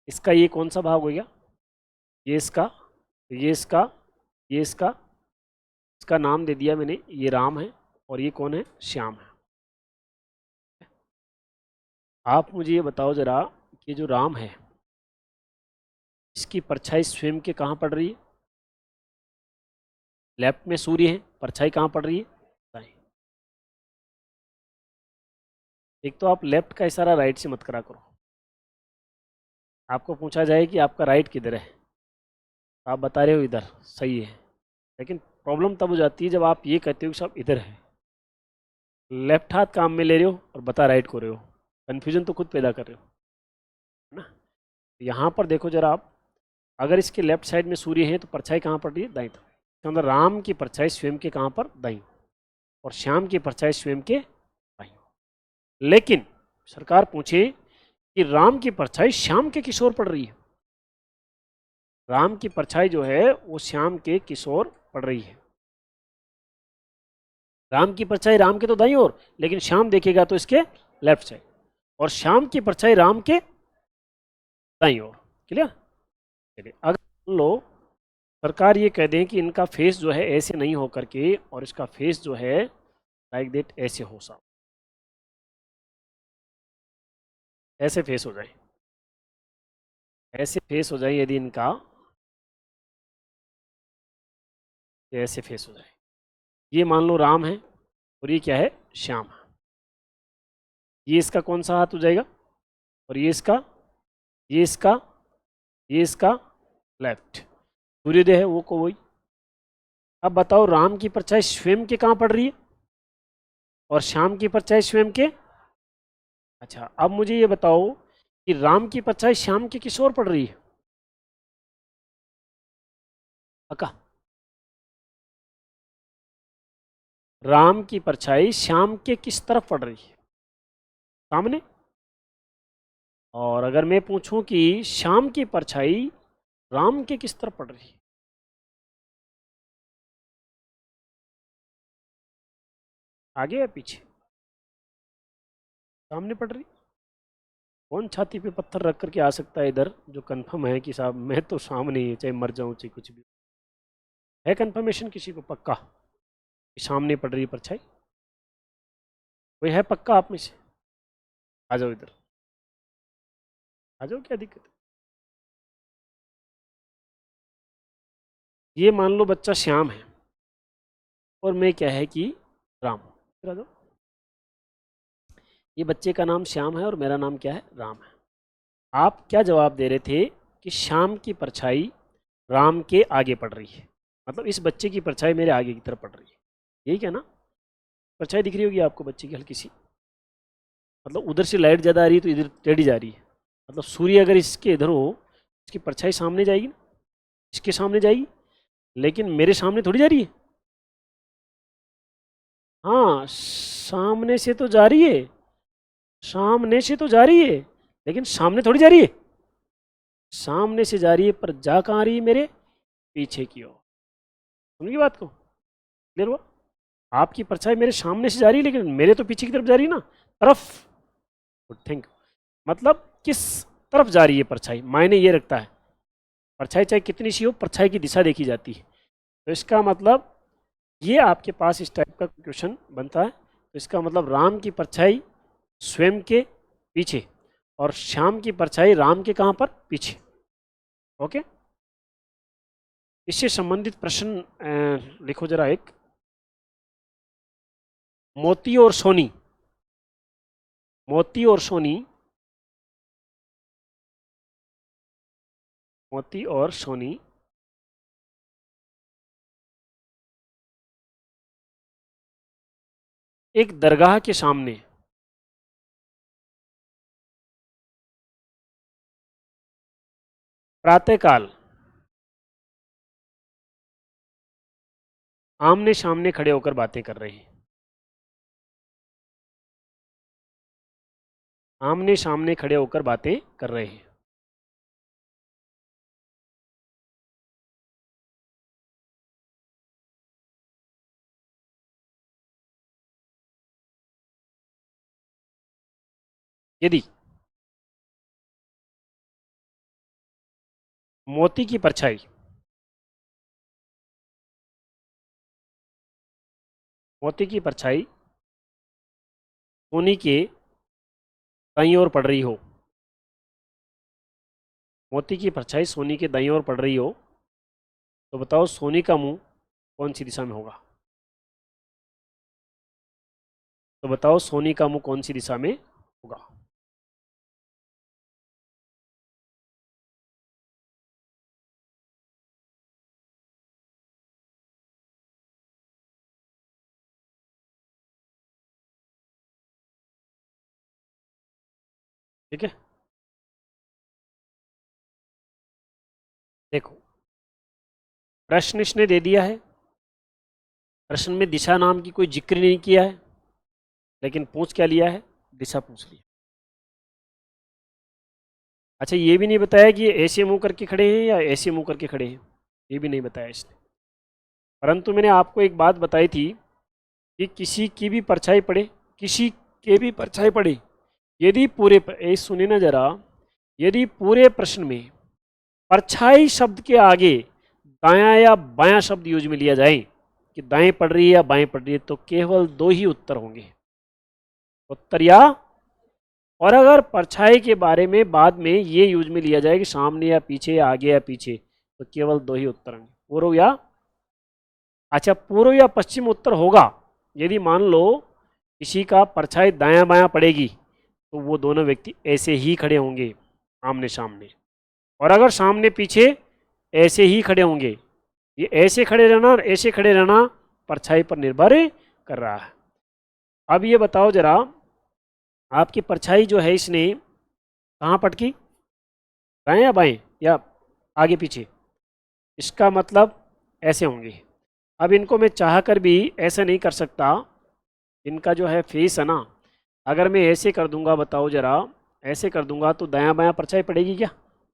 इसका ये कौन सा भाग हो गया, ये इसका, ये इसका, ये इसका, इसका नाम दे दिया मैंने, ये राम है और ये कौन है, श्याम है। आप मुझे ये बताओ जरा कि जो राम है इसकी परछाई स्वयं के कहाँ पड़ रही है, लेफ्ट में सूर्य है, परछाई कहाँ पड़ रही है, दाएं। एक तो आप लेफ्ट का इशारा राइट से मत करा करो, आपको पूछा जाए कि आपका राइट किधर है, आप बता रहे हो इधर, सही है, लेकिन प्रॉब्लम तब हो जाती है जब आप ये कहते हो कि सब इधर है, लेफ्ट हाथ काम में ले रहे हो और बता राइट को रहे हो, कन्फ्यूजन तो खुद पैदा कर रहे हो, है ना। यहाँ पर देखो जरा आप, अगर इसके लेफ्ट साइड में सूर्य है तो परछाई कहाँ पड़ रही है, दाईं तरफ, इसके अंदर राम की परछाई स्वयं के कहाँ पर, दाईं, और श्याम की परछाई स्वयं के बाईं। लेकिन सरकार पूछे कि राम की परछाई श्याम के किस ओर पड़ रही है, राम की परछाई जो है वो श्याम के किस ओर पड़ रही है, राम की परछाई राम के तो दाईं ओर, लेकिन श्याम देखेगा तो इसके लेफ्ट साइड, और श्याम की परछाई राम के दाईं ओर, क्लियर। चलिए अगर मान लो सरकार ये कह दें कि इनका फेस जो है ऐसे नहीं हो करके और इसका फेस जो है लाइक दैट ऐसे हो, सा ऐसे फेस हो जाए, ऐसे फेस हो जाए, यदि इनका ऐसे फेस हो जाए, ये मान लो राम है और ये क्या है, श्याम है, ये इसका कौन सा हाथ हो जाएगा, और ये इसका, ये इसका, ये इसका लेफ्ट, सूर्योदय है वो को वही। अब बताओ राम की परछाई स्वयं के कहाँ पड़ रही है और श्याम की परछाई स्वयं के, अच्छा अब मुझे ये बताओ कि राम की परछाई श्याम के किस ओर पड़ रही है, अका, राम की परछाई श्याम के किस तरफ पड़ रही है, सामने। और अगर मैं पूछूं कि श्याम की परछाई राम के किस तरफ पड़ रही है, आगे या पीछे, सामने पड़ रही। कौन छाती पे पत्थर रख करके आ सकता है इधर जो कंफर्म है कि साहब मैं तो सामने ही, चाहे मर जाऊं चाहे कुछ भी, है कंफर्मेशन किसी को पक्का कि सामने पड़ रही है परछाई, कोई है पक्का आप में से, आ जाओ इधर, आ जाओ, क्या दिक्कत है। ये मान लो बच्चा श्याम है और मैं क्या है कि राम, इधर आ जाओ, ये बच्चे का नाम श्याम है और मेरा नाम क्या है, राम है। आप क्या जवाब दे रहे थे कि श्याम की परछाई राम के आगे पड़ रही है, मतलब इस बच्चे की परछाई मेरे आगे की तरफ पड़ रही है, यही क्या ना, परछाई दिख रही होगी आपको बच्चे की हल्की सी, मतलब उधर से लाइट ज़्यादा आ रही है तो इधर टेढ़ी जा रही है, मतलब सूर्य अगर इसके इधर हो इसकी परछाई सामने जाएगी ना, इसके सामने जाएगी, लेकिन मेरे सामने थोड़ी जा रही है, हाँ सामने से तो जा रही है, सामने से तो जा रही है, लेकिन सामने थोड़ी जा रही है, सामने से जा रही है पर जा कहाँ रही है, मेरे पीछे की ओर, समझिए बात को, क्लियर हुआ। आपकी परछाई मेरे सामने से जा रही है लेकिन मेरे तो पीछे की तरफ जा रही है ना, तरफ, गुड थिंक, मतलब किस तरफ जा रही है परछाई, मायने ये रखता है। परछाई चाहे कितनी सी हो, परछाई की दिशा देखी जाती है। तो इसका मतलब ये आपके पास इस टाइप का क्वेश्चन बनता है। तो इसका मतलब राम की परछाई स्वयं के पीछे और श्याम की परछाई राम के कहाँ पर, पीछे। ओके, इससे संबंधित प्रश्न लिखो जरा एक। मोती और सोनी, मोती और सोनी, मोती और सोनी एक दरगाह के सामने प्रातःकाल आमने सामने खड़े होकर बातें कर रहे हैं। आमने सामने खड़े होकर बातें कर रहे हैं। यदि मोती की परछाई, मोती की परछाई सोनी के दाईं ओर पड़ रही हो, मोती की परछाई सोनी के दाईं ओर पड़ रही हो, तो बताओ सोनी का मुंह कौन सी दिशा में होगा? तो बताओ सोनी का मुंह कौन सी दिशा में होगा? ठीक है, देखो प्रश्न इसने दे दिया है, प्रश्न में दिशा नाम की कोई जिक्र नहीं किया है, लेकिन पूछ क्या लिया है? दिशा पूछ लिया। अच्छा, ये भी नहीं बताया कि ये ऐसे मुंह करके खड़े हैं या ऐसे मुंह करके खड़े हैं, ये भी नहीं बताया इसने। परंतु मैंने आपको एक बात बताई थी कि किसी की भी परछाई पड़े, किसी के भी परछाई पड़े, यदि पूरे सुनिए ना जरा, यदि पूरे प्रश्न में परछाई शब्द के आगे दायां या बायां शब्द यूज में लिया जाए कि दाएं पड़ रही है या बाएं पड़ रही है, तो केवल दो ही उत्तर होंगे, उत्तर या, और अगर परछाई के बारे में बाद में ये यूज में लिया जाए कि सामने या पीछे या आगे या पीछे, तो केवल दो ही उत्तर होंगे, पूर्व या, अच्छा पूर्व या पश्चिम उत्तर होगा यदि मान लो किसी का परछाई दायां बायां पड़ेगी, तो वो दोनों व्यक्ति ऐसे ही खड़े होंगे आमने सामने, और अगर सामने पीछे ऐसे ही खड़े होंगे, ये ऐसे खड़े रहना और ऐसे खड़े रहना परछाई पर निर्भर कर रहा है। अब ये बताओ जरा, आपकी परछाई जो है इसने कहाँ पटकी, दाएं या बाएं या आगे पीछे? इसका मतलब ऐसे होंगे। अब इनको मैं चाह कर भी ऐसे नहीं कर सकता, इनका जो है फेस है ना, अगर मैं ऐसे कर दूंगा, बताओ जरा ऐसे कर दूंगा, तो दायां बायां परछाई पड़ेगी क्या?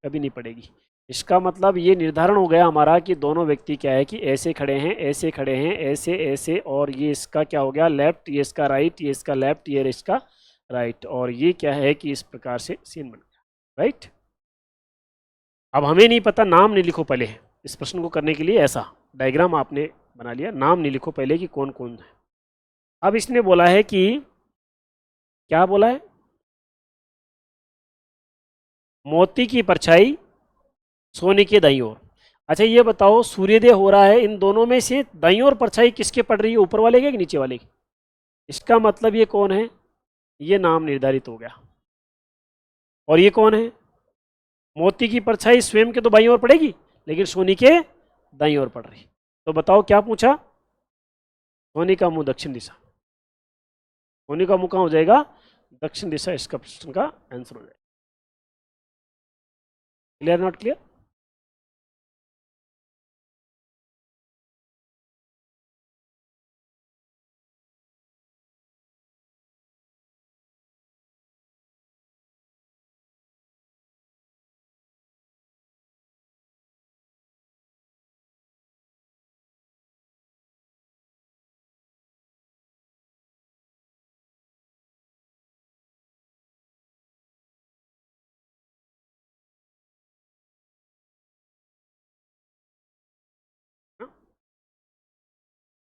कभी नहीं पड़ेगी। इसका मतलब ये निर्धारण हो गया हमारा कि दोनों व्यक्ति क्या है कि ऐसे खड़े हैं, ऐसे खड़े हैं, ऐसे ऐसे, और ये इसका क्या हो गया लेफ्ट, ये इसका राइट, ये इसका लेफ्ट, ये इसका राइट, और ये क्या है कि इस प्रकार से सीन बन गया, राइट। अब हमें नहीं पता, नाम नहीं लिखो पहले, इस प्रश्न को करने के लिए ऐसा डायग्राम आपने बना लिया, नाम नहीं लिखो पहले कि कौन कौन है। अब इसने बोला है कि, क्या बोला है, मोती की परछाई सोने के दाईं ओर। अच्छा ये बताओ, सूर्योदय हो रहा है, इन दोनों में से दाईं ओर परछाई किसके पड़ रही है, ऊपर वाले के कि नीचे वाले की? इसका मतलब ये कौन है, ये नाम निर्धारित हो गया। और ये कौन है, मोती की परछाई स्वयं के तो बाईं ओर पड़ेगी, लेकिन सोनी के दाईं ओर पड़ रही। तो बताओ क्या पूछा, सोनी का मुंह दक्षिण दिशा, सोनी का मुंह कहाँ हो जाएगा, दक्षिण दिशा, इसका प्रश्न का आंसर हो जाएगा। Clear not clear?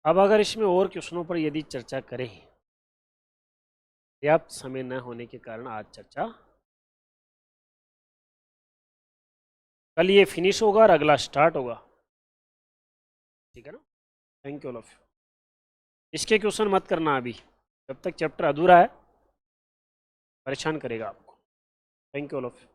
अब अगर इसमें और क्वेश्चनों पर यदि चर्चा करें, पर्याप्त समय न होने के कारण आज चर्चा, कल ये फिनिश होगा और अगला स्टार्ट होगा, ठीक है ना। Thank you all of you. इसके क्वेश्चन मत करना अभी, जब तक चैप्टर अधूरा है, परेशान करेगा आपको। Thank you all of you.